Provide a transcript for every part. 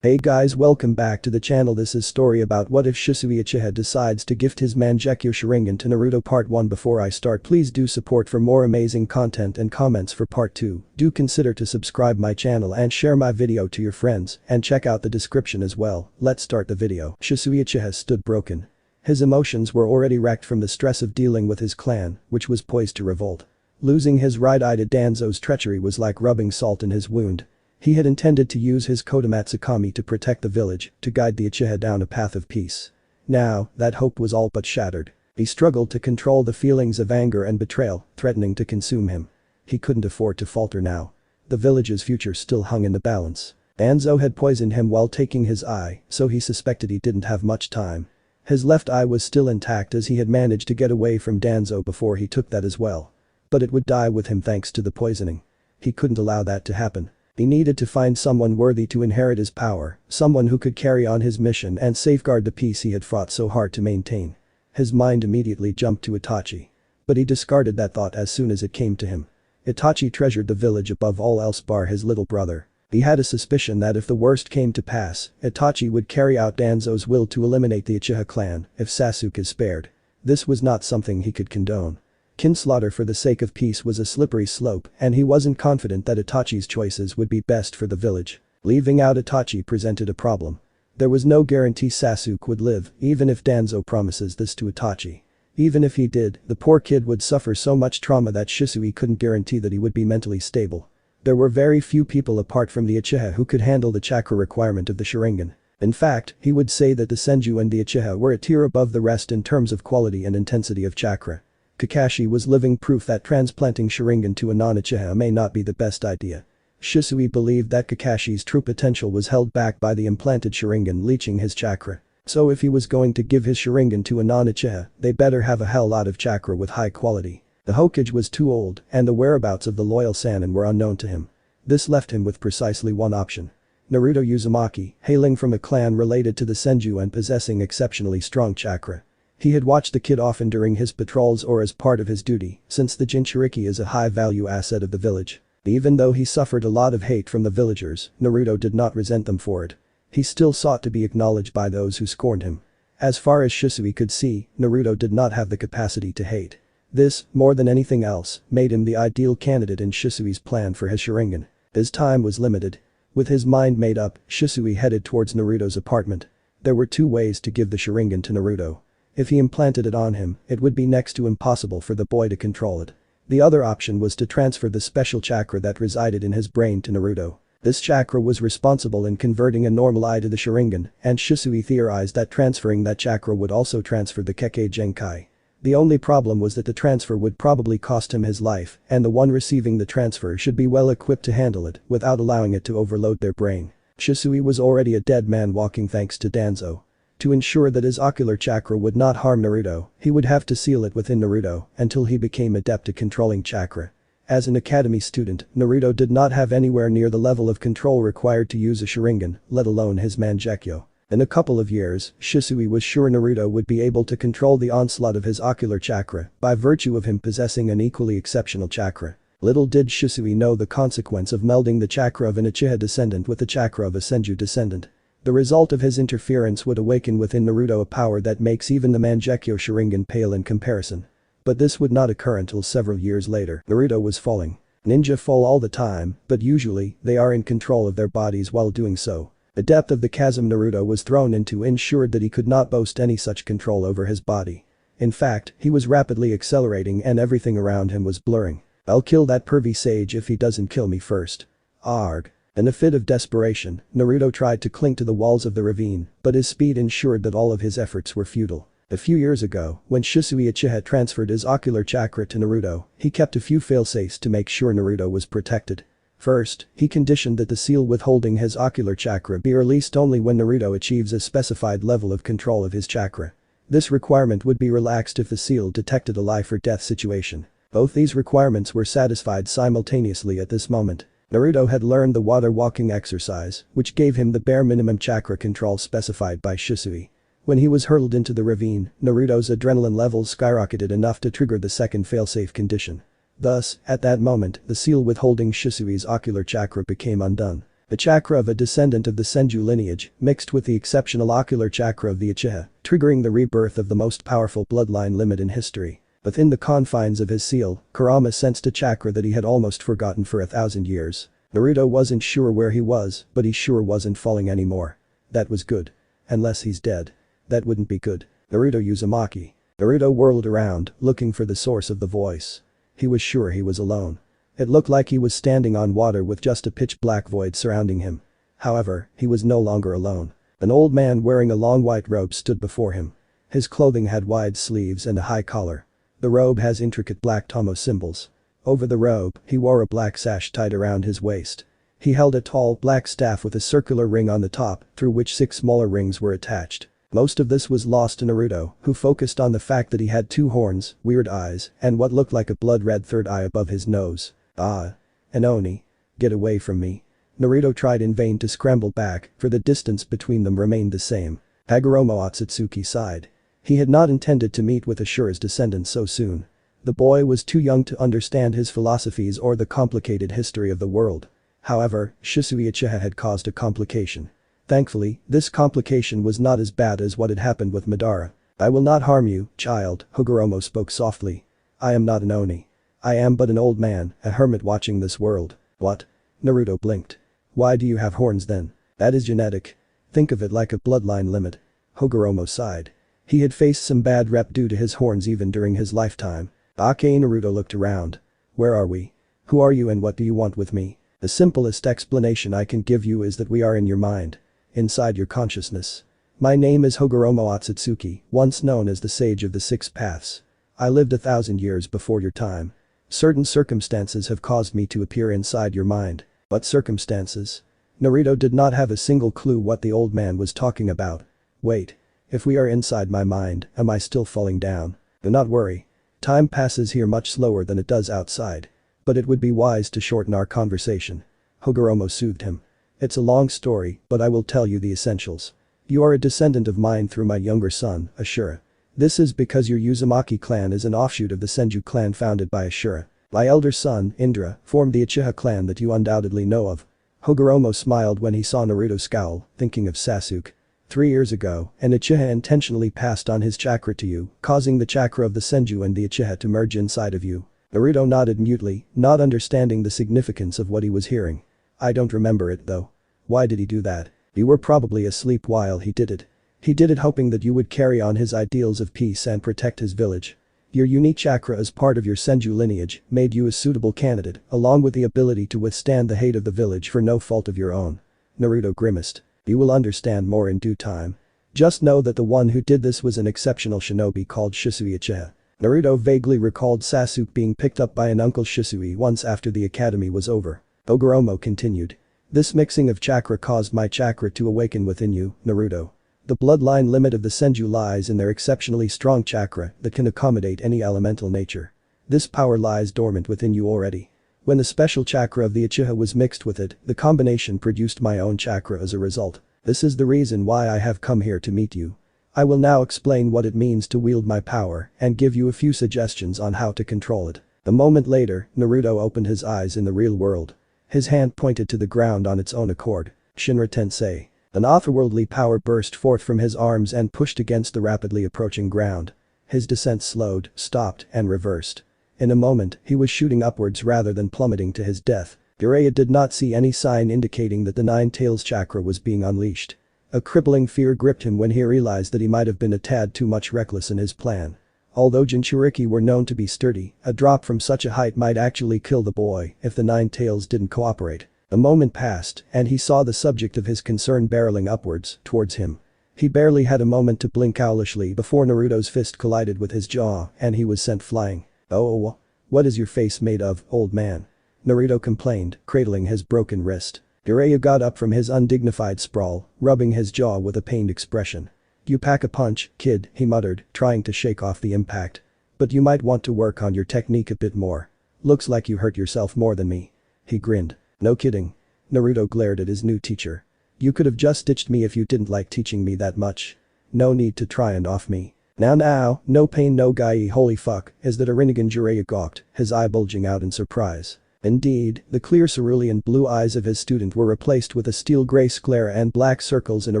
Hey guys, welcome back to the channel. This is story about what if Shisui Uchiha decides to gift his Mangekyo Sharingan to Naruto part 1. Before I start, please do support for more amazing content and comments for part 2. Do consider to subscribe my channel and share my video to your friends and check out the description as well. Let's start the video. Shisui Uchiha stood broken. His emotions were already wrecked from the stress of dealing with his clan, which was poised to revolt. Losing his right eye to Danzo's treachery was like rubbing salt in his wound. He had intended to use his Kodomatsu Kami to protect the village, to guide the Uchiha down a path of peace. Now, that hope was all but shattered. He struggled to control the feelings of anger and betrayal, threatening to consume him. He couldn't afford to falter now. The village's future still hung in the balance. Danzo had poisoned him while taking his eye, so he suspected he didn't have much time. His left eye was still intact as he had managed to get away from Danzo before he took that as well. But it would die with him thanks to the poisoning. He couldn't allow that to happen. He needed to find someone worthy to inherit his power, someone who could carry on his mission and safeguard the peace he had fought so hard to maintain. His mind immediately jumped to Itachi. But he discarded that thought as soon as it came to him. Itachi treasured the village above all else bar his little brother. He had a suspicion that if the worst came to pass, Itachi would carry out Danzo's will to eliminate the Uchiha clan if Sasuke is spared. This was not something he could condone. Kinslaughter for the sake of peace was a slippery slope, and he wasn't confident that Itachi's choices would be best for the village. Leaving out Itachi presented a problem. There was no guarantee Sasuke would live, even if Danzo promises this to Itachi. Even if he did, the poor kid would suffer so much trauma that Shisui couldn't guarantee that he would be mentally stable. There were very few people apart from the Uchiha who could handle the chakra requirement of the Sharingan. In fact, he would say that the Senju and the Uchiha were a tier above the rest in terms of quality and intensity of chakra. Kakashi was living proof that transplanting Sharingan to a non-Uchiha may not be the best idea. Shisui believed that Kakashi's true potential was held back by the implanted Sharingan leeching his chakra. So if he was going to give his Sharingan to a non-Uchiha, they better have a hell lot of chakra with high quality. The Hokage was too old, and the whereabouts of the loyal Sannin were unknown to him. This left him with precisely one option. Naruto Uzumaki, hailing from a clan related to the Senju and possessing exceptionally strong chakra. He had watched the kid often during his patrols or as part of his duty, since the Jinchuriki is a high-value asset of the village. Even though he suffered a lot of hate from the villagers, Naruto did not resent them for it. He still sought to be acknowledged by those who scorned him. As far as Shisui could see, Naruto did not have the capacity to hate. This, more than anything else, made him the ideal candidate in Shisui's plan for his Sharingan. His time was limited. With his mind made up, Shisui headed towards Naruto's apartment. There were two ways to give the Sharingan to Naruto. If he implanted it on him, it would be next to impossible for the boy to control it. The other option was to transfer the special chakra that resided in his brain to Naruto. This chakra was responsible in converting a normal eye to the Sharingan, and Shisui theorized that transferring that chakra would also transfer the Kekkei Genkai. The only problem was that the transfer would probably cost him his life, and the one receiving the transfer should be well equipped to handle it without allowing it to overload their brain. Shisui was already a dead man walking thanks to Danzo. To ensure that his ocular chakra would not harm Naruto, he would have to seal it within Naruto until he became adept at controlling chakra. As an academy student, Naruto did not have anywhere near the level of control required to use a Sharingan, let alone his Mangekyo. In a couple of years, Shisui was sure Naruto would be able to control the onslaught of his ocular chakra by virtue of him possessing an equally exceptional chakra. Little did Shisui know the consequence of melding the chakra of an Uchiha descendant with the chakra of a Senju descendant. The result of his interference would awaken within Naruto a power that makes even the Mangekyo Sharingan pale in comparison. But this would not occur until several years later. Naruto was falling. Ninja fall all the time, but usually, they are in control of their bodies while doing so. The depth of the chasm Naruto was thrown into ensured that he could not boast any such control over his body. In fact, he was rapidly accelerating and everything around him was blurring. I'll kill that pervy sage if he doesn't kill me first. Arg. In a fit of desperation, Naruto tried to cling to the walls of the ravine, but his speed ensured that all of his efforts were futile. A few years ago, when Shisui Uchiha transferred his ocular chakra to Naruto, he kept a few failsafes to make sure Naruto was protected. First, he conditioned that the seal withholding his ocular chakra be released only when Naruto achieves a specified level of control of his chakra. This requirement would be relaxed if the seal detected a life or death situation. Both these requirements were satisfied simultaneously at this moment. Naruto had learned the water walking exercise, which gave him the bare minimum chakra control specified by Shisui. When he was hurled into the ravine, Naruto's adrenaline levels skyrocketed enough to trigger the second failsafe condition. Thus, at that moment, the seal withholding Shisui's ocular chakra became undone. The chakra of a descendant of the Senju lineage, mixed with the exceptional ocular chakra of the Uchiha, triggering the rebirth of the most powerful bloodline limit in history. Within the confines of his seal, Kurama sensed a chakra that he had almost forgotten for 1,000 years. Naruto wasn't sure where he was, but he sure wasn't falling anymore. That was good. Unless he's dead. That wouldn't be good. Naruto Uzumaki. Naruto whirled around, looking for the source of the voice. He was sure he was alone. It looked like he was standing on water with just a pitch-black void surrounding him. However, he was no longer alone. An old man wearing a long white robe stood before him. His clothing had wide sleeves and a high collar. The robe has intricate black tomo symbols. Over the robe, he wore a black sash tied around his waist. He held a tall, black staff with a circular ring on the top, through which 6 smaller rings were attached. Most of this was lost to Naruto, who focused on the fact that he had 2 horns, weird eyes, and what looked like a blood-red third eye above his nose. Ah. An Oni. Get away from me. Naruto tried in vain to scramble back, for the distance between them remained the same. Hagoromo Otsutsuki sighed. He had not intended to meet with Ashura's descendant so soon. The boy was too young to understand his philosophies or the complicated history of the world. However, Shisui Uchiha had caused a complication. Thankfully, this complication was not as bad as what had happened with Madara. I will not harm you, child, Hagoromo spoke softly. I am not an Oni. I am but an old man, a hermit watching this world. What? Naruto blinked. Why do you have horns then? That is genetic. Think of it like a bloodline limit. Hagoromo sighed. He had faced some bad rep due to his horns even during his lifetime. Naruto looked around. Where are we? Who are you and what do you want with me? The simplest explanation I can give you is that we are in your mind. Inside your consciousness. My name is Hagoromo Otsutsuki, once known as the Sage of the 6 Paths. I lived 1,000 years before your time. Certain circumstances have caused me to appear inside your mind. What circumstances? Naruto did not have a single clue what the old man was talking about. Wait. If we are inside my mind, am I still falling down? Do not worry. Time passes here much slower than it does outside. But it would be wise to shorten our conversation. Hagoromo soothed him. It's a long story, but I will tell you the essentials. You are a descendant of mine through my younger son, Ashura. This is because your Uzumaki clan is an offshoot of the Senju clan founded by Ashura. My elder son, Indra, formed the Uchiha clan that you undoubtedly know of. Hagoromo smiled when he saw Naruto scowl, thinking of Sasuke. 3 years ago, an Uchiha intentionally passed on his chakra to you, causing the chakra of the Senju and the Uchiha to merge inside of you. Naruto nodded mutely, not understanding the significance of what he was hearing. I don't remember it though. Why did he do that? You were probably asleep while he did it. He did it hoping that you would carry on his ideals of peace and protect his village. Your unique chakra as part of your Senju lineage made you a suitable candidate, along with the ability to withstand the hate of the village for no fault of your own. Naruto grimaced. You will understand more in due time. Just know that the one who did this was an exceptional shinobi called Shisui Uchiha. Naruto vaguely recalled Sasuke being picked up by an uncle Shisui once after the academy was over. Hagoromo continued. This mixing of chakra caused my chakra to awaken within you, Naruto. The bloodline limit of the Senju lies in their exceptionally strong chakra that can accommodate any elemental nature. This power lies dormant within you already. When the special chakra of the Uchiha was mixed with it, the combination produced my own chakra as a result. This is the reason why I have come here to meet you. I will now explain what it means to wield my power and give you a few suggestions on how to control it. A moment later, Naruto opened his eyes in the real world. His hand pointed to the ground on its own accord. Shinra Tensei. An otherworldly power burst forth from his arms and pushed against the rapidly approaching ground. His descent slowed, stopped, and reversed. In a moment, he was shooting upwards rather than plummeting to his death. Jiraiya did not see any sign indicating that the Nine Tails chakra was being unleashed. A crippling fear gripped him when he realized that he might have been a tad too much reckless in his plan. Although Jinchuriki were known to be sturdy, a drop from such a height might actually kill the boy if the Nine Tails didn't cooperate. A moment passed, and he saw the subject of his concern barreling upwards, towards him. He barely had a moment to blink owlishly before Naruto's fist collided with his jaw and he was sent flying. Oh, what is your face made of, old man? Naruto complained, cradling his broken wrist. Jiraiya got up from his undignified sprawl, rubbing his jaw with a pained expression. You pack a punch, kid, he muttered, trying to shake off the impact. But you might want to work on your technique a bit more. Looks like you hurt yourself more than me. He grinned. No kidding. Naruto glared at his new teacher. You could have just ditched me if you didn't like teaching me that much. No need to try and off me. Now, no pain no gai holy fuck, is that a Rinnegan? Jiraiya gawked, his eye bulging out in surprise. Indeed, the clear cerulean blue eyes of his student were replaced with a steel-gray sclera and black circles in a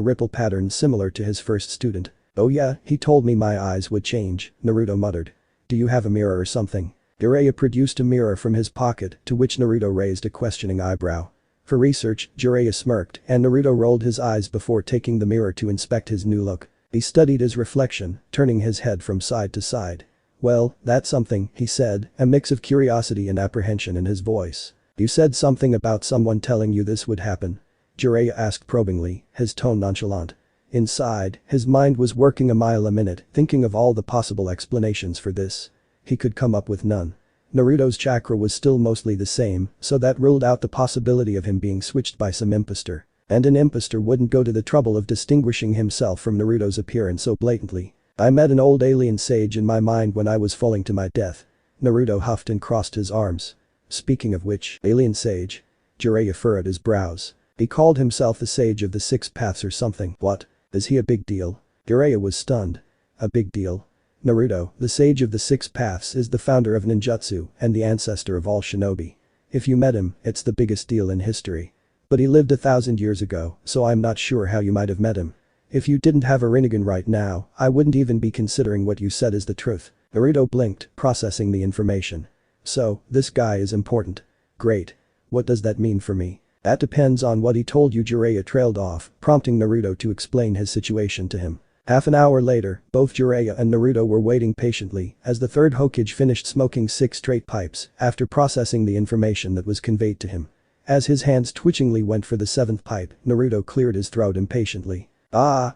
ripple pattern similar to his first student. "Oh yeah, he told me my eyes would change," Naruto muttered. "Do you have a mirror or something?" Jiraiya produced a mirror from his pocket, to which Naruto raised a questioning eyebrow. For research, Jiraiya smirked, and Naruto rolled his eyes before taking the mirror to inspect his new look. He studied his reflection, turning his head from side to side. "Well, that's something," he said, a mix of curiosity and apprehension in his voice. "You said something about someone telling you this would happen?" Jiraiya asked probingly, his tone nonchalant. Inside, his mind was working a mile a minute, thinking of all the possible explanations for this. He could come up with none. Naruto's chakra was still mostly the same, so that ruled out the possibility of him being switched by some impostor. And an impostor wouldn't go to the trouble of distinguishing himself from Naruto's appearance so blatantly. "I met an old alien sage in my mind when I was falling to my death." Naruto huffed and crossed his arms. "Speaking of which, alien sage?" Jiraiya furrowed his brows. "He called himself the sage of the six paths or something." "What? Is he a big deal?" Jiraiya was stunned. "A big deal?" "Naruto, the sage of the six paths, is the founder of ninjutsu and the ancestor of all shinobi. If you met him, it's the biggest deal in history. But he lived 1,000 years ago, so I'm not sure how you might have met him. If you didn't have a Rinnegan right now, I wouldn't even be considering what you said is the truth." Naruto blinked, processing the information. "So, this guy is important. Great. What does that mean for me?" "That depends on what he told you." Jiraiya trailed off, prompting Naruto to explain his situation to him. Half an hour later, both Jiraiya and Naruto were waiting patiently as the third Hokage finished smoking 6 straight pipes after processing the information that was conveyed to him. As his hands twitchingly went for the 7th pipe, Naruto cleared his throat impatiently.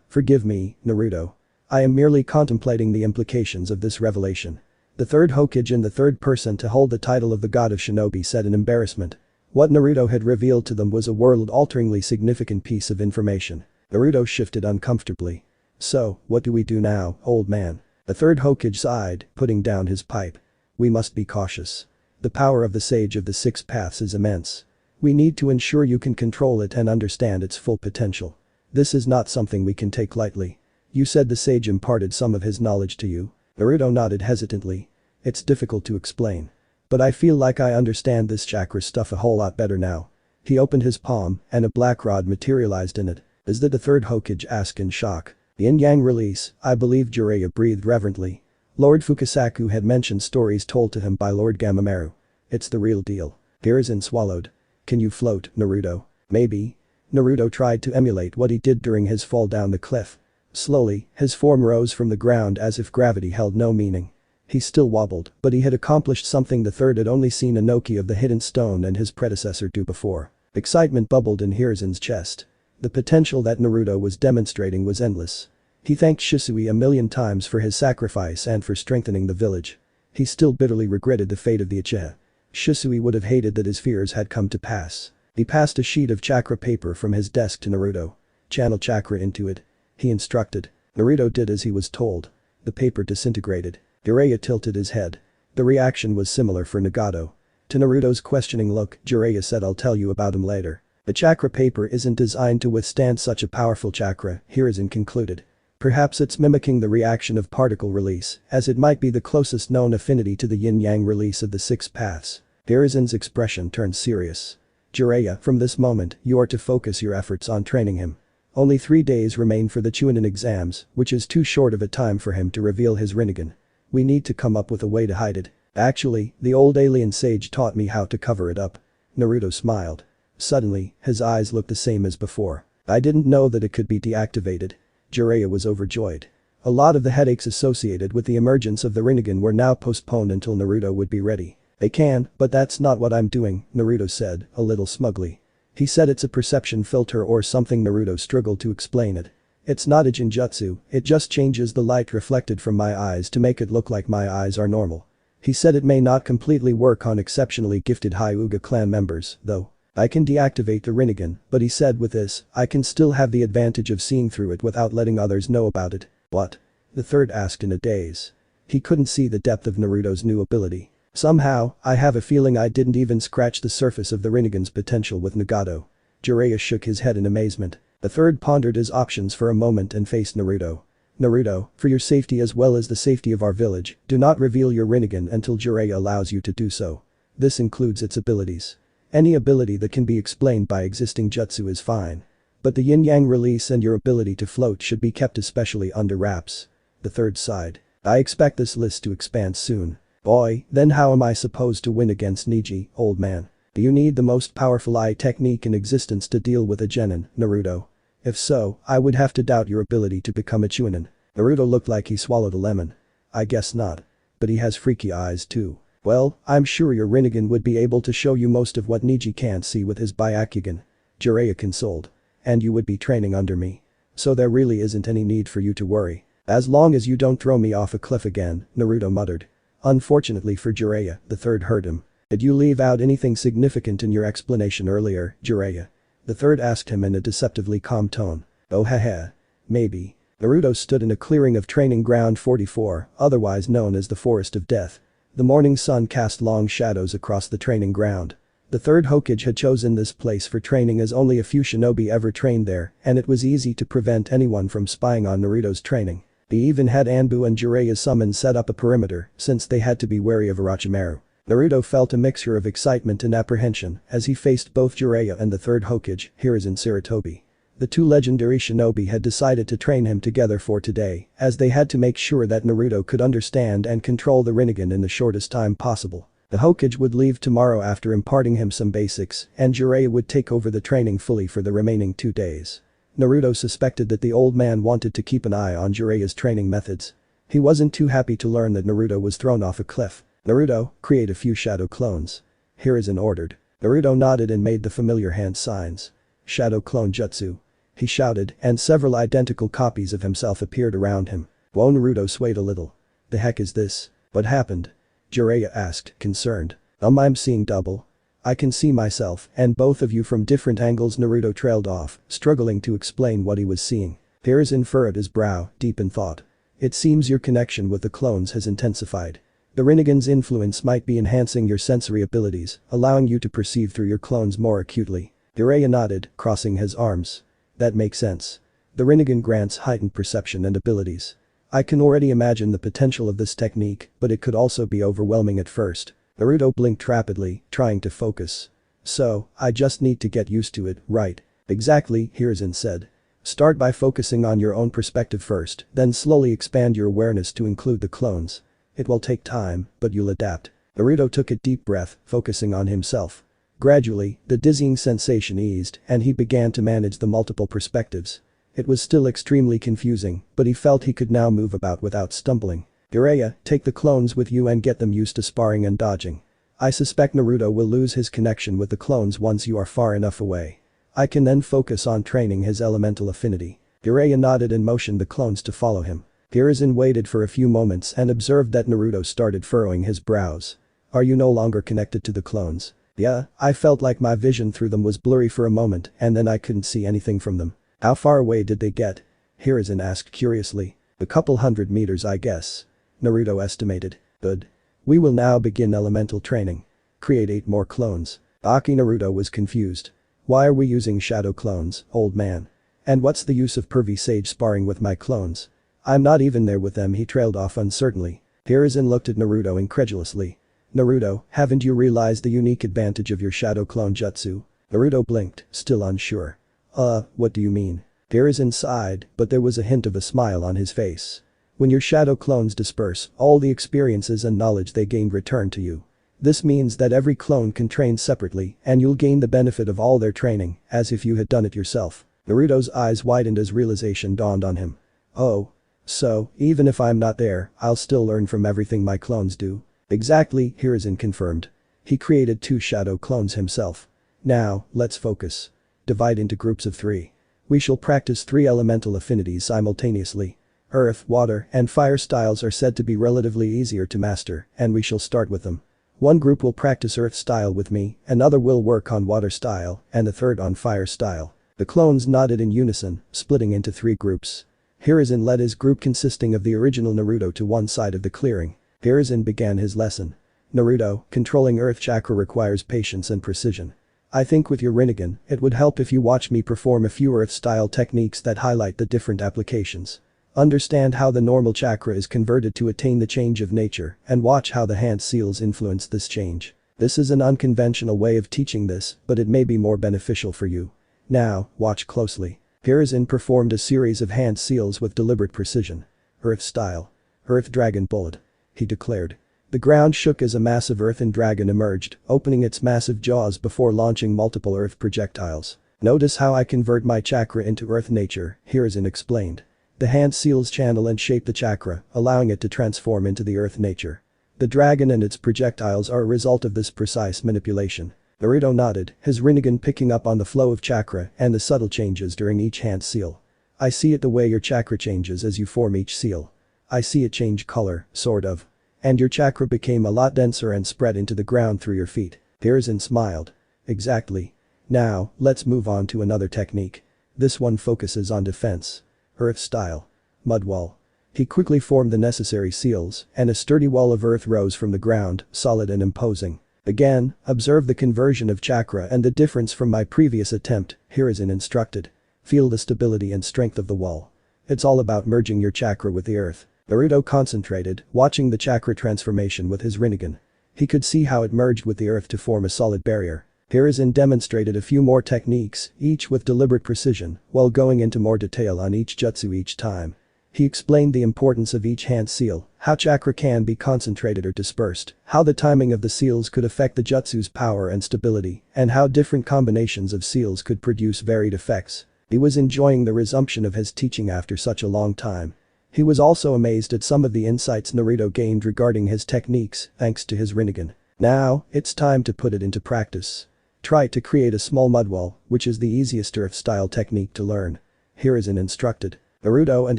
Forgive me, Naruto. I am merely contemplating the implications of this revelation." The third Hokage and the third person to hold the title of the God of Shinobi said in embarrassment. What Naruto had revealed to them was a world-alteringly significant piece of information. Naruto shifted uncomfortably. "So, what do we do now, old man?" The third Hokage sighed, putting down his pipe. "We must be cautious. The power of the Sage of the Six Paths is immense. We need to ensure you can control it and understand its full potential. This is not something we can take lightly." "You said the sage imparted some of his knowledge to you?" Naruto nodded hesitantly. "It's difficult to explain. But I feel like I understand this chakra stuff a whole lot better now." He opened his palm, and a black rod materialized in it. "Is that?" the third Hokage asked in shock. "The yin-yang release, I believe." Jiraiya breathed reverently. Lord Fukasaku had mentioned stories told to him by Lord Gamamaru. "It's the real deal." Hiruzen swallowed. "Can you float, Naruto?" "Maybe." Naruto tried to emulate what he did during his fall down the cliff. Slowly, his form rose from the ground as if gravity held no meaning. He still wobbled, but he had accomplished something the third had only seen Inoki of the Hidden Stone and his predecessor do before. Excitement bubbled in Hiruzen's chest. The potential that Naruto was demonstrating was endless. He thanked Shisui a million times for his sacrifice and for strengthening the village. He still bitterly regretted the fate of the Uchiha. Shisui would have hated that his fears had come to pass. He passed a sheet of chakra paper from his desk to Naruto. "Channel chakra into it," he instructed. Naruto did as he was told. The paper disintegrated. Jiraiya tilted his head. The reaction was similar for Nagato. To Naruto's questioning look, Jiraiya said, "I'll tell you about him later." "The chakra paper isn't designed to withstand such a powerful chakra," Hiruzen concluded. "Perhaps it's mimicking the reaction of particle release, as it might be the closest known affinity to the yin-yang release of the six paths." Hiruzen's expression turned serious. "Jiraiya, from this moment, you are to focus your efforts on training him. Only 3 days remain for the Chunin exams, which is too short of a time for him to reveal his Rinnegan. We need to come up with a way to hide it. Actually, the old alien sage taught me how to cover it up." Naruto smiled. Suddenly, his eyes looked the same as before. "I didn't know that it could be deactivated." Jiraiya was overjoyed. A lot of the headaches associated with the emergence of the Rinnegan were now postponed until Naruto would be ready. "They can, but that's not what I'm doing," Naruto said, a little smugly. He said it's a perception filter or something. Naruto struggled to explain it. "It's not a jinjutsu, it just changes the light reflected from my eyes to make it look like my eyes are normal." He said it may not completely work on exceptionally gifted Hyuga clan members, though. "I can deactivate the Rinnegan, but," he said, "with this, I can still have the advantage of seeing through it without letting others know about it." "What?" the third asked in a daze. He couldn't see the depth of Naruto's new ability. "Somehow, I have a feeling I didn't even scratch the surface of the Rinnegan's potential with Nagato." Jiraiya shook his head in amazement. The third pondered his options for a moment and faced Naruto. "Naruto, for your safety as well as the safety of our village, do not reveal your Rinnegan until Jiraiya allows you to do so." This includes its abilities. Any ability that can be explained by existing jutsu is fine. But the yin-yang release and your ability to float should be kept especially under wraps. The third side. I expect this list to expand soon. Boy, then how am I supposed to win against Neji, old man? Do you need the most powerful eye technique in existence to deal with a genin, Naruto? If so, I would have to doubt your ability to become a chunin. Naruto looked like he swallowed a lemon. I guess not. But he has freaky eyes too. Well, I'm sure your Rinnegan would be able to show you most of what Neji can't see with his Byakugan. Jiraiya consoled. And you would be training under me. So there really isn't any need for you to worry. As long as you don't throw me off a cliff again, Naruto muttered. Unfortunately for Jiraiya, the third heard him. Did you leave out anything significant in your explanation earlier, Jiraiya? The third asked him in a deceptively calm tone. Oh haha. Maybe. Naruto stood in a clearing of training ground 44, otherwise known as the Forest of Death. The morning sun cast long shadows across the training ground. The third Hokage had chosen this place for training as only a few shinobi ever trained there, and it was easy to prevent anyone from spying on Naruto's training. They even had Anbu and Jiraiya's summon set up a perimeter, since they had to be wary of Orochimaru. Naruto felt a mixture of excitement and apprehension as he faced both Jiraiya and the third Hokage, Hiruzen Sarutobi. The two legendary shinobi had decided to train him together for today, as they had to make sure that Naruto could understand and control the Rinnegan in the shortest time possible. The Hokage would leave tomorrow after imparting him some basics, and Jiraiya would take over the training fully for the remaining 2 days. Naruto suspected that the old man wanted to keep an eye on Jiraiya's training methods. He wasn't too happy to learn that Naruto was thrown off a cliff. Naruto, create a few shadow clones. Hiruzen ordered. Naruto nodded and made the familiar hand signs. Shadow clone jutsu. He shouted, and several identical copies of himself appeared around him. Whoa, Naruto swayed a little. The heck is this? What happened? Jiraiya asked, concerned. I'm seeing double. I can see myself and both of you from different angles. Naruto trailed off, struggling to explain what he was seeing. Hiruzen furrowed his brow, deep in thought. It seems your connection with the clones has intensified. The Rinnegan's influence might be enhancing your sensory abilities, allowing you to perceive through your clones more acutely. Jiraiya nodded, crossing his arms. That makes sense. The Rinnegan grants heightened perception and abilities. I can already imagine the potential of this technique, but it could also be overwhelming at first. Naruto blinked rapidly, trying to focus. So, I just need to get used to it, right? Exactly, Hiruzen said. Start by focusing on your own perspective first, then slowly expand your awareness to include the clones. It will take time, but you'll adapt. Naruto took a deep breath, focusing on himself. Gradually, the dizzying sensation eased, and he began to manage the multiple perspectives. It was still extremely confusing, but he felt he could now move about without stumbling. Jiraiya, take the clones with you and get them used to sparring and dodging. I suspect Naruto will lose his connection with the clones once you are far enough away. I can then focus on training his elemental affinity. Jiraiya nodded and motioned the clones to follow him. Hiruzen waited for a few moments and observed that Naruto started furrowing his brows. Are you no longer connected to the clones? Yeah, I felt like my vision through them was blurry for a moment and then I couldn't see anything from them. How far away did they get? Hiruzen asked curiously. A couple 100 meters I guess. Naruto estimated. Good. We will now begin elemental training. Create 8 more clones. Naruto was confused. Why are we using shadow clones, old man? And what's the use of pervy sage sparring with my clones? I'm not even there with them. He trailed off uncertainly. Hiruzen looked at Naruto incredulously. Naruto, haven't you realized the unique advantage of your shadow clone jutsu? Naruto blinked, still unsure. What do you mean? Hiruzen sighed, but there was a hint of a smile on his face. When your shadow clones disperse, all the experiences and knowledge they gained return to you. This means that every clone can train separately and you'll gain the benefit of all their training, as if you had done it yourself. Naruto's eyes widened as realization dawned on him. Oh. So, even if I'm not there, I'll still learn from everything my clones do. Exactly, Hiruzen confirmed. He created 2 shadow clones himself. Now, let's focus. Divide into groups of 3. We shall practice 3 elemental affinities simultaneously. Earth, water, and fire styles are said to be relatively easier to master, and we shall start with them. One group will practice earth style with me, another will work on water style, and the third on fire style. The clones nodded in unison, splitting into 3 groups. Hiruzen led his group consisting of the original Naruto to one side of the clearing. Hiruzen began his lesson. Naruto, controlling earth chakra requires patience and precision. I think with your Rinnegan, it would help if you watch me perform a few earth-style techniques that highlight the different applications. Understand how the normal chakra is converted to attain the change of nature and watch how the hand seals influence this change. This is an unconventional way of teaching this, but it may be more beneficial for you. Now, watch closely. Hiruzen performed a series of hand seals with deliberate precision. Earth style. Earth Dragon Bullet. He declared. The ground shook as a massive earthen dragon emerged, opening its massive jaws before launching multiple earth projectiles. Notice how I convert my chakra into earth nature, Hiruzen explained. The hand seals channel and shape the chakra, allowing it to transform into the earth nature. The dragon and its projectiles are a result of this precise manipulation. Naruto nodded, his Rinnegan picking up on the flow of chakra and the subtle changes during each hand seal. I see it the way your chakra changes as you form each seal. I see it change color, sort of. And your chakra became a lot denser and spread into the ground through your feet. Hiruzen smiled. Exactly. Now, let's move on to another technique. This one focuses on defense. Earth style. Mud wall. He quickly formed the necessary seals, and a sturdy wall of earth rose from the ground, solid and imposing. Again, observe the conversion of chakra and the difference from my previous attempt, Hiruzen instructed. Feel the stability and strength of the wall. It's all about merging your chakra with the earth. Naruto concentrated, watching the chakra transformation with his Rinnegan. He could see how it merged with the earth to form a solid barrier. Hiruzen demonstrated a few more techniques, each with deliberate precision, while going into more detail on each jutsu each time. He explained the importance of each hand seal, how chakra can be concentrated or dispersed, how the timing of the seals could affect the jutsu's power and stability, and how different combinations of seals could produce varied effects. He was enjoying the resumption of his teaching after such a long time. He was also amazed at some of the insights Naruto gained regarding his techniques, thanks to his Rinnegan. Now, it's time to put it into practice. Try to create a small mud wall, which is the easiest earth-style technique to learn. Hiruzen instructed. Naruto and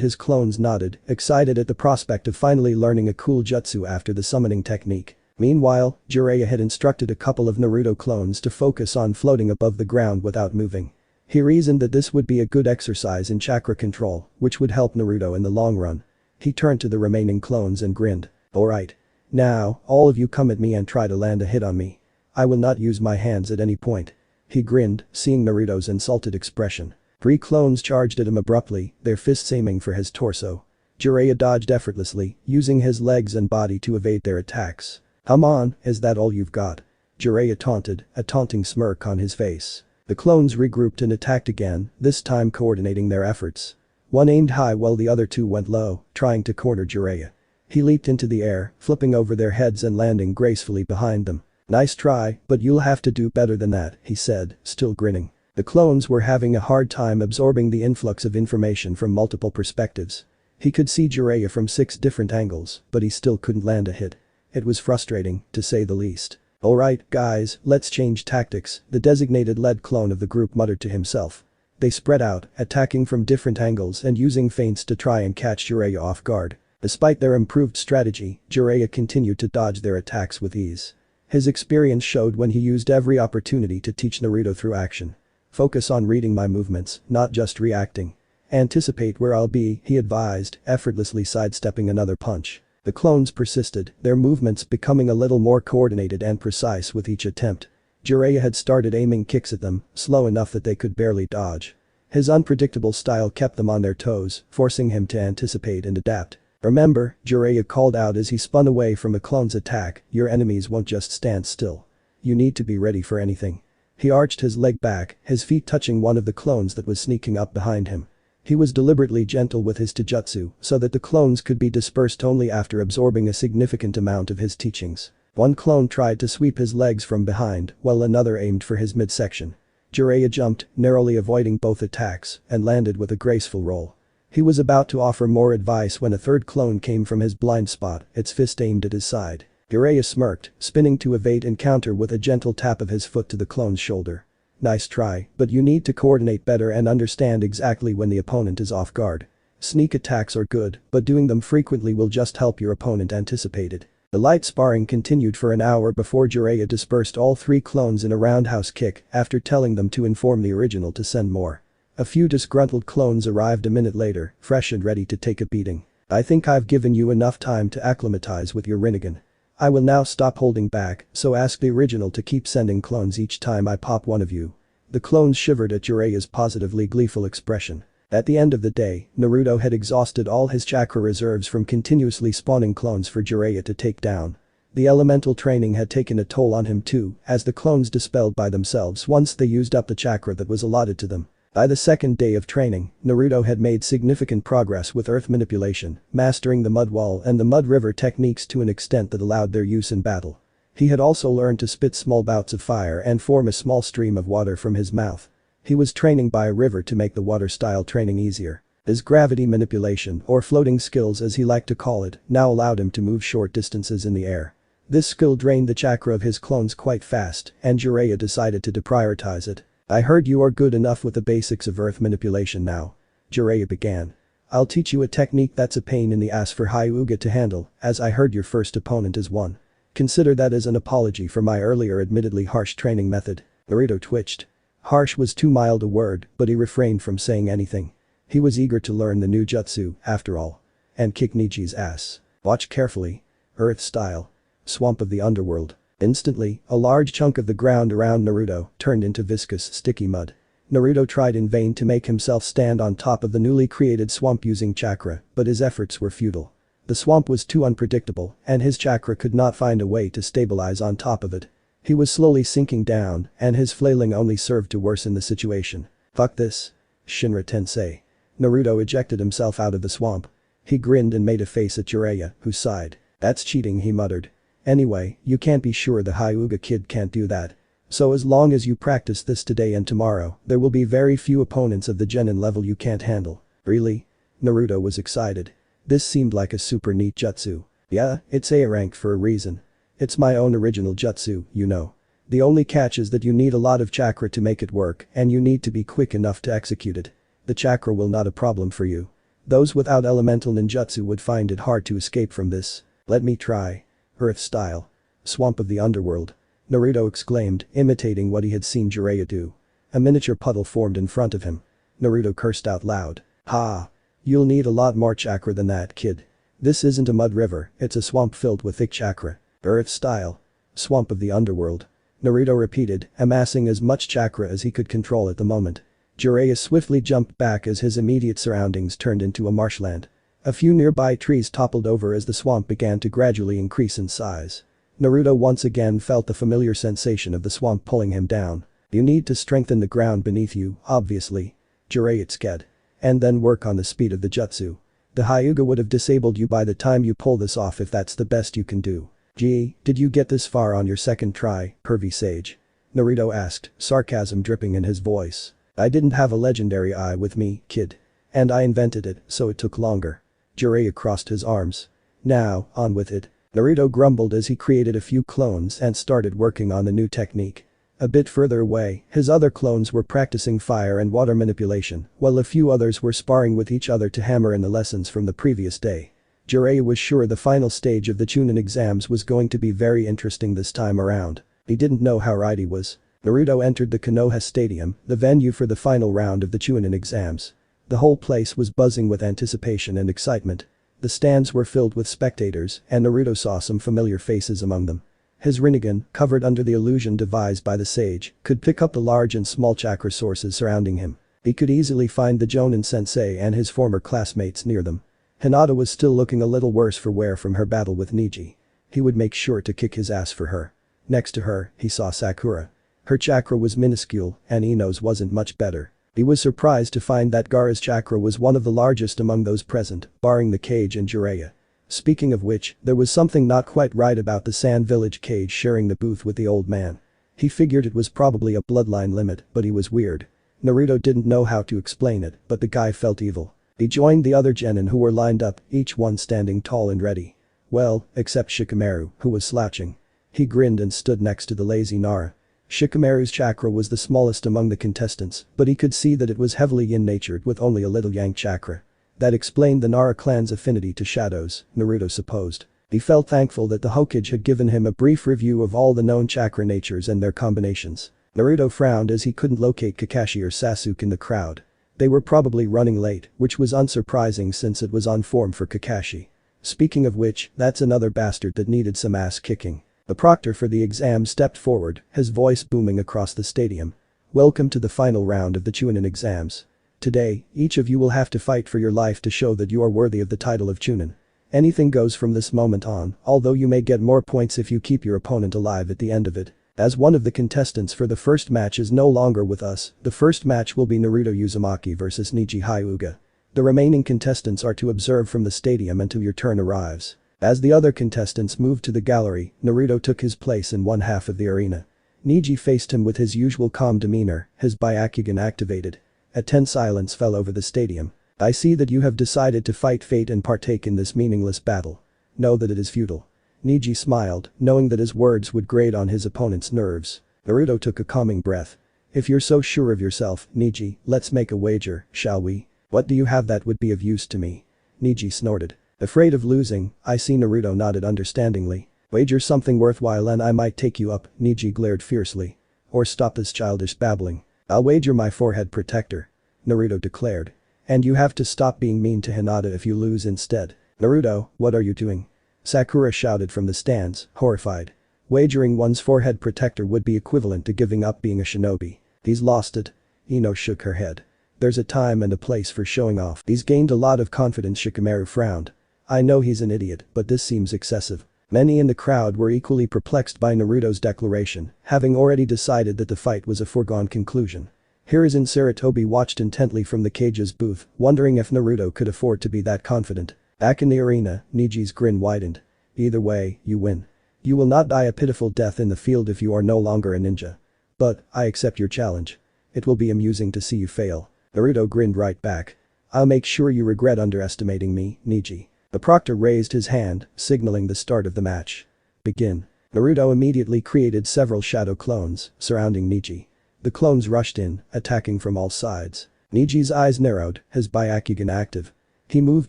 his clones nodded, excited at the prospect of finally learning a cool jutsu after the summoning technique. Meanwhile, Jiraiya had instructed a couple of Naruto clones to focus on floating above the ground without moving. He reasoned that this would be a good exercise in chakra control, which would help Naruto in the long run. He turned to the remaining clones and grinned. Alright. Now, all of you come at me and try to land a hit on me. I will not use my hands at any point. He grinned, seeing Naruto's insulted expression. 3 clones charged at him abruptly, their fists aiming for his torso. Jiraiya dodged effortlessly, using his legs and body to evade their attacks. Come on, is that all you've got? Jiraiya taunted, a taunting smirk on his face. The clones regrouped and attacked again, this time coordinating their efforts. One aimed high while the other 2 went low, trying to corner Jiraiya. He leaped into the air, flipping over their heads and landing gracefully behind them. Nice try, but you'll have to do better than that, he said, still grinning. The clones were having a hard time absorbing the influx of information from multiple perspectives. He could see Jiraiya from 6 different angles, but he still couldn't land a hit. It was frustrating, to say the least. Alright, guys, let's change tactics, the designated lead clone of the group muttered to himself. They spread out, attacking from different angles and using feints to try and catch Jiraiya off guard. Despite their improved strategy, Jiraiya continued to dodge their attacks with ease. His experience showed when he used every opportunity to teach Naruto through action. Focus on reading my movements, not just reacting. Anticipate where I'll be, he advised, effortlessly sidestepping another punch. The clones persisted, their movements becoming a little more coordinated and precise with each attempt. Jiraiya had started aiming kicks at them, slow enough that they could barely dodge. His unpredictable style kept them on their toes, forcing him to anticipate and adapt. Remember, Jiraiya called out as he spun away from a clone's attack, your enemies won't just stand still. You need to be ready for anything. He arched his leg back, his feet touching one of the clones that was sneaking up behind him. He was deliberately gentle with his taijutsu so that the clones could be dispersed only after absorbing a significant amount of his teachings. One clone tried to sweep his legs from behind, while another aimed for his midsection. Jiraiya jumped, narrowly avoiding both attacks, and landed with a graceful roll. He was about to offer more advice when a third clone came from his blind spot, its fist aimed at his side. Jiraiya smirked, spinning to evade and counter with a gentle tap of his foot to the clone's shoulder. Nice try, but you need to coordinate better and understand exactly when the opponent is off guard. Sneak attacks are good, but doing them frequently will just help your opponent anticipate it. The light sparring continued for an hour before Jiraiya dispersed all 3 clones in a roundhouse kick after telling them to inform the original to send more. A few disgruntled clones arrived a minute later, fresh and ready to take a beating. I think I've given you enough time to acclimatize with your Rinnegan. I will now stop holding back, so ask the original to keep sending clones each time I pop one of you. The clones shivered at Jiraiya's positively gleeful expression. At the end of the day, Naruto had exhausted all his chakra reserves from continuously spawning clones for Jiraiya to take down. The elemental training had taken a toll on him too, as the clones dispelled by themselves once they used up the chakra that was allotted to them. By the second day of training, Naruto had made significant progress with earth manipulation, mastering the mud wall and the mud river techniques to an extent that allowed their use in battle. He had also learned to spit small bouts of fire and form a small stream of water from his mouth. He was training by a river to make the water-style training easier. His gravity manipulation, or floating skills as he liked to call it, now allowed him to move short distances in the air. This skill drained the chakra of his clones quite fast, and Jiraiya decided to deprioritize it. "I heard you are good enough with the basics of earth manipulation now," Jiraiya began. "I'll teach you a technique that's a pain in the ass for Hyuga to handle, as I heard your first opponent is one. Consider that as an apology for my earlier admittedly harsh training method." Naruto twitched. Harsh was too mild a word, but he refrained from saying anything. He was eager to learn the new jutsu, after all. And kick Niji's ass. "Watch carefully. Earth style. Swamp of the underworld." Instantly, a large chunk of the ground around Naruto turned into viscous, sticky mud. Naruto tried in vain to make himself stand on top of the newly created swamp using chakra, but his efforts were futile. The swamp was too unpredictable, and his chakra could not find a way to stabilize on top of it. He was slowly sinking down, and his flailing only served to worsen the situation. "Fuck this. Shinra Tensei." Naruto ejected himself out of the swamp. He grinned and made a face at Jiraiya, who sighed. "That's cheating," he muttered. "Anyway, you can't be sure the Hyuga kid can't do that. So as long as you practice this today and tomorrow, there will be very few opponents of the genin level you can't handle." "Really?" Naruto was excited. This seemed like a super neat jutsu. "Yeah, it's A rank for a reason. It's my own original jutsu, you know. The only catch is that you need a lot of chakra to make it work and you need to be quick enough to execute it. The chakra will not a problem for you. Those without elemental ninjutsu would find it hard to escape from this. Let me try. Earth style. Swamp of the underworld." Naruto exclaimed, imitating what he had seen Jiraiya do. A miniature puddle formed in front of him. Naruto cursed out loud. "Ha! You'll need a lot more chakra than that, kid. This isn't a mud river, it's a swamp filled with thick chakra. Earth style. Swamp of the underworld." Naruto repeated, amassing as much chakra as he could control at the moment. Jiraiya swiftly jumped back as his immediate surroundings turned into a marshland. A few nearby trees toppled over as the swamp began to gradually increase in size. Naruto once again felt the familiar sensation of the swamp pulling him down. "You need to strengthen the ground beneath you, obviously." Jiraiya said. "And then work on the speed of the jutsu. The Hyuga would have disabled you by the time you pull this off if that's the best you can do." "Gee, did you get this far on your second try, pervy sage?" Naruto asked, sarcasm dripping in his voice. "I didn't have a legendary eye with me, kid. And I invented it, so it took longer." Jiraiya crossed his arms. "Now, on with it." Naruto grumbled as he created a few clones and started working on the new technique. A bit further away, his other clones were practicing fire and water manipulation, while a few others were sparring with each other to hammer in the lessons from the previous day. Jiraiya was sure the final stage of the Chunin exams was going to be very interesting this time around. He didn't know how right he was. Naruto entered the Konoha Stadium, the venue for the final round of the Chunin exams. The whole place was buzzing with anticipation and excitement. The stands were filled with spectators, and Naruto saw some familiar faces among them. His Rinnegan, covered under the illusion devised by the sage, could pick up the large and small chakra sources surrounding him. He could easily find the Jonin sensei and his former classmates near them. Hinata was still looking a little worse for wear from her battle with Niji. He would make sure to kick his ass for her. Next to her, he saw Sakura. Her chakra was minuscule, and Ino's wasn't much better. He was surprised to find that Gaara's chakra was one of the largest among those present, barring the cage and Jiraiya. Speaking of which, there was something not quite right about the Sand Village cage sharing the booth with the old man. He figured it was probably a bloodline limit, but he was weird. Naruto didn't know how to explain it, but the guy felt evil. He joined the other genin who were lined up, each one standing tall and ready. Well, except Shikamaru, who was slouching. He grinned and stood next to the lazy Nara. Shikamaru's chakra was the smallest among the contestants, but he could see that it was heavily yin-natured with only a little yang chakra. That explained the Nara clan's affinity to shadows, Naruto supposed. He felt thankful that the Hokage had given him a brief review of all the known chakra natures and their combinations. Naruto frowned as he couldn't locate Kakashi or Sasuke in the crowd. They were probably running late, which was unsurprising since it was on form for Kakashi. Speaking of which, that's another bastard that needed some ass kicking. The proctor for the exam stepped forward, his voice booming across the stadium. "Welcome to the final round of the Chunin exams. Today, each of you will have to fight for your life to show that you are worthy of the title of Chunin. Anything goes from this moment on, although you may get more points if you keep your opponent alive at the end of it. As one of the contestants for the first match is no longer with us, the first match will be Naruto Uzumaki vs Niji Hyuga. The remaining contestants are to observe from the stadium until your turn arrives. As the other contestants moved to the gallery, Naruto took his place in one half of the arena. Niji faced him with his usual calm demeanor, his Byakugan activated. A tense silence fell over the stadium. I see that you have decided to fight fate and partake in this meaningless battle. Know that it is futile. Niji smiled, knowing that his words would grate on his opponent's nerves. Naruto took a calming breath. If you're so sure of yourself, Niji, let's make a wager, shall we? What do you have that would be of use to me? Niji snorted. Afraid of losing, I see. Naruto nodded understandingly. Wager something worthwhile and I might take you up, Niji glared fiercely. Or stop this childish babbling. I'll wager my forehead protector. Naruto declared. And you have to stop being mean to Hinata if you lose instead. Naruto, what are you doing? Sakura shouted from the stands, horrified. Wagering one's forehead protector would be equivalent to giving up being a shinobi. He's lost it. Ino shook her head. There's a time and a place for showing off. He's gained a lot of confidence. Shikamaru frowned. I know he's an idiot, but this seems excessive. Many in the crowd were equally perplexed by Naruto's declaration, having already decided that the fight was a foregone conclusion. Hiruzen Sarutobi watched intently from the cage's booth, wondering if Naruto could afford to be that confident. Back in the arena, Niji's grin widened. Either way, you win. You will not die a pitiful death in the field if you are no longer a ninja. But, I accept your challenge. It will be amusing to see you fail. Naruto grinned right back. I'll make sure you regret underestimating me, Niji. The proctor raised his hand, signaling the start of the match. Begin. Naruto immediately created several shadow clones, surrounding Niji. The clones rushed in, attacking from all sides. Niji's eyes narrowed, his Byakugan active. He moved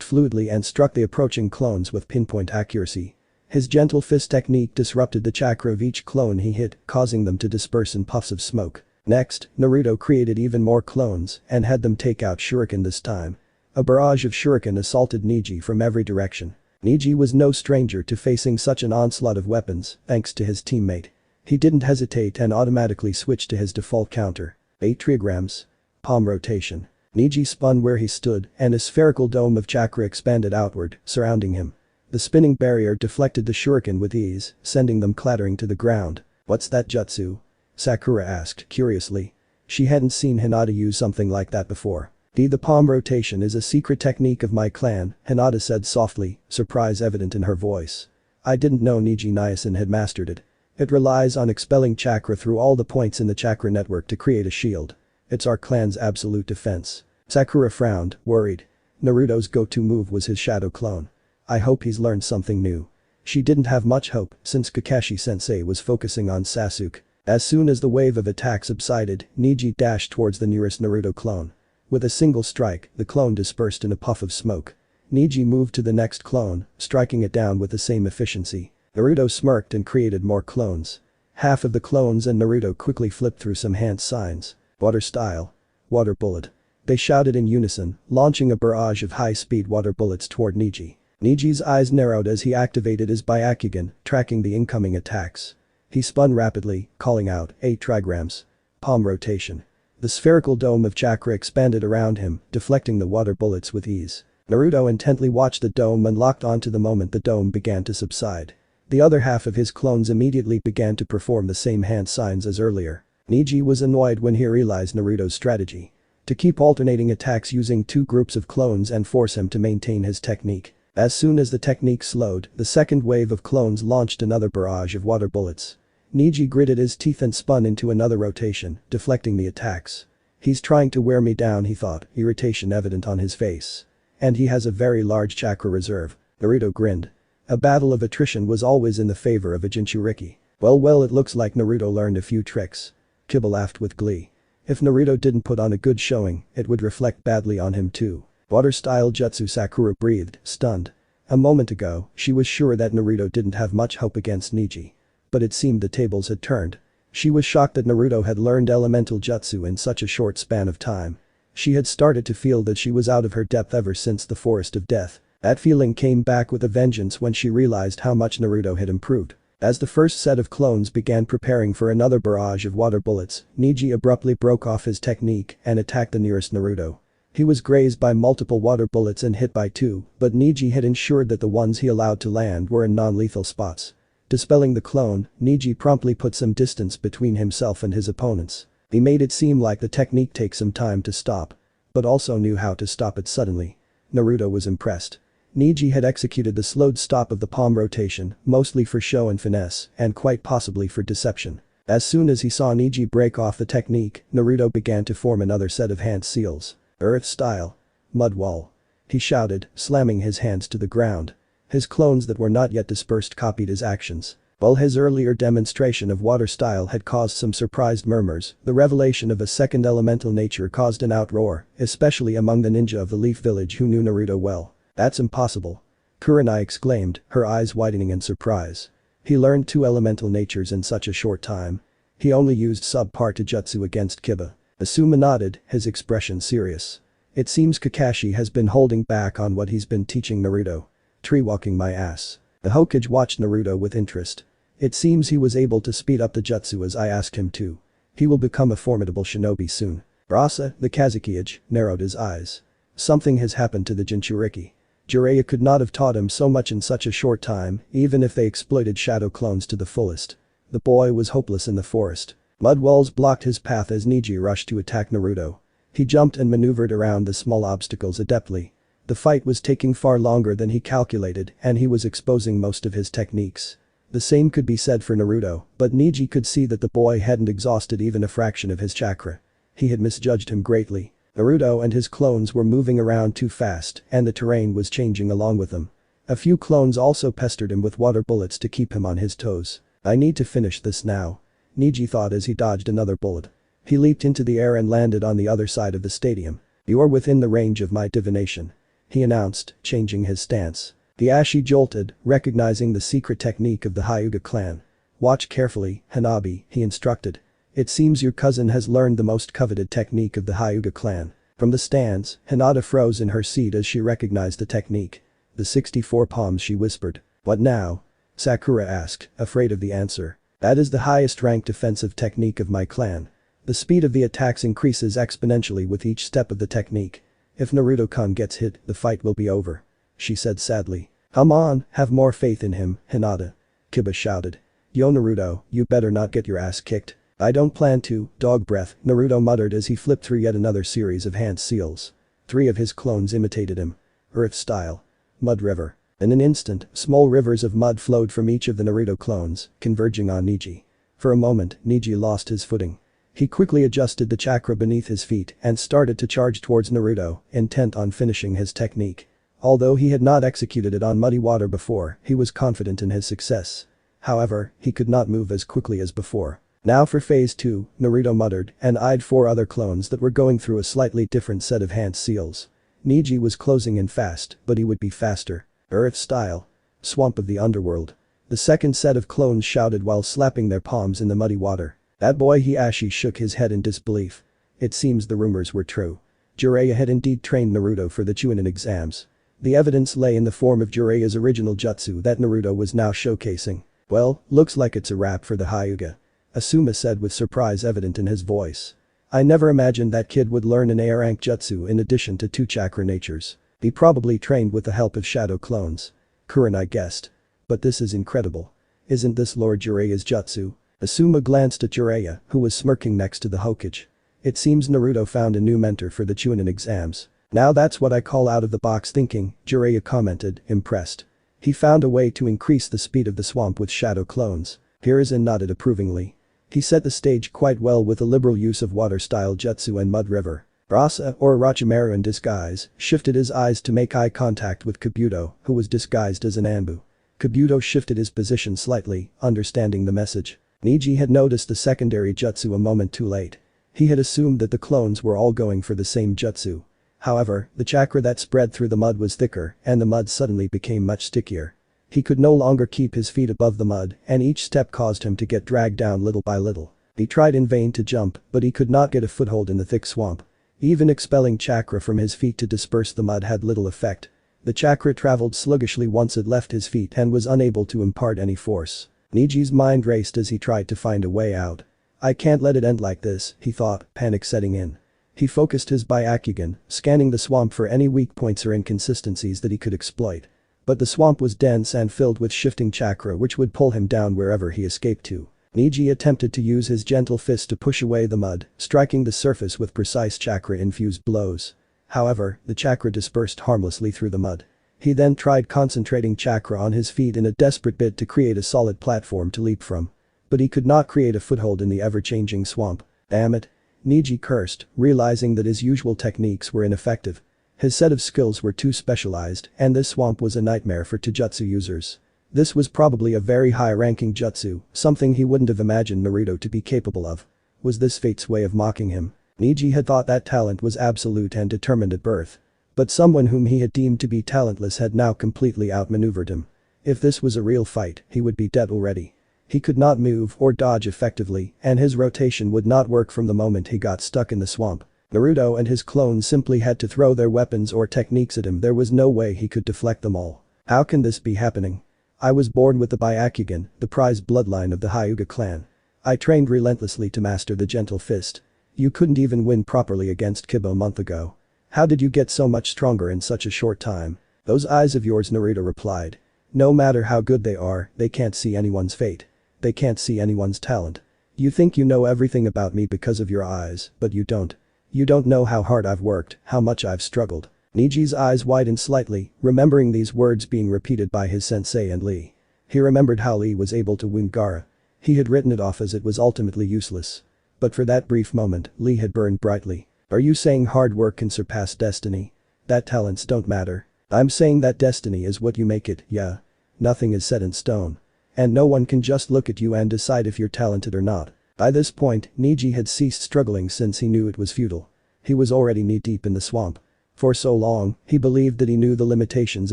fluidly and struck the approaching clones with pinpoint accuracy. His gentle fist technique disrupted the chakra of each clone he hit, causing them to disperse in puffs of smoke. Next, Naruto created even more clones and had them take out shuriken this time. A barrage of shuriken assaulted Niji from every direction. Niji was no stranger to facing such an onslaught of weapons, thanks to his teammate. He didn't hesitate and automatically switched to his default counter. 8 trigrams. Palm rotation. Niji spun where he stood and a spherical dome of chakra expanded outward, surrounding him. The spinning barrier deflected the shuriken with ease, sending them clattering to the ground. What's that jutsu? Sakura asked curiously. She hadn't seen Hinata use something like that before. The palm rotation is a secret technique of my clan, Hinata said softly, surprise evident in her voice. I didn't know Niji Nyasin had mastered it. It relies on expelling chakra through all the points in the chakra network to create a shield. It's our clan's absolute defense. Sakura frowned, worried. Naruto's go-to move was his shadow clone. I hope he's learned something new. She didn't have much hope since Kakashi-sensei was focusing on Sasuke. As soon as the wave of attack subsided, Niji dashed towards the nearest Naruto clone. With a single strike, the clone dispersed in a puff of smoke. Niji moved to the next clone, striking it down with the same efficiency. Naruto smirked and created more clones. Half of the clones and Naruto quickly flipped through some hand signs. Water style. Water bullet. They shouted in unison, launching a barrage of high-speed water bullets toward Niji. Niji's eyes narrowed as he activated his Byakugan, tracking the incoming attacks. He spun rapidly, calling out, 8 trigrams. Palm rotation. The spherical dome of chakra expanded around him, deflecting the water bullets with ease. Naruto intently watched the dome and locked onto the moment the dome began to subside. The other half of his clones immediately began to perform the same hand signs as earlier. Niji was annoyed when he realized Naruto's strategy. To keep alternating attacks using 2 groups of clones and force him to maintain his technique. As soon as the technique slowed, the second wave of clones launched another barrage of water bullets. Niji gritted his teeth and spun into another rotation, deflecting the attacks. He's trying to wear me down, he thought, irritation evident on his face. And he has a very large chakra reserve. Naruto grinned. A battle of attrition was always in the favor of a Jinchuriki. Well, it looks like Naruto learned a few tricks. Kiba laughed with glee. If Naruto didn't put on a good showing, it would reflect badly on him too. Water-style jutsu, Sakura breathed, stunned. A moment ago, she was sure that Naruto didn't have much hope against Niji. But it seemed the tables had turned. She was shocked that Naruto had learned elemental jutsu in such a short span of time. She had started to feel that she was out of her depth ever since the Forest of Death. That feeling came back with a vengeance when she realized how much Naruto had improved. As the first set of clones began preparing for another barrage of water bullets, Niji abruptly broke off his technique and attacked the nearest Naruto. He was grazed by multiple water bullets and hit by two, but Neji had ensured that the ones he allowed to land were in non-lethal spots. Dispelling the clone, Neji promptly put some distance between himself and his opponents. He made it seem like the technique takes some time to stop, but also knew how to stop it suddenly. Naruto was impressed. Neji had executed the slowed stop of the palm rotation, mostly for show and finesse, and quite possibly for deception. As soon as he saw Neji break off the technique, Naruto began to form another set of hand seals. Earth style. Mud wall. He shouted, slamming his hands to the ground. His clones that were not yet dispersed copied his actions. While his earlier demonstration of water style had caused some surprised murmurs, the revelation of a second elemental nature caused an outroar, especially among the ninja of the Leaf Village who knew Naruto well. That's impossible. Kurenai exclaimed, her eyes widening in surprise. He learned two elemental natures in such a short time. He only used subpar Taijutsu against Kiba. Asuma nodded, his expression serious. It seems Kakashi has been holding back on what he's been teaching Naruto. Tree walking my ass. The Hokage watched Naruto with interest. It seems he was able to speed up the jutsu as I asked him to. He will become a formidable shinobi soon. Rasa, the Kazekage, narrowed his eyes. Something has happened to the Jinchuriki. Jiraiya could not have taught him so much in such a short time, even if they exploited shadow clones to the fullest. The boy was hopeless in the forest. Mud walls blocked his path as Neji rushed to attack Naruto. He jumped and maneuvered around the small obstacles adeptly. The fight was taking far longer than he calculated and he was exposing most of his techniques. The same could be said for Naruto, but Neji could see that the boy hadn't exhausted even a fraction of his chakra. He had misjudged him greatly. Naruto and his clones were moving around too fast and the terrain was changing along with them. A few clones also pestered him with water bullets to keep him on his toes. I need to finish this now. Neji thought as he dodged another bullet. He leaped into the air and landed on the other side of the stadium. You're within the range of my divination. He announced, changing his stance. The Ashi jolted, recognizing the secret technique of the Hyuga clan. Watch carefully, Hanabi, he instructed. It seems your cousin has learned the most coveted technique of the Hyuga clan. From the stands, Hinata froze in her seat as she recognized the technique. The 64 palms, she whispered. What now? Sakura asked, afraid of the answer. That is the highest ranked defensive technique of my clan. The speed of the attacks increases exponentially with each step of the technique. If Naruto-kun gets hit, the fight will be over. She said sadly. Come on, have more faith in him, Hinata. Kiba shouted. Yo Naruto, you better not get your ass kicked. I don't plan to, dog breath, Naruto muttered as he flipped through yet another series of hand seals. 3 of his clones imitated him. Earth style. Mud river. In an instant, small rivers of mud flowed from each of the Naruto clones, converging on Neji. For a moment, Neji lost his footing. He quickly adjusted the chakra beneath his feet and started to charge towards Naruto, intent on finishing his technique. Although he had not executed it on muddy water before, he was confident in his success. However, he could not move as quickly as before. Now for phase 2, Naruto muttered and eyed 4 other clones that were going through a slightly different set of hand seals. Neji was closing in fast, but he would be faster. Earth style. Swamp of the underworld. The second set of clones shouted while slapping their palms in the muddy water. That boy Hiashi shook his head in disbelief. It seems the rumors were true. Jiraiya had indeed trained Naruto for the Chunin exams. The evidence lay in the form of Jiraiya's original jutsu that Naruto was now showcasing. Well, looks like it's a wrap for the Hyuga. Asuma said with surprise evident in his voice. I never imagined that kid would learn an A rank jutsu in addition to 2 chakra natures. He probably trained with the help of shadow clones. Kurenai guessed. But this is incredible. Isn't this Lord Jiraiya's jutsu? Asuma glanced at Jiraiya, who was smirking next to the Hokage. It seems Naruto found a new mentor for the Chunin exams. Now that's what I call out of the box thinking, Jiraiya commented, impressed. He found a way to increase the speed of the swamp with shadow clones. Hiruzen nodded approvingly. He set the stage quite well with a liberal use of water-style jutsu and mud river. Rasa, or Orochimaru in disguise, shifted his eyes to make eye contact with Kabuto, who was disguised as an Anbu. Kabuto shifted his position slightly, understanding the message. Neji had noticed the secondary jutsu a moment too late. He had assumed that the clones were all going for the same jutsu. However, the chakra that spread through the mud was thicker and the mud suddenly became much stickier. He could no longer keep his feet above the mud and each step caused him to get dragged down little by little. He tried in vain to jump, but he could not get a foothold in the thick swamp. Even expelling chakra from his feet to disperse the mud had little effect. The chakra traveled sluggishly once it left his feet and was unable to impart any force. Neji's mind raced as he tried to find a way out. I can't let it end like this, he thought, panic setting in. He focused his Byakugan, scanning the swamp for any weak points or inconsistencies that he could exploit. But the swamp was dense and filled with shifting chakra which would pull him down wherever he escaped to. Neji attempted to use his gentle fist to push away the mud, striking the surface with precise chakra-infused blows. However, the chakra dispersed harmlessly through the mud. He then tried concentrating chakra on his feet in a desperate bid to create a solid platform to leap from. But he could not create a foothold in the ever-changing swamp. Damn it. Neji cursed, realizing that his usual techniques were ineffective. His set of skills were too specialized, and this swamp was a nightmare for Taijutsu users. This was probably a very high-ranking jutsu, something he wouldn't have imagined Naruto to be capable of. Was this fate's way of mocking him? Neji had thought that talent was absolute and determined at birth. But someone whom he had deemed to be talentless had now completely outmaneuvered him. If this was a real fight, he would be dead already. He could not move or dodge effectively, and his rotation would not work from the moment he got stuck in the swamp. Naruto and his clones simply had to throw their weapons or techniques at him. There was no way he could deflect them all. How can this be happening? I was born with the Byakugan, the prized bloodline of the Hyuga clan. I trained relentlessly to master the gentle fist. You couldn't even win properly against Kiba a month ago. How did you get so much stronger in such a short time? Those eyes of yours, Naruto replied. No matter how good they are, they can't see anyone's fate. They can't see anyone's talent. You think you know everything about me because of your eyes, but you don't. You don't know how hard I've worked, how much I've struggled. Neji's eyes widened slightly, remembering these words being repeated by his sensei and Lee. He remembered how Lee was able to wound Gaara. He had written it off as it was ultimately useless. But for that brief moment, Lee had burned brightly. Are you saying hard work can surpass destiny? That talents don't matter? I'm saying that destiny is what you make it, yeah. Nothing is set in stone. And no one can just look at you and decide if you're talented or not. By this point, Neji had ceased struggling since he knew it was futile. He was already knee-deep in the swamp. For so long, he believed that he knew the limitations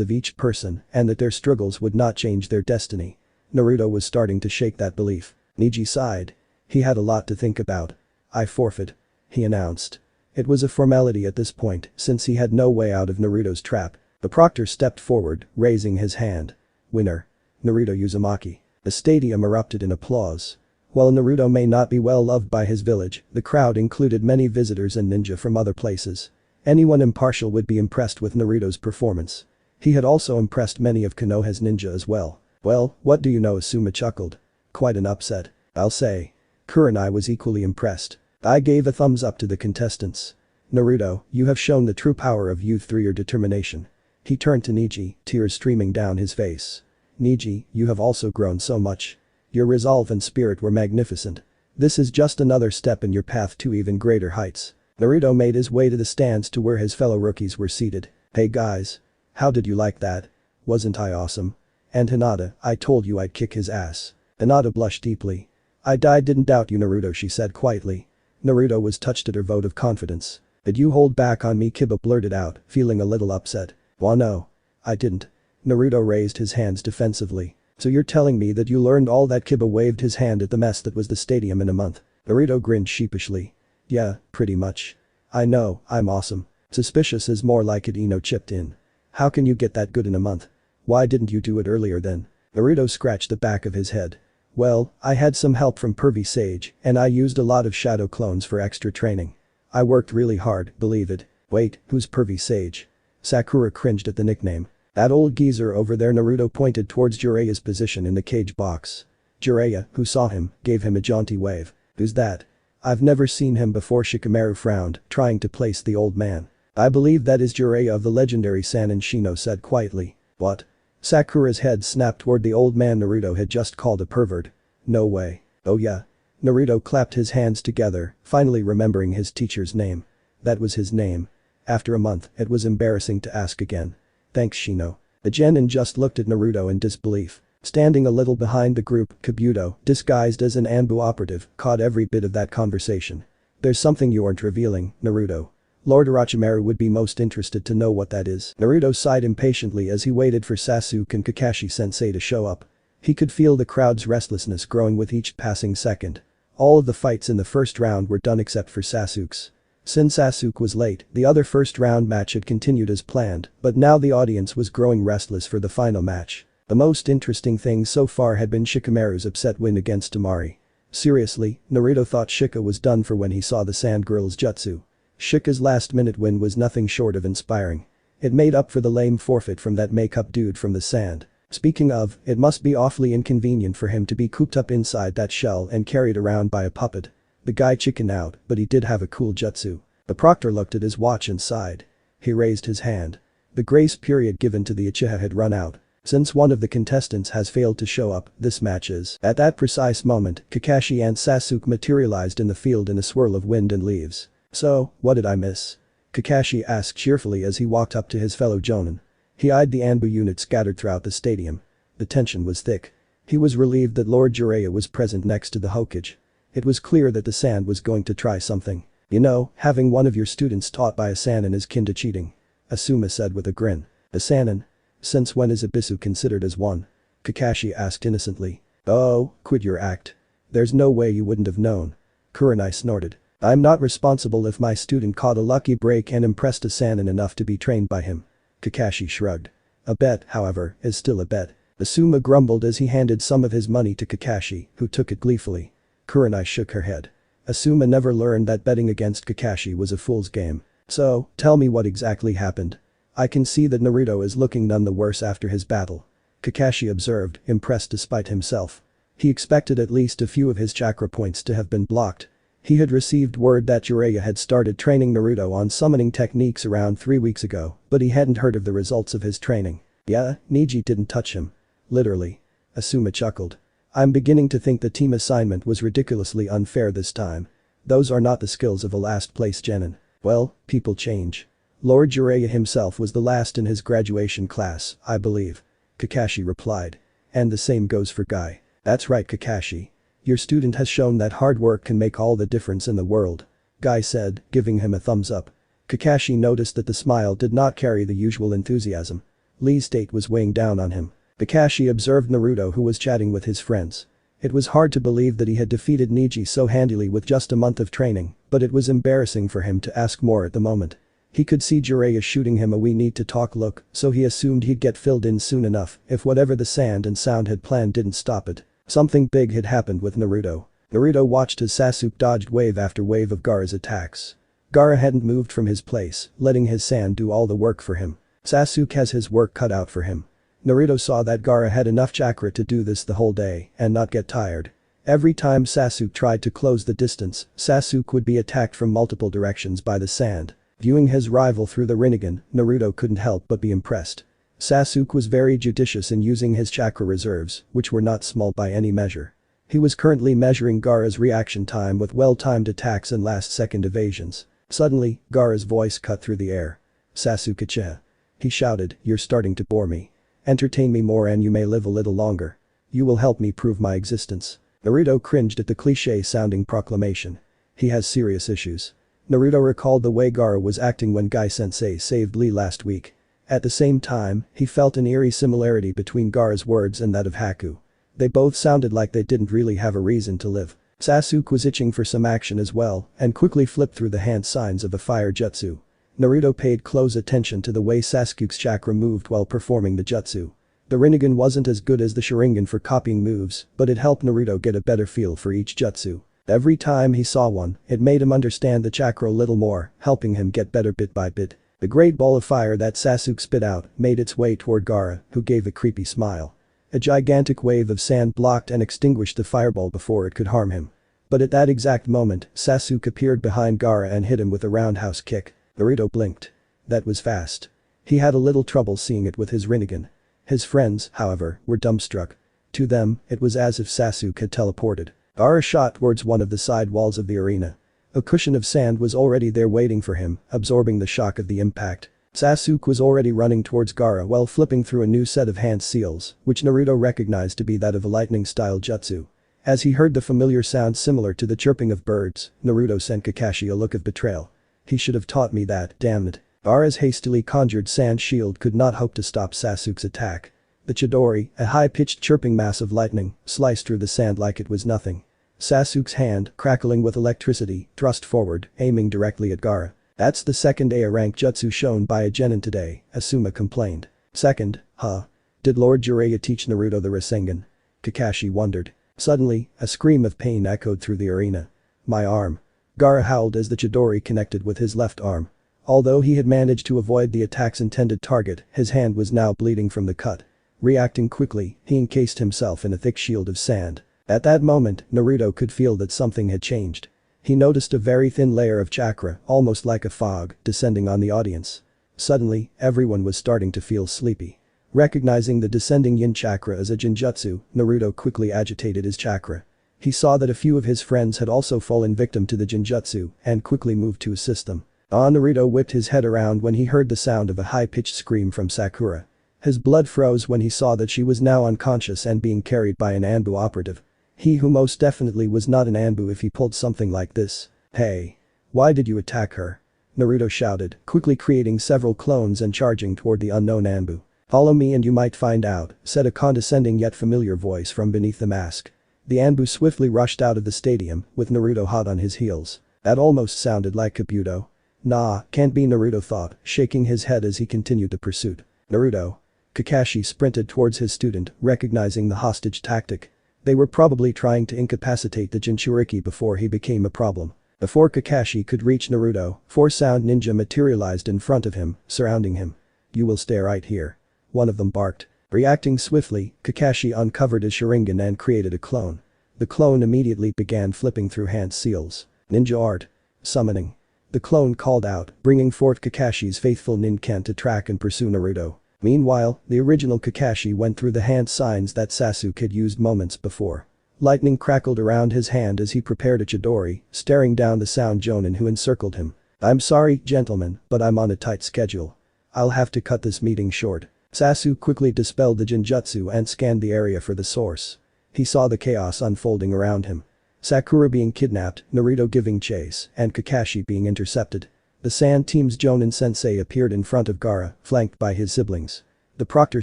of each person and that their struggles would not change their destiny. Naruto was starting to shake that belief. Neji sighed. He had a lot to think about. I forfeit, he announced. It was a formality at this point since he had no way out of Naruto's trap. The proctor stepped forward, raising his hand. Winner. Naruto Uzumaki. The stadium erupted in applause. While Naruto may not be well loved by his village, the crowd included many visitors and ninja from other places. Anyone impartial would be impressed with Naruto's performance. He had also impressed many of Konoha's ninja as well. Well, what do you know, Asuma chuckled. Quite an upset, I'll say. Kurenai was equally impressed. I gave a thumbs up to the contestants. Naruto, you have shown the true power of youth through your determination. He turned to Neji, tears streaming down his face. Neji, you have also grown so much. Your resolve and spirit were magnificent. This is just another step in your path to even greater heights. Naruto made his way to the stands to where his fellow rookies were seated. Hey guys. How did you like that? Wasn't I awesome? And Hinata, I told you I'd kick his ass. Hinata blushed deeply. Didn't doubt you, Naruto, she said quietly. Naruto was touched at her vote of confidence. Did you hold back on me? Kiba blurted out, feeling a little upset. Well, no. I didn't. Naruto raised his hands defensively. So you're telling me that you learned all that? Kiba waved his hand at the mess that was the stadium in a month. Naruto grinned sheepishly. Yeah, pretty much. I know, I'm awesome. Suspicious is more like it, Ino chipped in. How can you get that good in a month? Why didn't you do it earlier then? Naruto scratched the back of his head. Well, I had some help from Pervy Sage, and I used a lot of shadow clones for extra training. I worked really hard, believe it. Wait, who's Pervy Sage? Sakura cringed at the nickname. That old geezer over there. Naruto pointed towards Jiraiya's position in the cage box. Jiraiya, who saw him, gave him a jaunty wave. Who's that? I've never seen him before. Shikamaru frowned, trying to place the old man. I believe that is Jiraiya of the legendary Sanin, Shino said quietly. What? Sakura's head snapped toward the old man Naruto had just called a pervert. No way. Oh yeah. Naruto clapped his hands together, finally remembering his teacher's name. That was his name. After a month, it was embarrassing to ask again. Thanks, Shino. The genin just looked at Naruto in disbelief. Standing a little behind the group, Kabuto, disguised as an Anbu operative, caught every bit of that conversation. There's something you aren't revealing, Naruto. Lord Orochimaru would be most interested to know what that is. Naruto sighed impatiently as he waited for Sasuke and Kakashi-sensei to show up. He could feel the crowd's restlessness growing with each passing second. All of the fights in the first round were done except for Sasuke's. Since Sasuke was late, the other first round match had continued as planned, but now the audience was growing restless for the final match. The most interesting thing so far had been Shikamaru's upset win against Temari. Seriously, Naruto thought Shika was done for when he saw the Sand Girl's jutsu. Shika's last-minute win was nothing short of inspiring. It made up for the lame forfeit from that makeup dude from the sand. Speaking of, it must be awfully inconvenient for him to be cooped up inside that shell and carried around by a puppet. The guy chickened out, but he did have a cool jutsu. The proctor looked at his watch and sighed. He raised his hand. The grace period given to the Uchiha had run out. Since one of the contestants has failed to show up, this match is. At that precise moment, Kakashi and Sasuke materialized in the field in a swirl of wind and leaves. So, what did I miss? Kakashi asked cheerfully as he walked up to his fellow jonin. He eyed the Anbu unit scattered throughout the stadium. The tension was thick. He was relieved that Lord Jiraiya was present next to the Hokage. It was clear that the sand was going to try something. You know, having one of your students taught by a Sannin is kin to cheating. Asuma said with a grin. A Sannin? Since when is a Bisu considered as one? Kakashi asked innocently. Oh, quit your act. There's no way you wouldn't have known. Kurenai snorted. I'm not responsible if my student caught a lucky break and impressed a Sannin enough to be trained by him. Kakashi shrugged. A bet, however, is still a bet. Asuma grumbled as he handed some of his money to Kakashi, who took it gleefully. Kurenai shook her head. Asuma never learned that betting against Kakashi was a fool's game. So, tell me what exactly happened. I can see that Naruto is looking none the worse after his battle. Kakashi observed, impressed despite himself. He expected at least a few of his chakra points to have been blocked. He had received word that Jiraiya had started training Naruto on summoning techniques around 3 weeks ago, but he hadn't heard of the results of his training. Yeah, Neji didn't touch him. Literally. Asuma chuckled. I'm beginning to think the team assignment was ridiculously unfair this time. Those are not the skills of a last-place genin. Well, people change. Lord Jiraiya himself was the last in his graduation class, I believe. Kakashi replied. And the same goes for Guy. That's right, Kakashi. Your student has shown that hard work can make all the difference in the world. Guy said, giving him a thumbs up. Kakashi noticed that the smile did not carry the usual enthusiasm. Lee's state was weighing down on him. Kakashi observed Naruto, who was chatting with his friends. It was hard to believe that he had defeated Neji so handily with just a month of training, but it was embarrassing for him to ask more at the moment. He could see Jiraiya shooting him a "we need to talk" look, so he assumed he'd get filled in soon enough if whatever the sand and sound had planned didn't stop it. Something big had happened with Naruto. Naruto watched as Sasuke dodged wave after wave of Gaara's attacks. Gaara hadn't moved from his place, letting his sand do all the work for him. Sasuke has his work cut out for him. Naruto saw that Gaara had enough chakra to do this the whole day and not get tired. Every time Sasuke tried to close the distance, Sasuke would be attacked from multiple directions by the sand. Viewing his rival through the Rinnegan, Naruto couldn't help but be impressed. Sasuke was very judicious in using his chakra reserves, which were not small by any measure. He was currently measuring Gaara's reaction time with well-timed attacks and last-second evasions. Suddenly, Gaara's voice cut through the air. Sasuke Uchiha. He shouted, you're starting to bore me. Entertain me more and you may live a little longer. You will help me prove my existence. Naruto cringed at the cliché-sounding proclamation. He has serious issues. Naruto recalled the way Gaara was acting when Guy-sensei saved Lee last week. At the same time, he felt an eerie similarity between Gaara's words and that of Haku. They both sounded like they didn't really have a reason to live. Sasuke was itching for some action as well and quickly flipped through the hand signs of a fire jutsu. Naruto paid close attention to the way Sasuke's chakra moved while performing the jutsu. The Rinnegan wasn't as good as the Sharingan for copying moves, but it helped Naruto get a better feel for each jutsu. Every time he saw one, it made him understand the chakra a little more, helping him get better bit by bit. The great ball of fire that Sasuke spit out made its way toward Gaara, who gave a creepy smile. A gigantic wave of sand blocked and extinguished the fireball before it could harm him. But at that exact moment, Sasuke appeared behind Gaara and hit him with a roundhouse kick. Naruto blinked. That was fast. He had a little trouble seeing it with his Rinnegan. His friends, however, were dumbstruck. To them, it was as if Sasuke had teleported. Gaara shot towards one of the side walls of the arena. A cushion of sand was already there waiting for him, absorbing the shock of the impact. Sasuke was already running towards Gaara while flipping through a new set of hand seals, which Naruto recognized to be that of a lightning-style jutsu. As he heard the familiar sound similar to the chirping of birds, Naruto sent Kakashi a look of betrayal. He should have taught me that, damn it. Gaara's hastily conjured sand shield could not hope to stop Sasuke's attack. The Chidori, a high-pitched chirping mass of lightning, sliced through the sand like it was nothing. Sasuke's hand, crackling with electricity, thrust forward, aiming directly at Gaara. That's the second A-rank jutsu shown by a genin today, Asuma complained. Second, huh? Did Lord Jiraiya teach Naruto the Rasengan? Kakashi wondered. Suddenly, a scream of pain echoed through the arena. My arm. Gaara howled as the Chidori connected with his left arm. Although he had managed to avoid the attack's intended target, his hand was now bleeding from the cut. Reacting quickly, he encased himself in a thick shield of sand. At that moment, Naruto could feel that something had changed. He noticed a very thin layer of chakra, almost like a fog, descending on the audience. Suddenly, everyone was starting to feel sleepy. Recognizing the descending yin chakra as a genjutsu, Naruto quickly agitated his chakra. He saw that a few of his friends had also fallen victim to the genjutsu and quickly moved to assist them. Naruto whipped his head around when he heard the sound of a high-pitched scream from Sakura. His blood froze when he saw that she was now unconscious and being carried by an Anbu operative. He who most definitely was not an Anbu if he pulled something like this. "Hey! Why did you attack her?" Naruto shouted, quickly creating several clones and charging toward the unknown Anbu. "Follow me and you might find out," said a condescending yet familiar voice from beneath the mask. The Anbu swiftly rushed out of the stadium, with Naruto hot on his heels. That almost sounded like Kabuto. Nah, can't be, Naruto thought, shaking his head as he continued the pursuit. Naruto. Kakashi sprinted towards his student, recognizing the hostage tactic. They were probably trying to incapacitate the Jinchuriki before he became a problem. Before Kakashi could reach Naruto, 4 sound ninja materialized in front of him, surrounding him. "You will stay right here." One of them barked. Reacting swiftly, Kakashi uncovered his Sharingan and created a clone. The clone immediately began flipping through hand seals. Ninja art. Summoning. The clone called out, bringing forth Kakashi's faithful Ninken to track and pursue Naruto. Meanwhile, the original Kakashi went through the hand signs that Sasuke had used moments before. Lightning crackled around his hand as he prepared a Chidori, staring down the sound Jonin who encircled him. "I'm sorry, gentlemen, but I'm on a tight schedule. I'll have to cut this meeting short." Sasuke quickly dispelled the Genjutsu and scanned the area for the source. He saw the chaos unfolding around him. Sakura being kidnapped, Naruto giving chase, and Kakashi being intercepted. The Sand Team's Jonin sensei appeared in front of Gaara, flanked by his siblings. The proctor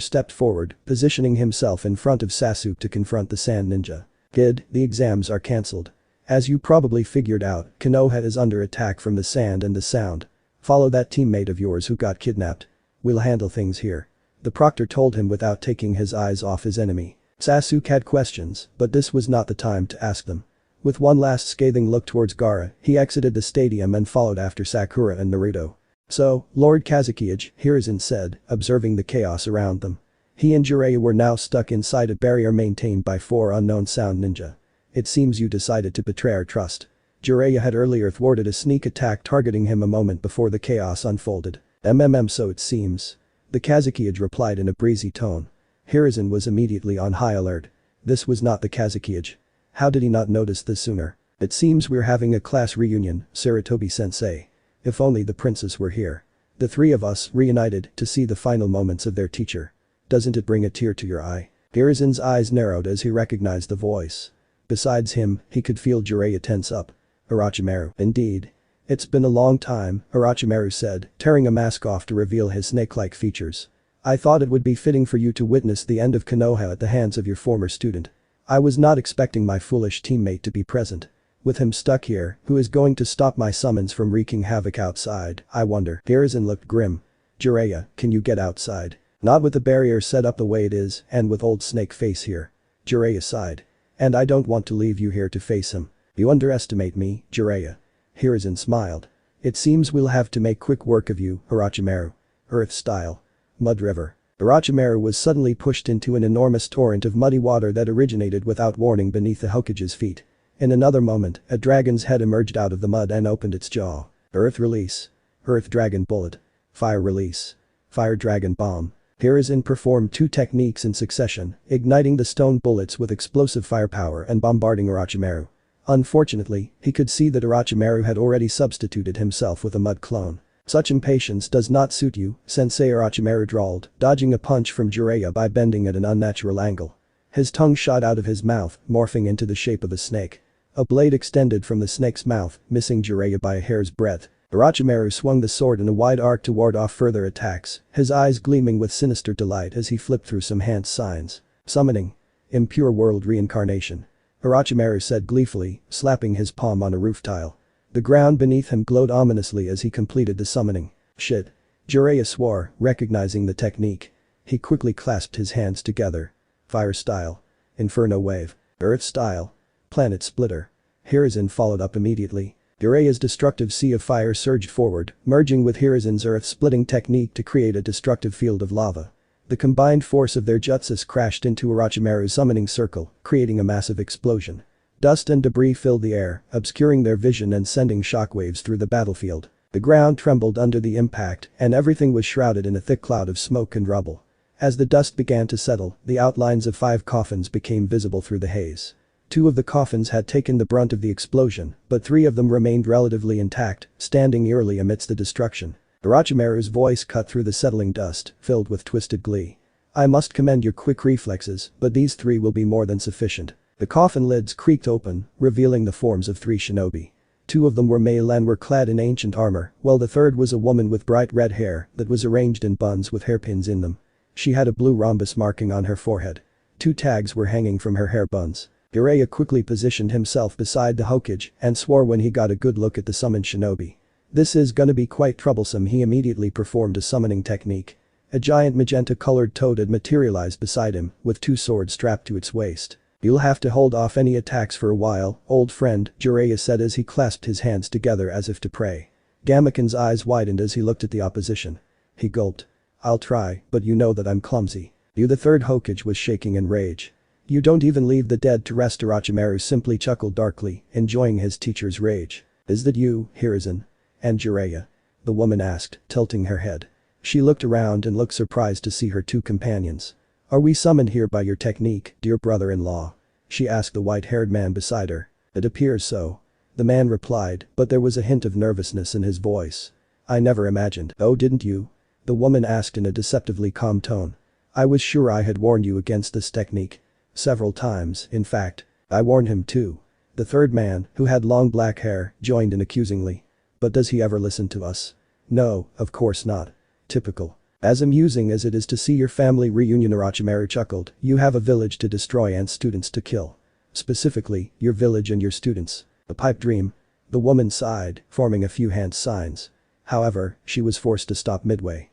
stepped forward, positioning himself in front of Sasuke to confront the Sand Ninja. "Kid, the exams are cancelled. As you probably figured out, Konoha is under attack from the sand and the sound. Follow that teammate of yours who got kidnapped. We'll handle things here." The proctor told him without taking his eyes off his enemy. Sasuke had questions, but this was not the time to ask them. With one last scathing look towards Gaara, he exited the stadium and followed after Sakura and Naruto. "So, Lord Kazekage," Hiruzen said, observing the chaos around them. He and Jiraiya were now stuck inside a barrier maintained by 4 unknown sound ninja. "It seems you decided to betray our trust." Jiraiya had earlier thwarted a sneak attack targeting him a moment before the chaos unfolded. So it seems." The Kazekage replied in a breezy tone. Hiruzen was immediately on high alert. This was not the Kazekage. How did he not notice this sooner? "It seems we're having a class reunion, Sarutobi-sensei. If only the princess were here. The 3 of us reunited to see the final moments of their teacher. Doesn't it bring a tear to your eye?" Hiruzen's eyes narrowed as he recognized the voice. Besides him, he could feel Jiraiya tense up. "Orochimaru." "Indeed. It's been a long time," Orochimaru said, tearing a mask off to reveal his snake-like features. "I thought it would be fitting for you to witness the end of Konoha at the hands of your former student. I was not expecting my foolish teammate to be present. With him stuck here, who is going to stop my summons from wreaking havoc outside, I wonder." Hiruzen looked grim. "Jiraiya, can you get outside?" "Not with the barrier set up the way it is and with old snake face here." Jiraiya sighed. "And I don't want to leave you here to face him." "You underestimate me, Jiraiya." Hiruzen smiled. "It seems we'll have to make quick work of you, Orochimaru. Earth style. Mud river." Orochimaru was suddenly pushed into an enormous torrent of muddy water that originated without warning beneath the Hokage's feet. In another moment, a dragon's head emerged out of the mud and opened its jaw. Earth release. Earth dragon bullet. Fire release. Fire dragon bomb. Hiruzen performed 2 techniques in succession, igniting the stone bullets with explosive firepower and bombarding Orochimaru. Unfortunately, he could see that Orochimaru had already substituted himself with a mud clone. "Such impatience does not suit you," Sensei Orochimaru drawled, dodging a punch from Jiraiya by bending at an unnatural angle. His tongue shot out of his mouth, morphing into the shape of a snake. A blade extended from the snake's mouth, missing Jiraiya by a hair's breadth. Orochimaru swung the sword in a wide arc to ward off further attacks, his eyes gleaming with sinister delight as he flipped through some hand signs. "Summoning. Impure world reincarnation." Orochimaru said gleefully, slapping his palm on a roof tile. The ground beneath him glowed ominously as he completed the summoning. "Shit." Jiraiya swore, recognizing the technique. He quickly clasped his hands together. Fire style. Inferno wave. Earth style. Planet splitter. Hiruzen followed up immediately. Jiraiya's destructive sea of fire surged forward, merging with Hiruzen's earth-splitting technique to create a destructive field of lava. The combined force of their jutsus crashed into Orochimaru's summoning circle, creating a massive explosion. Dust and debris filled the air, obscuring their vision and sending shockwaves through the battlefield. The ground trembled under the impact, and everything was shrouded in a thick cloud of smoke and rubble. As the dust began to settle, the outlines of 5 coffins became visible through the haze. 2 of the coffins had taken the brunt of the explosion, but 3 of them remained relatively intact, standing eerily amidst the destruction. Orochimaru's voice cut through the settling dust, filled with twisted glee. "I must commend your quick reflexes, but these 3 will be more than sufficient." The coffin lids creaked open, revealing the forms of 3 shinobi. 2 of them were male and were clad in ancient armor, while the third was a woman with bright red hair that was arranged in buns with hairpins in them. She had a blue rhombus marking on her forehead. 2 tags were hanging from her hair buns. Jiraiya quickly positioned himself beside the Hokage and swore when he got a good look at the summoned shinobi. "This is gonna be quite troublesome." He immediately performed a summoning technique. A giant magenta-colored toad had materialized beside him, with 2 swords strapped to its waist. "You'll have to hold off any attacks for a while, old friend," Jiraiya said as he clasped his hands together as if to pray. Gamaken's eyes widened as he looked at the opposition. He gulped. "I'll try, but you know that I'm clumsy." The third Hokage was shaking in rage. "You don't even leave the dead to rest." Orochimaru simply chuckled darkly, enjoying his teacher's rage. "Is that you, Hiruzen? And Jiraiya?" the woman asked, tilting her head. She looked around and looked surprised to see her 2 companions. "Are we summoned here by your technique, dear brother-in-law?" she asked the white-haired man beside her. "It appears so," the man replied, but there was a hint of nervousness in his voice. "I never imagined." "Oh, didn't you?" the woman asked in a deceptively calm tone. "I was sure I had warned you against this technique. Several times, in fact. I warned him too." The third man, who had long black hair, joined in accusingly. "But does he ever listen to us?" "No, of course not." "Typical. As amusing as it is to see your family reunion." Orochimaru chuckled. "You have a village to destroy and students to kill. Specifically, your village and your students. A pipe dream." The woman sighed, forming a few hand signs. However, she was forced to stop midway.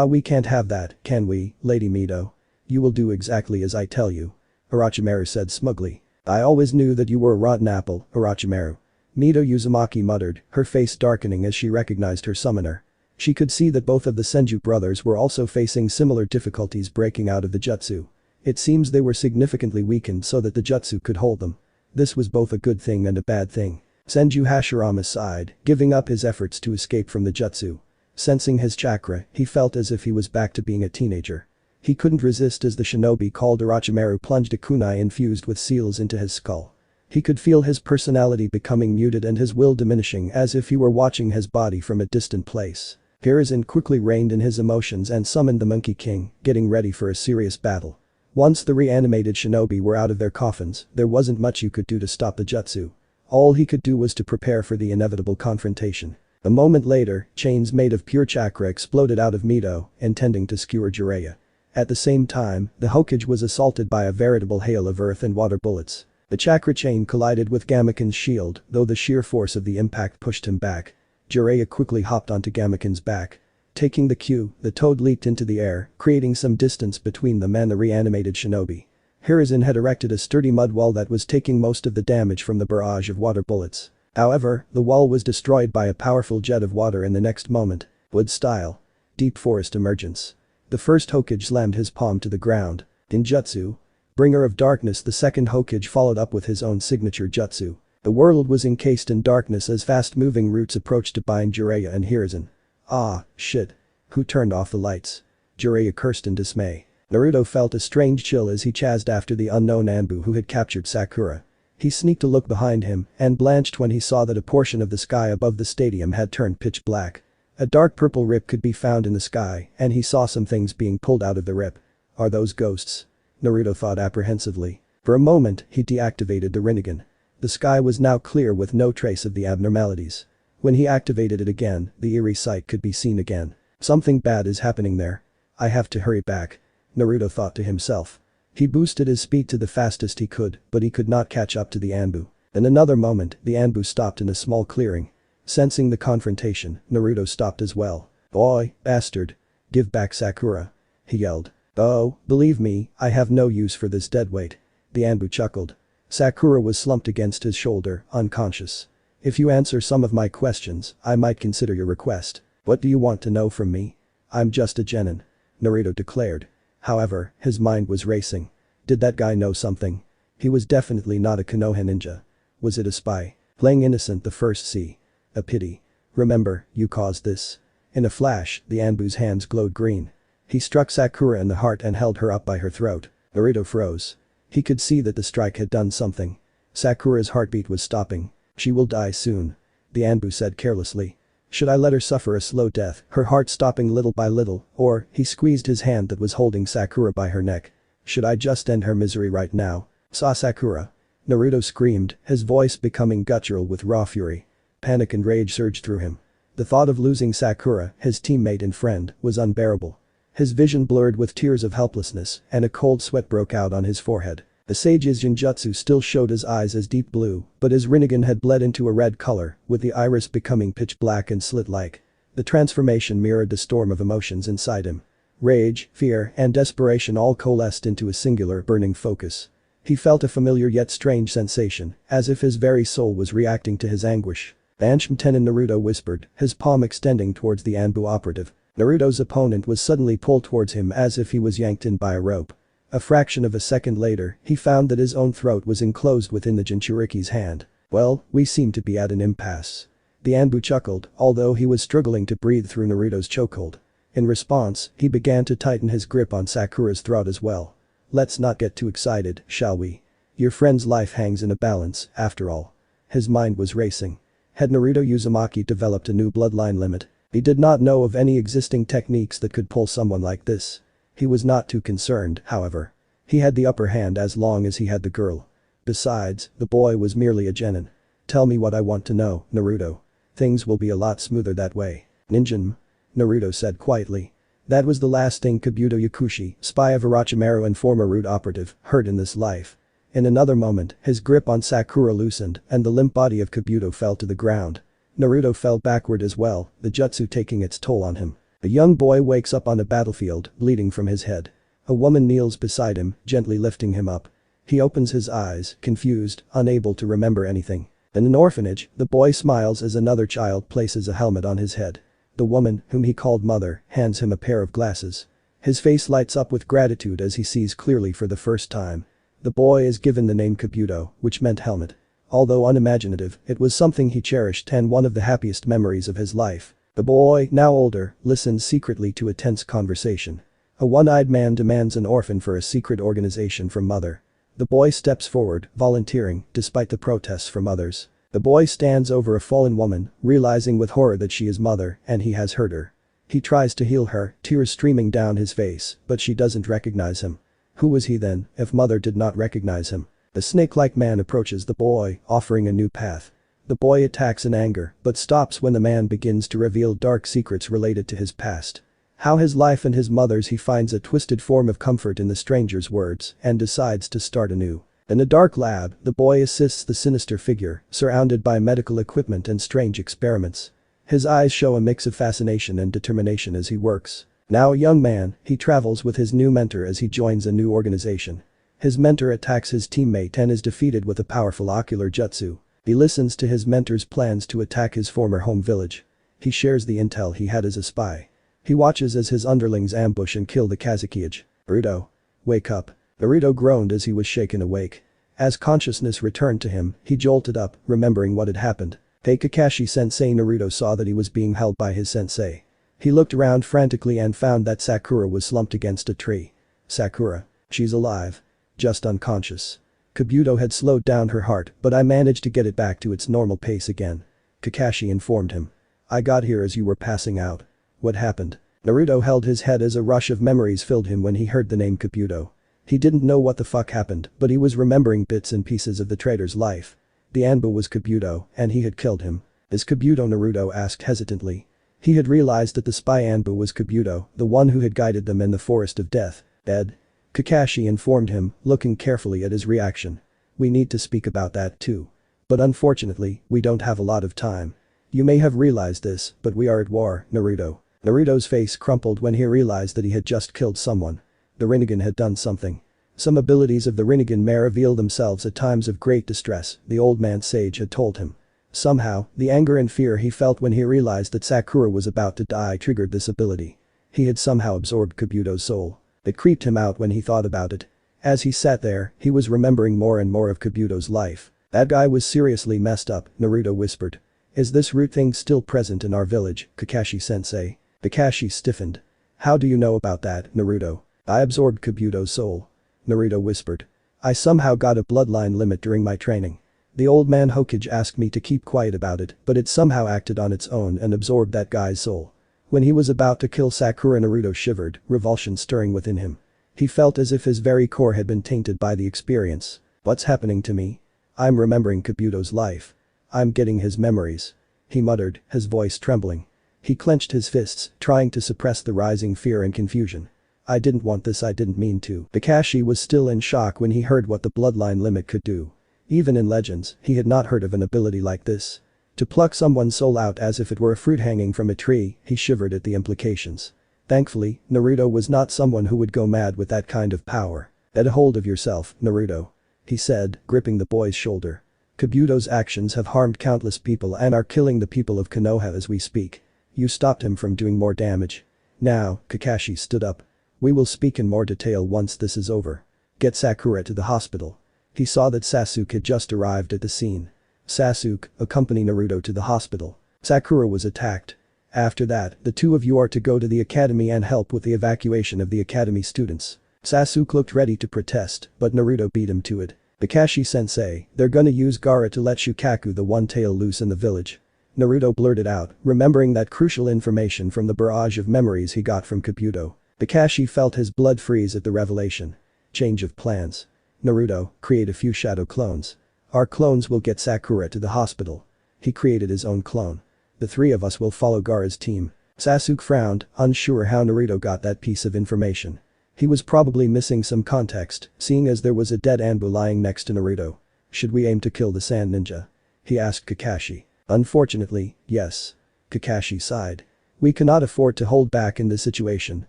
We can't have that, can we, Lady Mito? You will do exactly as I tell you," Orochimaru said smugly. "I always knew that you were a rotten apple, Orochimaru." Mito Uzumaki muttered, her face darkening as she recognized her summoner. She could see that both of the Senju brothers were also facing similar difficulties breaking out of the jutsu. It seems they were significantly weakened so that the jutsu could hold them. This was both a good thing and a bad thing. Senju Hashirama sighed, giving up his efforts to escape from the jutsu. Sensing his chakra, he felt as if he was back to being a teenager. He couldn't resist as the shinobi called Orochimaru plunged a kunai infused with seals into his skull. He could feel his personality becoming muted and his will diminishing as if he were watching his body from a distant place. Hiruzen quickly reined in his emotions and summoned the Monkey King, getting ready for a serious battle. Once the reanimated shinobi were out of their coffins, there wasn't much you could do to stop the jutsu. All he could do was to prepare for the inevitable confrontation. A moment later, chains made of pure chakra exploded out of Mito, intending to skewer Jiraiya. At the same time, the Hokage was assaulted by a veritable hail of earth and water bullets. The chakra chain collided with Gamaken's shield, though the sheer force of the impact pushed him back. Jiraiya quickly hopped onto Gamaken's back. Taking the cue, the toad leaped into the air, creating some distance between them and the reanimated shinobi. Hiruzen had erected a sturdy mud wall that was taking most of the damage from the barrage of water bullets. However, the wall was destroyed by a powerful jet of water in the next moment. Wood style. Deep forest emergence. The first Hokage slammed his palm to the ground. Ninjutsu. Bringer of darkness. The second Hokage followed up with his own signature jutsu. The world was encased in darkness as fast-moving roots approached to bind Jiraiya and Hiruzen. "Ah, shit. Who turned off the lights?" Jiraiya cursed in dismay. Naruto felt a strange chill as he chased after the unknown Anbu who had captured Sakura. He sneaked a look behind him and blanched when he saw that a portion of the sky above the stadium had turned pitch black. A dark purple rip could be found in the sky, and he saw some things being pulled out of the rip. "Are those ghosts?" Naruto thought apprehensively. For a moment, he deactivated the Rinnegan. The sky was now clear with no trace of the abnormalities. When he activated it again, the eerie sight could be seen again. "Something bad is happening there. I have to hurry back," Naruto thought to himself. He boosted his speed to the fastest he could, but he could not catch up to the Anbu. In another moment, the Anbu stopped in a small clearing. Sensing the confrontation, Naruto stopped as well. "Oi, bastard. Give back Sakura," he yelled. "Oh, believe me, I have no use for this deadweight," the Anbu chuckled. Sakura was slumped against his shoulder, unconscious. If you answer some of my questions, I might consider your request. What do you want to know from me? I'm just a genin," Naruto declared. However, his mind was racing. Did that guy know something? He was definitely not a Konoha ninja. Was it a spy? Playing innocent the first C. A pity. Remember, you caused this. In a flash, the Anbu's hands glowed green. He struck Sakura in the heart and held her up by her throat. Naruto froze. He could see that the strike had done something. Sakura's heartbeat was stopping. She will die soon. The Anbu said carelessly. Should I let her suffer a slow death, her heart stopping little by little, or, he squeezed his hand that was holding Sakura by her neck. Should I just end her misery right now? Saw Sakura. Naruto screamed, his voice becoming guttural with raw fury. Panic and rage surged through him. The thought of losing Sakura, his teammate and friend, was unbearable. His vision blurred with tears of helplessness, and a cold sweat broke out on his forehead. The sage's Jinjutsu still showed his eyes as deep blue, but his Rinnegan had bled into a red color, with the iris becoming pitch black and slit-like. The transformation mirrored the storm of emotions inside him. Rage, fear, and desperation all coalesced into a singular, burning focus. He felt a familiar yet strange sensation, as if his very soul was reacting to his anguish. Anshinten, Naruto whispered, his palm extending towards the Anbu operative. Naruto's opponent was suddenly pulled towards him as if he was yanked in by a rope. A fraction of a second later, he found that his own throat was enclosed within the Jinchuriki's hand. Well, we seem to be at an impasse. The Anbu chuckled, although he was struggling to breathe through Naruto's chokehold. In response, he began to tighten his grip on Sakura's throat as well. Let's not get too excited, shall we? Your friend's life hangs in a balance, after all. His mind was racing. Had Naruto Uzumaki developed a new bloodline limit? He did not know of any existing techniques that could pull someone like this. He was not too concerned, however. He had the upper hand as long as he had the girl. Besides, the boy was merely a genin. Tell me what I want to know, Naruto. Things will be a lot smoother that way. Ninjin? Naruto said quietly. That was the last thing Kabuto Yakushi, spy of Orochimaru and former root operative, heard in this life. In another moment, his grip on Sakura loosened and the limp body of Kabuto fell to the ground. Naruto fell backward as well, the jutsu taking its toll on him. A young boy wakes up on the battlefield, bleeding from his head. A woman kneels beside him, gently lifting him up. He opens his eyes, confused, unable to remember anything. In an orphanage, the boy smiles as another child places a helmet on his head. The woman, whom he called mother, hands him a pair of glasses. His face lights up with gratitude as he sees clearly for the first time. The boy is given the name Kabuto, which meant helmet. Although unimaginative, it was something he cherished and one of the happiest memories of his life. The boy, now older, listens secretly to a tense conversation. A one-eyed man demands an orphan for a secret organization from mother. The boy steps forward, volunteering, despite the protests from others. The boy stands over a fallen woman, realizing with horror that she is mother and he has hurt her. He tries to heal her, tears streaming down his face, but she doesn't recognize him. Who was he then, if mother did not recognize him? The snake-like man approaches the boy, offering a new path. The boy attacks in anger, but stops when the man begins to reveal dark secrets related to his past. How his life and his mother's. He finds a twisted form of comfort in the stranger's words and decides to start anew. In a dark lab, the boy assists the sinister figure, surrounded by medical equipment and strange experiments. His eyes show a mix of fascination and determination as he works. Now a young man, he travels with his new mentor as he joins a new organization. His mentor attacks his teammate and is defeated with a powerful ocular jutsu. He listens to his mentor's plans to attack his former home village. He shares the intel he had as a spy. He watches as his underlings ambush and kill the Kazekage. Naruto. Wake up. Naruto groaned as he was shaken awake. As consciousness returned to him, he jolted up, remembering what had happened. Hey Kakashi-sensei. Naruto saw that he was being held by his sensei. He looked around frantically and found that Sakura was slumped against a tree. Sakura. She's alive. Just unconscious. Kabuto had slowed down her heart, but I managed to get it back to its normal pace again. Kakashi informed him. I got here as you were passing out. What happened? Naruto held his head as a rush of memories filled him when he heard the name Kabuto. He didn't know what the fuck happened, but he was remembering bits and pieces of the traitor's life. The Anbu was Kabuto, and he had killed him. Is Kabuto? Naruto asked hesitantly. He had realized that the spy Anbu was Kabuto, the one who had guided them in the forest of death. Dead? Kakashi informed him, looking carefully at his reaction. We need to speak about that too. But unfortunately, we don't have a lot of time. You may have realized this, but we are at war, Naruto. Naruto's face crumpled when he realized that he had just killed someone. The Rinnegan had done something. Some abilities of the Rinnegan may reveal themselves at times of great distress, the old man sage had told him. Somehow, the anger and fear he felt when he realized that Sakura was about to die triggered this ability. He had somehow absorbed Kabuto's soul. It creeped him out when he thought about it. As he sat there, he was remembering more and more of Kabuto's life. That guy was seriously messed up, Naruto whispered. Is this root thing still present in our village, Kakashi-sensei? Kakashi stiffened. How do you know about that, Naruto? I absorbed Kabuto's soul. Naruto whispered. I somehow got a bloodline limit during my training. The old man Hokage asked me to keep quiet about it, but it somehow acted on its own and absorbed that guy's soul. When he was about to kill Sakura, Naruto shivered, revulsion stirring within him. He felt as if his very core had been tainted by the experience. What's happening to me? I'm remembering Kabuto's life. I'm getting his memories. He muttered, his voice trembling. He clenched his fists, trying to suppress the rising fear and confusion. I didn't want this, I didn't mean to. Kakashi was still in shock when he heard what the bloodline limit could do. Even in legends, he had not heard of an ability like this. To pluck someone's soul out as if it were a fruit hanging from a tree, he shivered at the implications. Thankfully, Naruto was not someone who would go mad with that kind of power. Get a hold of yourself, Naruto. He said, gripping the boy's shoulder. Kabuto's actions have harmed countless people and are killing the people of Konoha as we speak. You stopped him from doing more damage. Now, Kakashi stood up. We will speak in more detail once this is over. Get Sakura to the hospital. He saw that Sasuke had just arrived at the scene. Sasuke, accompany Naruto to the hospital. Sakura was attacked. After that, the two of you are to go to the academy and help with the evacuation of the academy students. Sasuke looked ready to protest, but Naruto beat him to it. Kakashi-sensei, they're gonna use Gaara to let Shukaku the One Tail loose in the village. Naruto blurted out, remembering that crucial information from the barrage of memories he got from Kabuto. Kakashi felt his blood freeze at the revelation. Change of plans. Naruto, create a few shadow clones. Our clones will get Sakura to the hospital. He created his own clone. The three of us will follow Gaara's team. Sasuke frowned, unsure how Naruto got that piece of information. He was probably missing some context, seeing as there was a dead Anbu lying next to Naruto. Should we aim to kill the Sand Ninja? He asked Kakashi. Unfortunately, yes. Kakashi sighed. We cannot afford to hold back in this situation,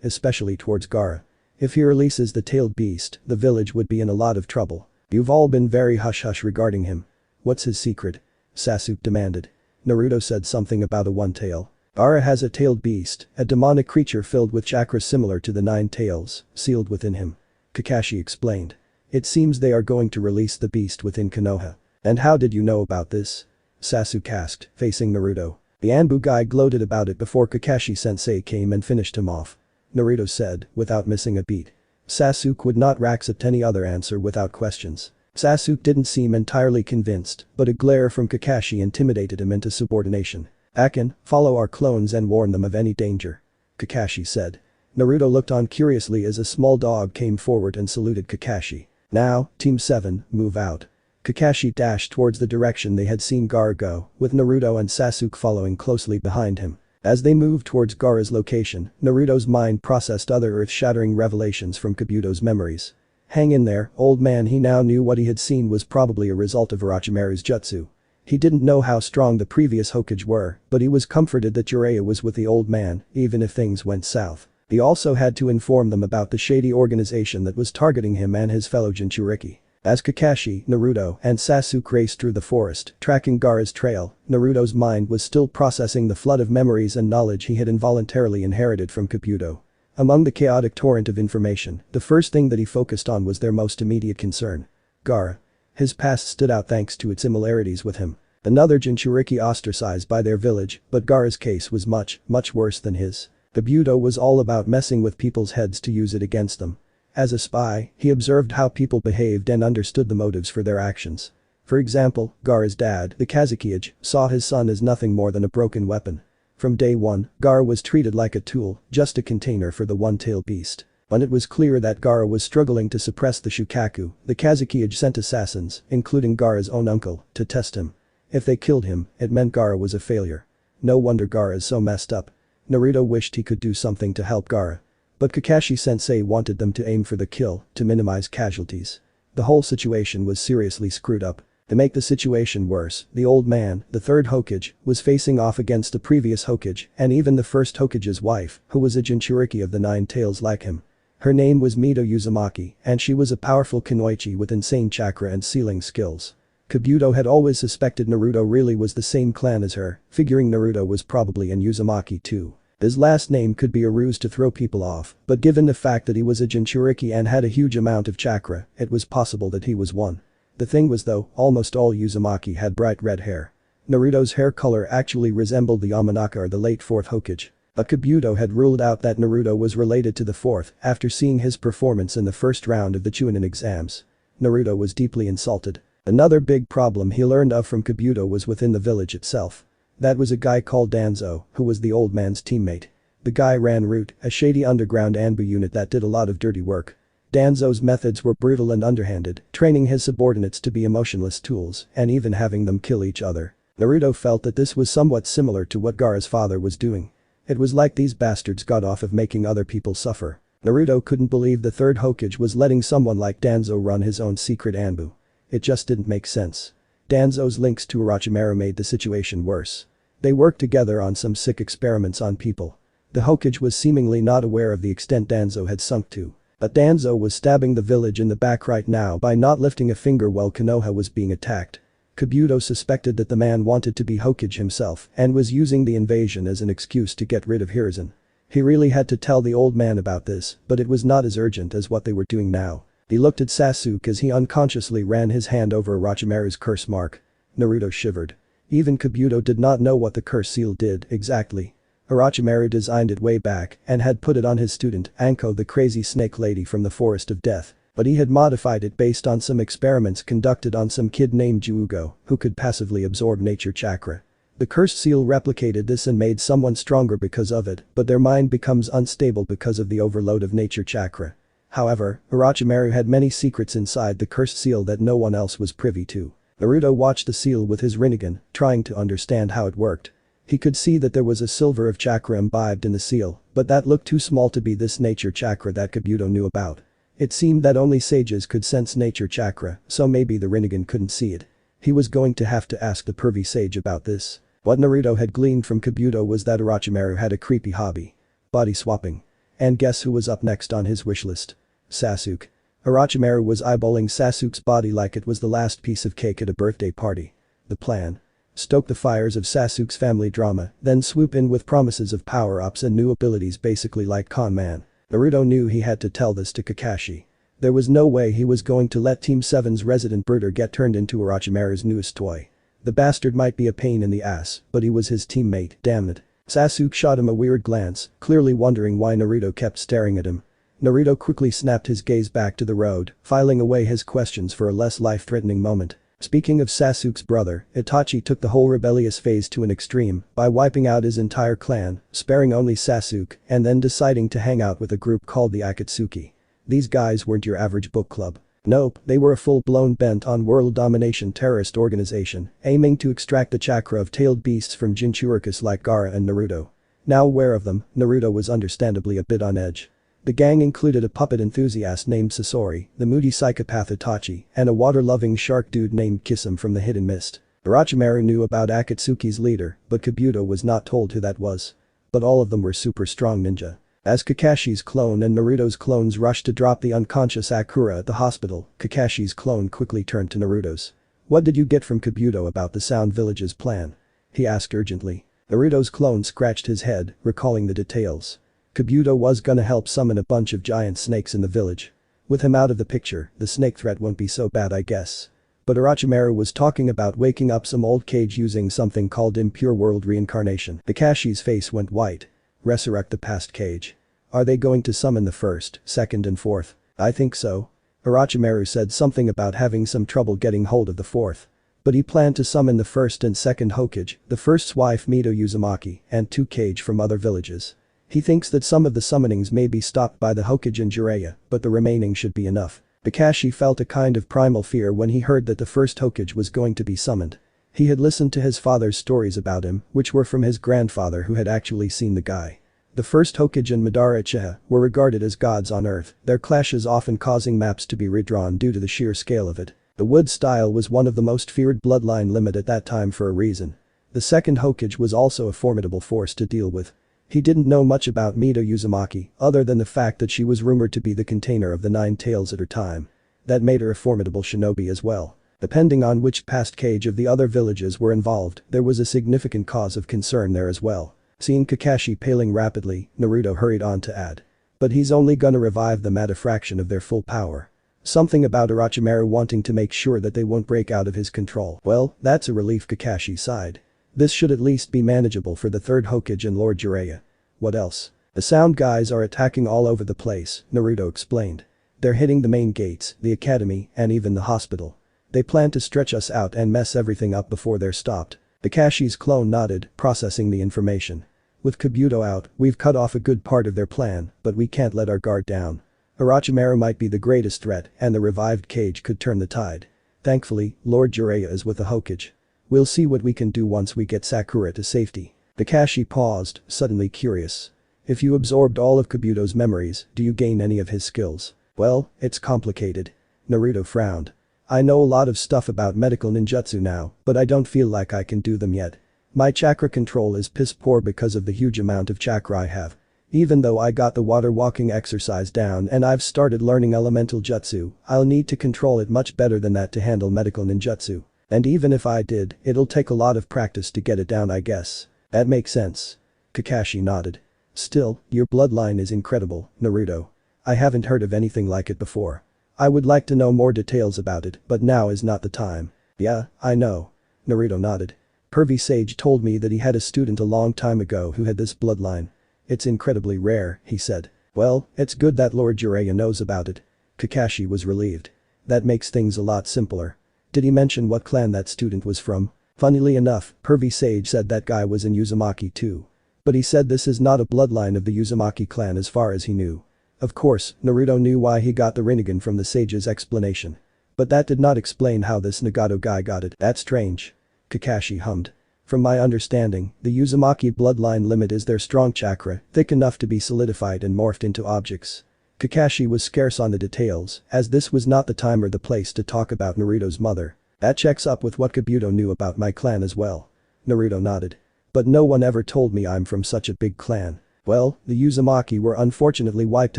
especially towards Gaara. If he releases the tailed beast, the village would be in a lot of trouble. You've all been very hush-hush regarding him. What's his secret? Sasuke demanded. Naruto said something about a one-tail. Gaara has a tailed beast, a demonic creature filled with chakra similar to the 9 tails, sealed within him. Kakashi explained. It seems they are going to release the beast within Konoha. And how did you know about this? Sasuke asked, facing Naruto. The Anbu guy gloated about it before Kakashi-sensei came and finished him off. Naruto said, without missing a beat. Sasuke would not accept any other answer without questions. Sasuke didn't seem entirely convinced, but a glare from Kakashi intimidated him into subordination. Akin, follow our clones and warn them of any danger. Kakashi said. Naruto looked on curiously as a small dog came forward and saluted Kakashi. Now, Team 7, move out. Kakashi dashed towards the direction they had seen Gaara go, with Naruto and Sasuke following closely behind him. As they moved towards Gaara's location, Naruto's mind processed other earth-shattering revelations from Kabuto's memories. Hang in there, old man. He now knew what he had seen was probably a result of Orochimaru's jutsu. He didn't know how strong the previous Hokage were, but he was comforted that Jiraiya was with the old man, even if things went south. He also had to inform them about the shady organization that was targeting him and his fellow Jinchuriki. As Kakashi, Naruto, and Sasuke raced through the forest, tracking Gaara's trail, Naruto's mind was still processing the flood of memories and knowledge he had involuntarily inherited from Kabuto. Among the chaotic torrent of information, the first thing that he focused on was their most immediate concern. Gaara. His past stood out thanks to its similarities with him. Another Jinchuriki ostracized by their village, but Gaara's case was much, much worse than his. Kabuto was all about messing with people's heads to use it against them. As a spy, he observed how people behaved and understood the motives for their actions. For example, Gaara's dad, the Kazekage, saw his son as nothing more than a broken weapon. From day one, Gaara was treated like a tool, just a container for the one-tailed beast. When it was clear that Gaara was struggling to suppress the Shukaku, the Kazekage sent assassins, including Gaara's own uncle, to test him. If they killed him, it meant Gaara was a failure. No wonder Gaara is so messed up. Naruto wished he could do something to help Gaara. But Kakashi-sensei wanted them to aim for the kill, to minimize casualties. The whole situation was seriously screwed up. To make the situation worse, the old man, the third Hokage, was facing off against the previous Hokage and even the first Hokage's wife, who was a Jinchuriki of the 9 tails like him. Her name was Mito Uzumaki, and she was a powerful kunoichi with insane chakra and sealing skills. Kabuto had always suspected Naruto really was the same clan as her, figuring Naruto was probably in Uzumaki too. His last name could be a ruse to throw people off, but given the fact that he was a Jinchuriki and had a huge amount of chakra, it was possible that he was one. The thing was though, almost all Uzumaki had bright red hair. Naruto's hair color actually resembled the Yamanaka or the late 4th Hokage. But Kabuto had ruled out that Naruto was related to the 4th after seeing his performance in the first round of the Chunin exams. Naruto was deeply insulted. Another big problem he learned of from Kabuto was within the village itself. That was a guy called Danzo, who was the old man's teammate. The guy ran Root, a shady underground Anbu unit that did a lot of dirty work. Danzo's methods were brutal and underhanded, training his subordinates to be emotionless tools and even having them kill each other. Naruto felt that this was somewhat similar to what Gaara's father was doing. It was like these bastards got off of making other people suffer. Naruto couldn't believe the 3rd Hokage was letting someone like Danzo run his own secret Anbu. It just didn't make sense. Danzo's links to Orochimaru made the situation worse. They worked together on some sick experiments on people. The Hokage was seemingly not aware of the extent Danzo had sunk to. But Danzo was stabbing the village in the back right now by not lifting a finger while Konoha was being attacked. Kabuto suspected that the man wanted to be Hokage himself and was using the invasion as an excuse to get rid of Hiruzen. He really had to tell the old man about this, but it was not as urgent as what they were doing now. He looked at Sasuke as he unconsciously ran his hand over Orochimaru's curse mark. Naruto shivered. Even Kabuto did not know what the curse seal did exactly. Orochimaru designed it way back and had put it on his student, Anko, the crazy snake lady from the Forest of Death. But he had modified it based on some experiments conducted on some kid named Juugo, who could passively absorb nature chakra. The cursed seal replicated this and made someone stronger because of it, but their mind becomes unstable because of the overload of nature chakra. However, Orochimaru had many secrets inside the cursed seal that no one else was privy to. Naruto watched the seal with his Rinnegan, trying to understand how it worked. He could see that there was a silver of chakra imbibed in the seal, but that looked too small to be this nature chakra that Kabuto knew about. It seemed that only sages could sense nature chakra, so maybe the Rinnegan couldn't see it. He was going to have to ask the pervy sage about this. What Naruto had gleaned from Kabuto was that Orochimaru had a creepy hobby. Body swapping. And guess who was up next on his wishlist? Sasuke. Orochimaru was eyeballing Sasuke's body like it was the last piece of cake at a birthday party. The plan? Stoke the fires of Sasuke's family drama, then swoop in with promises of power-ups and new abilities basically like Con Man. Naruto knew he had to tell this to Kakashi. There was no way he was going to let Team 7's resident brooder get turned into Orochimaru's newest toy. The bastard might be a pain in the ass, but he was his teammate, damn it. Sasuke shot him a weird glance, clearly wondering why Naruto kept staring at him. Naruto quickly snapped his gaze back to the road, filing away his questions for a less life-threatening moment. Speaking of Sasuke's brother, Itachi took the whole rebellious phase to an extreme by wiping out his entire clan, sparing only Sasuke, and then deciding to hang out with a group called the Akatsuki. These guys weren't your average book club. Nope, they were a full-blown bent-on world domination terrorist organization, aiming to extract the chakra of tailed beasts from Jinchurikis like Gaara and Naruto. Now aware of them, Naruto was understandably a bit on edge. The gang included a puppet enthusiast named Sasori, the moody psychopath Itachi, and a water-loving shark dude named Kisame from the Hidden Mist. Orochimaru knew about Akatsuki's leader, but Kabuto was not told who that was. But all of them were super strong ninja. As Kakashi's clone and Naruto's clones rushed to drop the unconscious Akura at the hospital, Kakashi's clone quickly turned to Naruto's. "What did you get from Kabuto about the Sound Village's plan?" he asked urgently. Naruto's clone scratched his head, recalling the details. Kabuto was gonna help summon a bunch of giant snakes in the village. With him out of the picture, the snake threat won't be so bad I guess. But Orochimaru was talking about waking up some old cage using something called impure world reincarnation. Kakashi's face went white. Resurrect the past cage. Are they going to summon the first, second and fourth? I think so. Orochimaru said something about having some trouble getting hold of the fourth. But he planned to summon the first and second Hokage, the first's wife Mito Uzumaki, and 2 cage from other villages. He thinks that some of the summonings may be stopped by the Hokage and Jiraiya, but the remaining should be enough. Kakashi felt a kind of primal fear when he heard that the first Hokage was going to be summoned. He had listened to his father's stories about him, which were from his grandfather who had actually seen the guy. The first Hokage and Madara Uchiha were regarded as gods on Earth, their clashes often causing maps to be redrawn due to the sheer scale of it. The wood style was one of the most feared bloodline limit at that time for a reason. The second Hokage was also a formidable force to deal with. He didn't know much about Mito Uzumaki, other than the fact that she was rumored to be the container of the 9 tails at her time. That made her a formidable shinobi as well. Depending on which past cage of the other villages were involved, there was a significant cause of concern there as well. Seeing Kakashi paling rapidly, Naruto hurried on to add. But he's only gonna revive them at a fraction of their full power. Something about Orochimaru wanting to make sure that they won't break out of his control. Well, that's a relief, Kakashi sighed. This should at least be manageable for the third Hokage and Lord Jiraiya. What else? The sound guys are attacking all over the place, Naruto explained. They're hitting the main gates, the academy, and even the hospital. They plan to stretch us out and mess everything up before they're stopped. Kakashi's clone nodded, processing the information. With Kabuto out, we've cut off a good part of their plan, but we can't let our guard down. Orochimaru might be the greatest threat, and the revived cage could turn the tide. Thankfully, Lord Jiraiya is with the Hokage. We'll see what we can do once we get Sakura to safety. Kakashi paused, suddenly curious. If you absorbed all of Kabuto's memories, do you gain any of his skills? Well, it's complicated. Naruto frowned. I know a lot of stuff about medical ninjutsu now, but I don't feel like I can do them yet. My chakra control is piss poor because of the huge amount of chakra I have. Even though I got the water walking exercise down and I've started learning elemental jutsu, I'll need to control it much better than that to handle medical ninjutsu. And even if I did, it'll take a lot of practice to get it down, I guess. That makes sense. Kakashi nodded. Still, your bloodline is incredible, Naruto. I haven't heard of anything like it before. I would like to know more details about it, but now is not the time. Yeah, I know. Naruto nodded. Pervy Sage told me that he had a student a long time ago who had this bloodline. It's incredibly rare, he said. Well, it's good that Lord Jiraiya knows about it. Kakashi was relieved. That makes things a lot simpler. Did he mention what clan that student was from? Funnily enough, Pervy Sage said that guy was in Uzumaki too. But he said this is not a bloodline of the Uzumaki clan as far as he knew. Of course, Naruto knew why he got the Rinnegan from the sage's explanation. But that did not explain how this Nagato guy got it. That's strange. Kakashi hummed. From my understanding, the Uzumaki bloodline limit is their strong chakra, thick enough to be solidified and morphed into objects. Kakashi was scarce on the details, as this was not the time or the place to talk about Naruto's mother. That checks up with what Kabuto knew about my clan as well. Naruto nodded. But no one ever told me I'm from such a big clan. Well, the Uzumaki were unfortunately wiped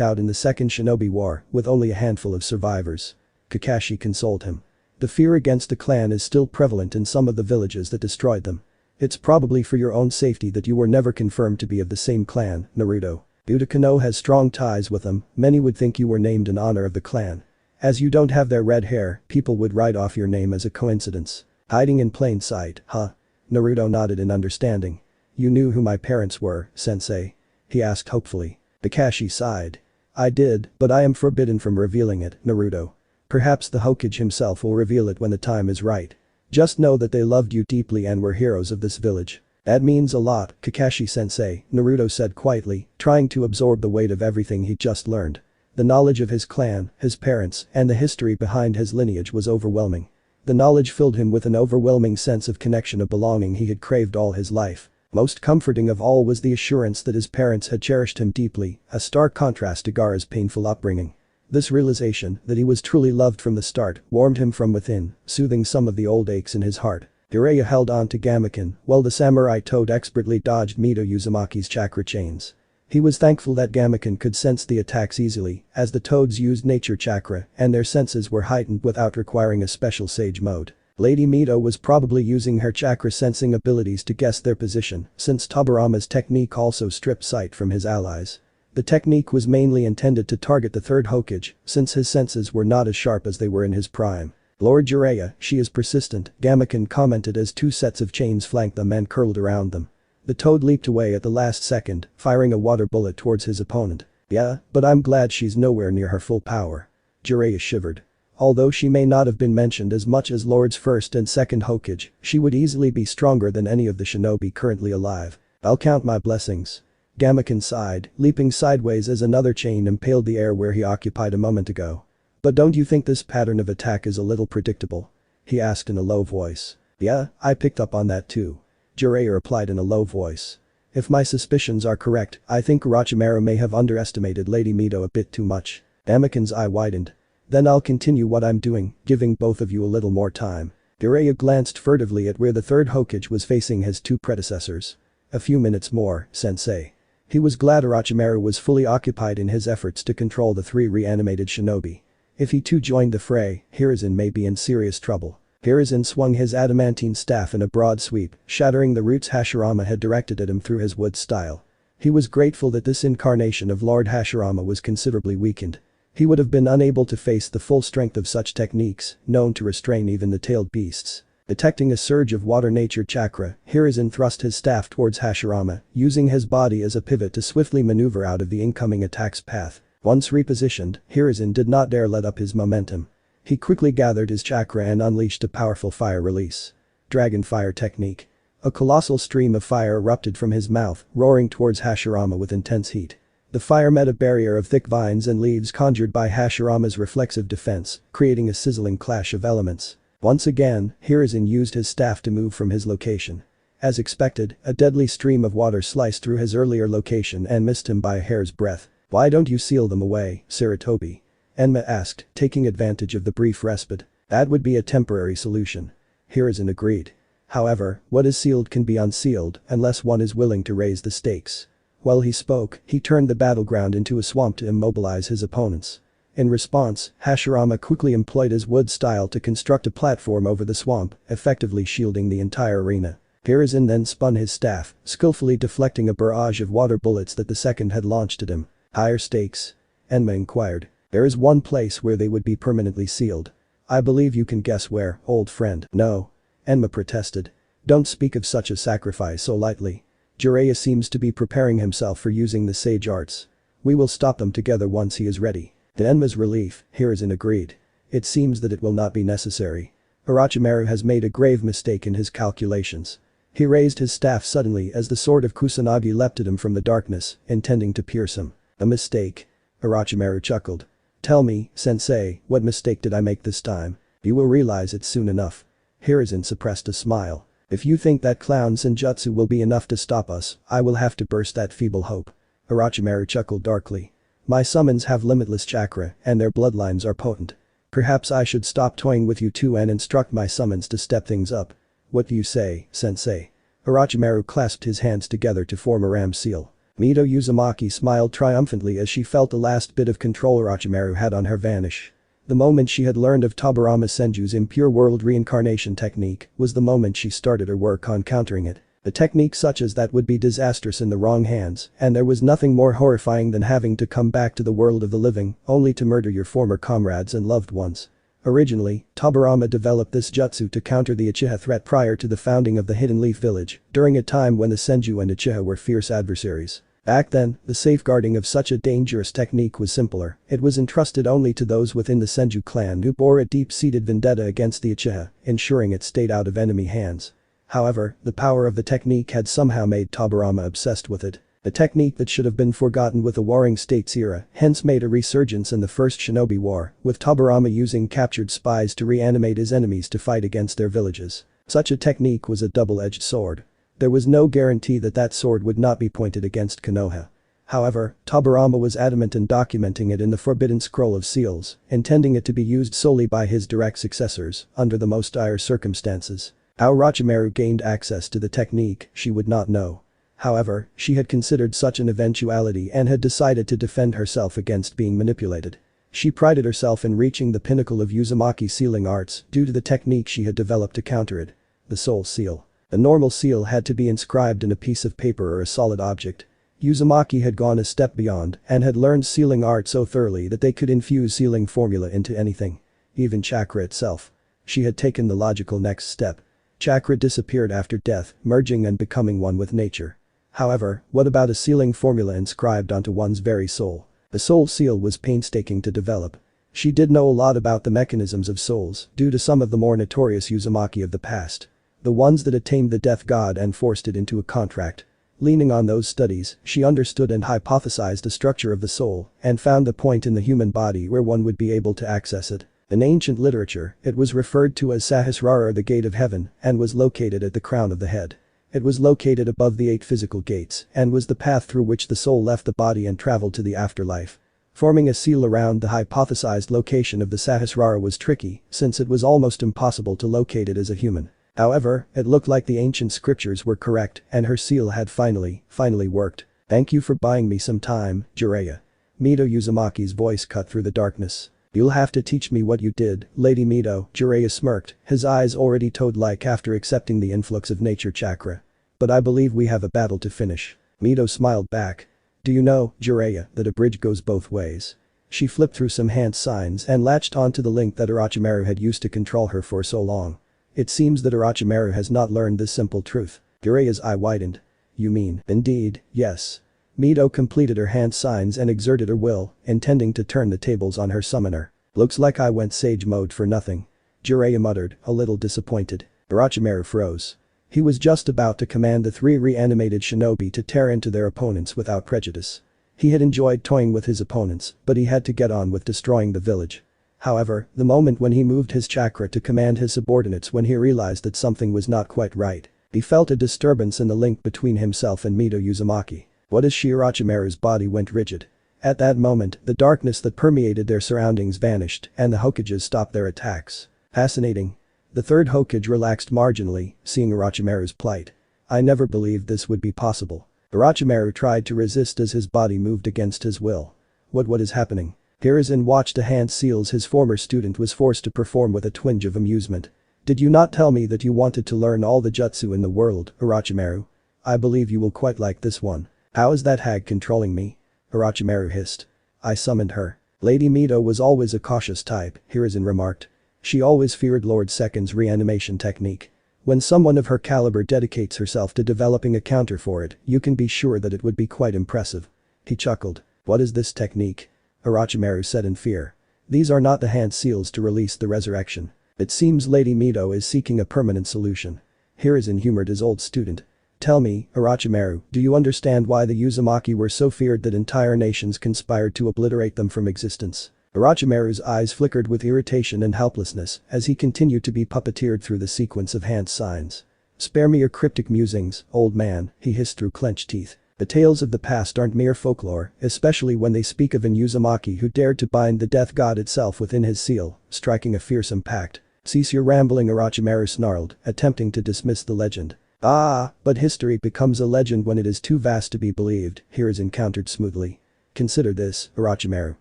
out in the Second Shinobi War, with only a handful of survivors. Kakashi consoled him. The fear against the clan is still prevalent in some of the villages that destroyed them. It's probably for your own safety that you were never confirmed to be of the same clan, Naruto. Uchiha has strong ties with them, many would think you were named in honor of the clan. As you don't have their red hair, people would write off your name as a coincidence. Hiding in plain sight, huh? Naruto nodded in understanding. You knew who my parents were, sensei? He asked hopefully. Kakashi sighed. I did, but I am forbidden from revealing it, Naruto. Perhaps the Hokage himself will reveal it when the time is right. Just know that they loved you deeply and were heroes of this village. That means a lot, Kakashi-sensei, Naruto said quietly, trying to absorb the weight of everything he just learned. The knowledge of his clan, his parents, and the history behind his lineage was overwhelming. The knowledge filled him with an overwhelming sense of connection of belonging he had craved all his life. Most comforting of all was the assurance that his parents had cherished him deeply, a stark contrast to Gaara's painful upbringing. This realization, that he was truly loved from the start, warmed him from within, soothing some of the old aches in his heart. Jiraiya held on to Gamaken, while the samurai toad expertly dodged Mito Uzumaki's chakra chains. He was thankful that Gamaken could sense the attacks easily, as the toads used nature chakra, and their senses were heightened without requiring a special sage mode. Lady Mito was probably using her chakra sensing abilities to guess their position, since Tobirama's technique also stripped sight from his allies. The technique was mainly intended to target the third Hokage, since his senses were not as sharp as they were in his prime. Lord Jiraiya, she is persistent, Gamaken commented as two sets of chains flanked them and curled around them. The toad leaped away at the last second, firing a water bullet towards his opponent. Yeah, but I'm glad she's nowhere near her full power. Jiraiya shivered. Although she may not have been mentioned as much as Lord's first and second Hokage, she would easily be stronger than any of the shinobi currently alive. I'll count my blessings. Gamaken sighed, leaping sideways as another chain impaled the air where he occupied a moment ago. But don't you think this pattern of attack is a little predictable? He asked in a low voice. Yeah, I picked up on that too. Jiraiya replied in a low voice. If my suspicions are correct, I think Orochimaru may have underestimated Lady Mito a bit too much. Gamaken's eye widened. Then I'll continue what I'm doing, giving both of you a little more time. Jiraiya glanced furtively at where the third Hokage was facing his two predecessors. A few minutes more, sensei. He was glad Orochimaru was fully occupied in his efforts to control the three reanimated shinobi. If he too joined the fray, Hiruzen may be in serious trouble. Hiruzen swung his adamantine staff in a broad sweep, shattering the roots Hashirama had directed at him through his wood style. He was grateful that this incarnation of Lord Hashirama was considerably weakened. He would have been unable to face the full strength of such techniques, known to restrain even the tailed beasts. Detecting a surge of water nature chakra, Hiruzen thrust his staff towards Hashirama, using his body as a pivot to swiftly maneuver out of the incoming attack's path. Once repositioned, Hiruzen did not dare let up his momentum. He quickly gathered his chakra and unleashed a powerful fire release. Dragon Fire Technique. A colossal stream of fire erupted from his mouth, roaring towards Hashirama with intense heat. The fire met a barrier of thick vines and leaves conjured by Hashirama's reflexive defense, creating a sizzling clash of elements. Once again, Hiruzen used his staff to move from his location. As expected, a deadly stream of water sliced through his earlier location and missed him by a hair's breadth. "Why don't you seal them away, Sarutobi?" Enma asked, taking advantage of the brief respite. "That would be a temporary solution." Hiruzen agreed. "However, what is sealed can be unsealed unless one is willing to raise the stakes." While he spoke, he turned the battleground into a swamp to immobilize his opponents. In response, Hashirama quickly employed his wood style to construct a platform over the swamp, effectively shielding the entire arena. Hiruzen then spun his staff, skillfully deflecting a barrage of water bullets that the second had launched at him. "Higher stakes?" Enma inquired. "There is one place where they would be permanently sealed. I believe you can guess where, old friend." "No." Enma protested. "Don't speak of such a sacrifice so lightly. Jiraiya seems to be preparing himself for using the sage arts. We will stop them together once he is ready." To Enma's relief, Hiruzen agreed. "It seems that it will not be necessary. Orochimaru has made a grave mistake in his calculations." He raised his staff suddenly as the sword of Kusanagi leapt at him from the darkness, intending to pierce him. "A mistake?" Orochimaru chuckled. "Tell me, sensei, what mistake did I make this time? You will realize it soon enough." Hiruzen suppressed a smile. "If you think that clown senjutsu will be enough to stop us, I will have to burst that feeble hope." Orochimaru chuckled darkly. "My summons have limitless chakra and their bloodlines are potent. Perhaps I should stop toying with you two and instruct my summons to step things up. What do you say, sensei?" Orochimaru clasped his hands together to form a ram seal. Mito Uzumaki smiled triumphantly as she felt the last bit of control Orochimaru had on her vanish. The moment she had learned of Tobirama Senju's impure world reincarnation technique was the moment she started her work on countering it. A technique such as that would be disastrous in the wrong hands, and there was nothing more horrifying than having to come back to the world of the living only to murder your former comrades and loved ones. Originally, Tobirama developed this jutsu to counter the Uchiha threat prior to the founding of the Hidden Leaf Village, during a time when the Senju and Uchiha were fierce adversaries. Back then, the safeguarding of such a dangerous technique was simpler. It was entrusted only to those within the Senju clan who bore a deep-seated vendetta against the Uchiha, ensuring it stayed out of enemy hands. However, the power of the technique had somehow made Tobirama obsessed with it. A technique that should have been forgotten with the Warring States era, hence made a resurgence in the First Shinobi War, with Tobirama using captured spies to reanimate his enemies to fight against their villages. Such a technique was a double-edged sword. There was no guarantee that that sword would not be pointed against Konoha. However, Tobirama was adamant in documenting it in the Forbidden Scroll of Seals, intending it to be used solely by his direct successors, under the most dire circumstances. How Orochimaru gained access to the technique, she would not know. However, she had considered such an eventuality and had decided to defend herself against being manipulated. She prided herself in reaching the pinnacle of Uzumaki's sealing arts due to the technique she had developed to counter it. The Soul Seal. A normal seal had to be inscribed in a piece of paper or a solid object. Uzumaki had gone a step beyond and had learned sealing art so thoroughly that they could infuse sealing formula into anything. Even chakra itself. She had taken the logical next step. Chakra disappeared after death, merging and becoming one with nature. However, what about a sealing formula inscribed onto one's very soul? The soul seal was painstaking to develop. She did know a lot about the mechanisms of souls due to some of the more notorious Uzumaki of the past. The ones that had tamed the death god and forced it into a contract. Leaning on those studies, she understood and hypothesized the structure of the soul and found the point in the human body where one would be able to access it. In ancient literature, it was referred to as Sahasrara, the gate of heaven, and was located at the crown of the head. It was located above the 8 physical gates and was the path through which the soul left the body and traveled to the afterlife. Forming a seal around the hypothesized location of the Sahasrara was tricky since it was almost impossible to locate it as a human. However, it looked like the ancient scriptures were correct and her seal had finally worked. "Thank you for buying me some time, Jiraiya." Mito Uzumaki's voice cut through the darkness. You'll have to teach me what you did, Lady Mito, Jiraiya smirked, his eyes already toad-like after accepting the influx of nature chakra. But I believe we have a battle to finish. Mito smiled back. Do you know, Jiraiya, that a bridge goes both ways? She flipped through some hand signs and latched onto the link that Orochimaru had used to control her for so long. It seems that Orochimaru has not learned this simple truth. Jiraiya's eye widened. You mean, indeed, yes. Mito completed her hand signs and exerted her will, intending to turn the tables on her summoner. Looks like I went sage mode for nothing. Jiraiya muttered, a little disappointed. Orochimaru froze. He was just about to command the 3 reanimated shinobi to tear into their opponents without prejudice. He had enjoyed toying with his opponents, but he had to get on with destroying the village. However, the moment when he moved his chakra to command his subordinates when he realized that something was not quite right, he felt a disturbance in the link between himself and Mito Uzumaki. What is she? Orochimaru's body went rigid. At that moment, the darkness that permeated their surroundings vanished and the Hokages stopped their attacks. Fascinating. The third Hokage relaxed marginally, seeing Orochimaru's plight. I never believed this would be possible. Orochimaru tried to resist as his body moved against his will. What is happening? Hiruzen watched a hand seals his former student was forced to perform with a twinge of amusement. Did you not tell me that you wanted to learn all the jutsu in the world, Orochimaru? I believe you will quite like this one. How is that hag controlling me? Orochimaru hissed. I summoned her. Lady Mito was always a cautious type, Hiruzen remarked. She always feared Lord Second's reanimation technique. When someone of her caliber dedicates herself to developing a counter for it, you can be sure that it would be quite impressive. He chuckled. What is this technique? Orochimaru said in fear. These are not the hand seals to release the resurrection. It seems Lady Mito is seeking a permanent solution. Hiruzen humored his old student. Tell me, Orochimaru, do you understand why the Uzumaki were so feared that entire nations conspired to obliterate them from existence? Orochimaru's eyes flickered with irritation and helplessness as he continued to be puppeteered through the sequence of hand signs. Spare me your cryptic musings, old man, he hissed through clenched teeth. The tales of the past aren't mere folklore, especially when they speak of an Uzumaki who dared to bind the death god itself within his seal, striking a fearsome pact. Cease your rambling, Orochimaru snarled, attempting to dismiss the legend. But history becomes a legend when it is too vast to be believed, Hiruzen countered smoothly. Consider this, Orochimaru.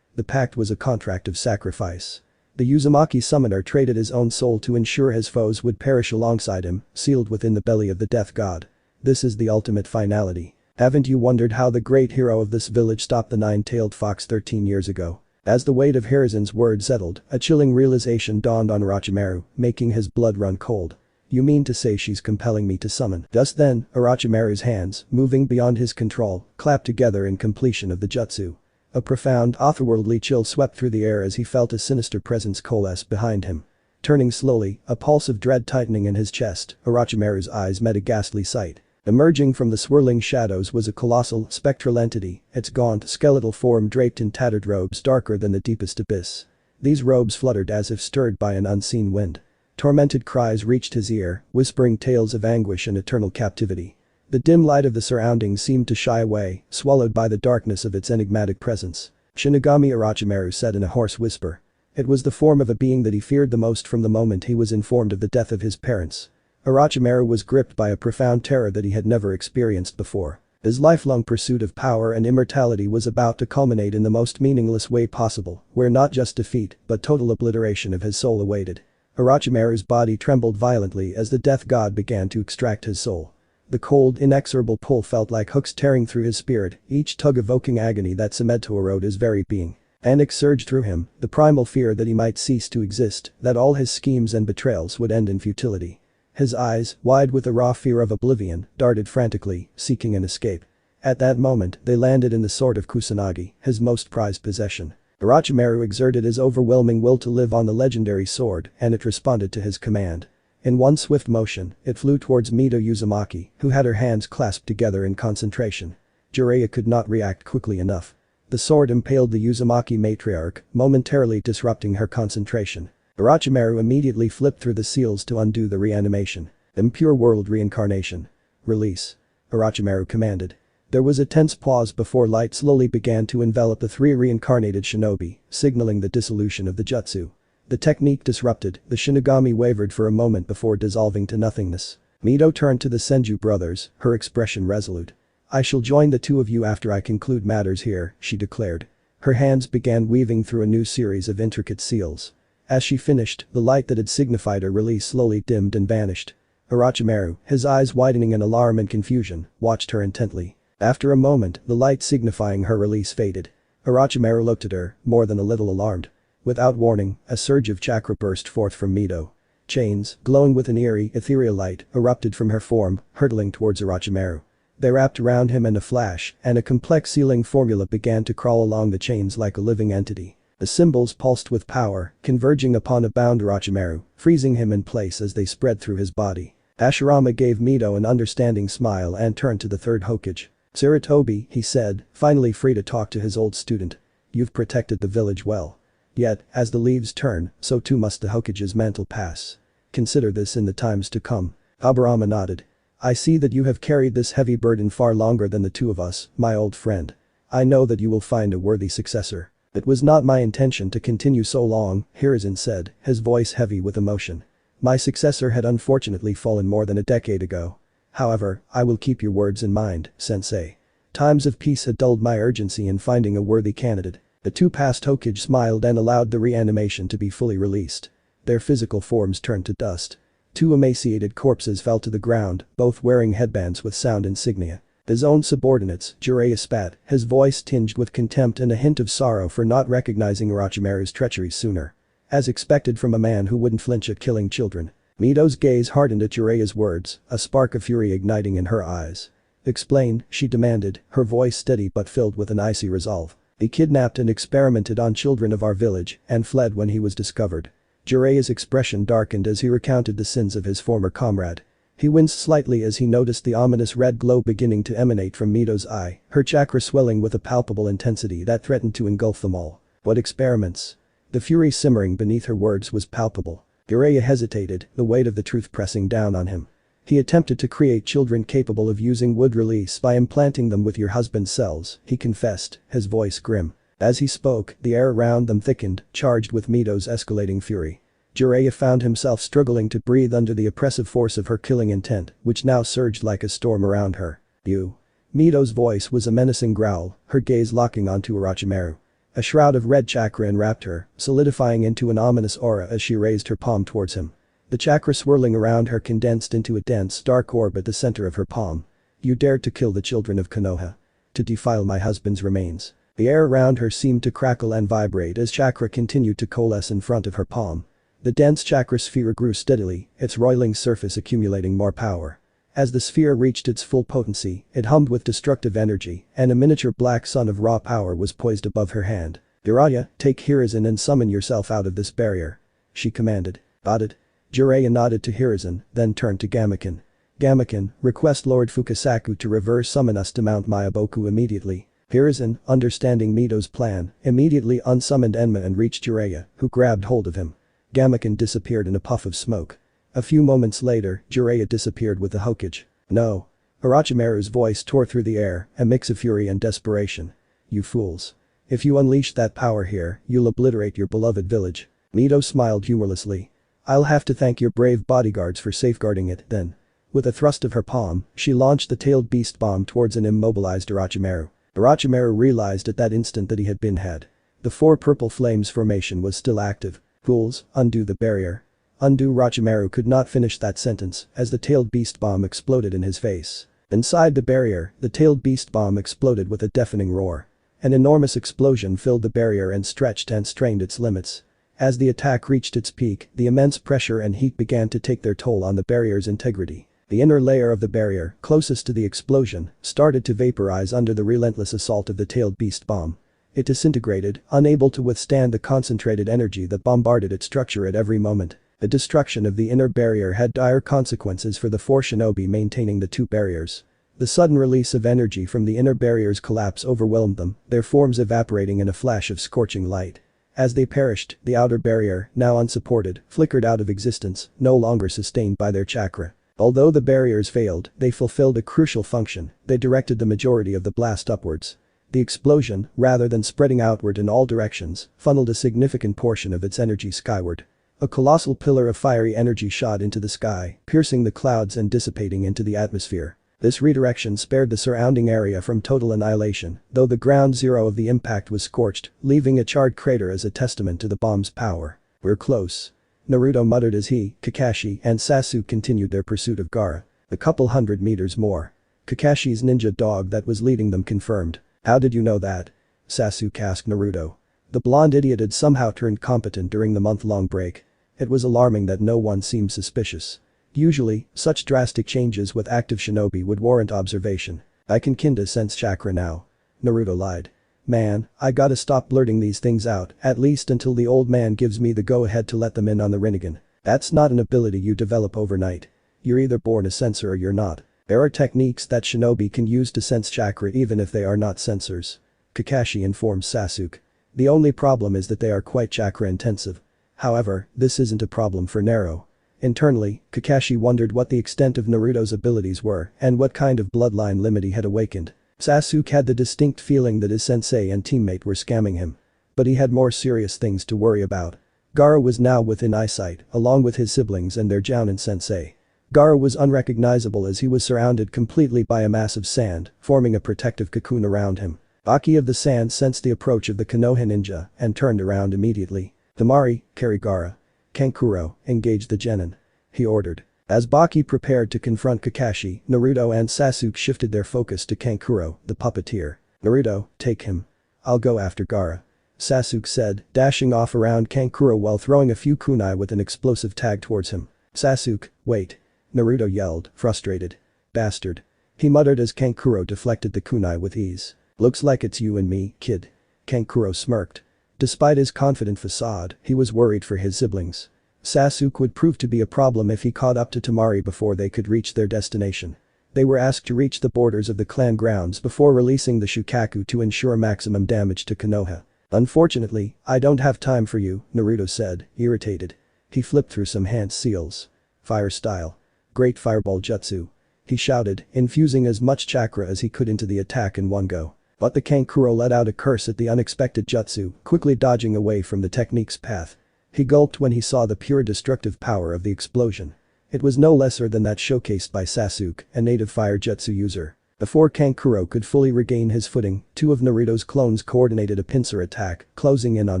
The pact was a contract of sacrifice. The Uzumaki summoner traded his own soul to ensure his foes would perish alongside him, sealed within the belly of the death god. This is the ultimate finality. Haven't you wondered how the great hero of this village stopped the nine-tailed fox 13 years ago? As the weight of Hiruzen's word settled, a chilling realization dawned on Orochimaru, making his blood run cold. You mean to say she's compelling me to summon? Just then, Orochimaru's hands, moving beyond his control, clapped together in completion of the jutsu. A profound, otherworldly chill swept through the air as he felt a sinister presence coalesce behind him. Turning slowly, a pulse of dread tightening in his chest, Orochimaru's eyes met a ghastly sight. Emerging from the swirling shadows was a colossal, spectral entity, its gaunt, skeletal form draped in tattered robes darker than the deepest abyss. These robes fluttered as if stirred by an unseen wind. Tormented cries reached his ear, whispering tales of anguish and eternal captivity. The dim light of the surroundings seemed to shy away, swallowed by the darkness of its enigmatic presence. Shinigami, Orochimaru said in a hoarse whisper. It was the form of a being that he feared the most from the moment he was informed of the death of his parents. Orochimaru was gripped by a profound terror that he had never experienced before. His lifelong pursuit of power and immortality was about to culminate in the most meaningless way possible, where not just defeat, but total obliteration of his soul awaited. Orochimaru's body trembled violently as the death god began to extract his soul. The cold, inexorable pull felt like hooks tearing through his spirit, each tug evoking agony that cemented to erode his very being. Panic surged through him, the primal fear that he might cease to exist, that all his schemes and betrayals would end in futility. His eyes, wide with the raw fear of oblivion, darted frantically, seeking an escape. At that moment, they landed in the sword of Kusanagi, his most prized possession. Orochimaru exerted his overwhelming will to live on the legendary sword, and it responded to his command. In one swift motion, it flew towards Mito Uzumaki, who had her hands clasped together in concentration. Jiraiya could not react quickly enough. The sword impaled the Uzumaki matriarch, momentarily disrupting her concentration. Orochimaru immediately flipped through the seals to undo the reanimation. Impure world reincarnation. Release. Orochimaru commanded. There was a tense pause before light slowly began to envelop the 3 reincarnated shinobi, signaling the dissolution of the jutsu. The technique disrupted, the Shinigami wavered for a moment before dissolving to nothingness. Mito turned to the Senju brothers, her expression resolute. I shall join the two of you after I conclude matters here, she declared. Her hands began weaving through a new series of intricate seals. As she finished, the light that had signified her release slowly dimmed and vanished. Orochimaru, his eyes widening in alarm and confusion, watched her intently. After a moment, the light signifying her release faded. Orochimaru looked at her, more than a little alarmed. Without warning, a surge of chakra burst forth from Mito. Chains, glowing with an eerie, ethereal light, erupted from her form, hurtling towards Orochimaru. They wrapped around him in a flash, and a complex sealing formula began to crawl along the chains like a living entity. The symbols pulsed with power, converging upon a bound Orochimaru, freezing him in place as they spread through his body. Hashirama gave Mito an understanding smile and turned to the third Hokage. "Sarutobi," he said, finally free to talk to his old student. "You've protected the village well. Yet, as the leaves turn, so too must the Hokage's mantle pass. Consider this in the times to come." Aburama nodded. "I see that you have carried this heavy burden far longer than the two of us, my old friend. I know that you will find a worthy successor. It was not my intention to continue so long," Hiruzen said, his voice heavy with emotion. "My successor had unfortunately fallen more than a decade ago. However, I will keep your words in mind, sensei. Times of peace had dulled my urgency in finding a worthy candidate." The two past Hokage smiled and allowed the reanimation to be fully released. Their physical forms turned to dust. Two emaciated corpses fell to the ground, both wearing headbands with sound insignia. His own subordinates, Jiraiya spat, his voice tinged with contempt and a hint of sorrow for not recognizing Orochimaru's treachery sooner. As expected from a man who wouldn't flinch at killing children. Mito's gaze hardened at Jiraiya's words, a spark of fury igniting in her eyes. "Explain," she demanded, her voice steady but filled with an icy resolve. "He kidnapped and experimented on children of our village and fled when he was discovered." Jiraiya's expression darkened as he recounted the sins of his former comrade. He winced slightly as he noticed the ominous red glow beginning to emanate from Mito's eye, her chakra swelling with a palpable intensity that threatened to engulf them all. "What experiments?" The fury simmering beneath her words was palpable. Jiraiya hesitated, the weight of the truth pressing down on him. "He attempted to create children capable of using wood release by implanting them with your husband's cells," he confessed, his voice grim. As he spoke, the air around them thickened, charged with Mito's escalating fury. Jiraiya found himself struggling to breathe under the oppressive force of her killing intent, which now surged like a storm around her. "You." Mito's voice was a menacing growl, her gaze locking onto Orochimaru. A shroud of red chakra enwrapped her, solidifying into an ominous aura as she raised her palm towards him. The chakra swirling around her condensed into a dense, dark orb at the center of her palm. "You dared to kill the children of Konoha. To defile my husband's remains." The air around her seemed to crackle and vibrate as chakra continued to coalesce in front of her palm. The dense chakra sphere grew steadily, its roiling surface accumulating more power. As the sphere reached its full potency, it hummed with destructive energy, and a miniature black sun of raw power was poised above her hand. "Jiraiya, take Hiruzen and summon yourself out of this barrier," she commanded. "Got it?" Jiraiya nodded to Hiruzen, then turned to Gamaken. "Gamaken, request Lord Fukasaku to reverse summon us to Mount Myoboku immediately." Hiruzen, understanding Mito's plan, immediately unsummoned Enma and reached Jiraiya, who grabbed hold of him. Gamaken disappeared in a puff of smoke. A few moments later, Jiraiya disappeared with the Hokage. "No." Orochimaru's voice tore through the air, a mix of fury and desperation. "You fools. If you unleash that power here, you'll obliterate your beloved village." Mito smiled humorlessly. "I'll have to thank your brave bodyguards for safeguarding it, then." With a thrust of her palm, she launched the tailed beast bomb towards an immobilized Orochimaru. Orochimaru realized at that instant that he had been had. The four purple flames formation was still active. "Fools, undo the barrier." "Undo." Orochimaru could not finish that sentence as the tailed beast bomb exploded in his face. Inside the barrier, the tailed beast bomb exploded with a deafening roar. An enormous explosion filled the barrier and stretched and strained its limits. As the attack reached its peak, the immense pressure and heat began to take their toll on the barrier's integrity. The inner layer of the barrier, closest to the explosion, started to vaporize under the relentless assault of the tailed beast bomb. It disintegrated, unable to withstand the concentrated energy that bombarded its structure at every moment. The destruction of the inner barrier had dire consequences for the four shinobi maintaining the two barriers. The sudden release of energy from the inner barrier's collapse overwhelmed them, their forms evaporating in a flash of scorching light. As they perished, the outer barrier, now unsupported, flickered out of existence, no longer sustained by their chakra. Although the barriers failed, they fulfilled a crucial function, they directed the majority of the blast upwards. The explosion, rather than spreading outward in all directions, funneled a significant portion of its energy skyward. A colossal pillar of fiery energy shot into the sky, piercing the clouds and dissipating into the atmosphere. This redirection spared the surrounding area from total annihilation, though the ground zero of the impact was scorched, leaving a charred crater as a testament to the bomb's power. "We're close," Naruto muttered as he, Kakashi, and Sasuke continued their pursuit of Gaara. A couple hundred meters more. Kakashi's ninja dog that was leading them confirmed. "How did you know that?" Sasuke asked Naruto. The blonde idiot had somehow turned competent during the month-long break. It was alarming that no one seemed suspicious. Usually, such drastic changes with active shinobi would warrant observation. "I can kinda sense chakra now." Naruto lied. "Man, I gotta stop blurting these things out, at least until the old man gives me the go-ahead to let them in on the Rinnegan. That's not an ability you develop overnight. You're either born a sensor or you're not. There are techniques that shinobi can use to sense chakra even if they are not sensors," Kakashi informed Sasuke. "The only problem is that they are quite chakra intensive. However, this isn't a problem for Naruto." Internally, Kakashi wondered what the extent of Naruto's abilities were and what kind of bloodline limit he had awakened. Sasuke had the distinct feeling that his sensei and teammate were scamming him. But he had more serious things to worry about. Gaara was now within eyesight, along with his siblings and their Jounin sensei. Gaara was unrecognizable as he was surrounded completely by a mass of sand, forming a protective cocoon around him. Baki of the sand sensed the approach of the Konoha ninja and turned around immediately. "Temari, carry Gaara. Kankuro, engage the genin," he ordered. As Baki prepared to confront Kakashi, Naruto and Sasuke shifted their focus to Kankuro, the puppeteer. "Naruto, take him. I'll go after Gaara," Sasuke said, dashing off around Kankuro while throwing a few kunai with an explosive tag towards him. "Sasuke, wait," Naruto yelled, frustrated. "Bastard," he muttered as Kankuro deflected the kunai with ease. "Looks like it's you and me, kid." Kankuro smirked. Despite his confident facade, he was worried for his siblings. Sasuke would prove to be a problem if he caught up to Temari before they could reach their destination. They were asked to reach the borders of the clan grounds before releasing the Shukaku to ensure maximum damage to Konoha. "Unfortunately, I don't have time for you," Naruto said, irritated. He flipped through some hand seals. "Fire style. Great fireball jutsu," he shouted, infusing as much chakra as he could into the attack in one go. But the Kankuro let out a curse at the unexpected jutsu, quickly dodging away from the technique's path. He gulped when he saw the pure destructive power of the explosion. It was no lesser than that showcased by Sasuke, a native fire jutsu user. Before Kankuro could fully regain his footing, two of Naruto's clones coordinated a pincer attack, closing in on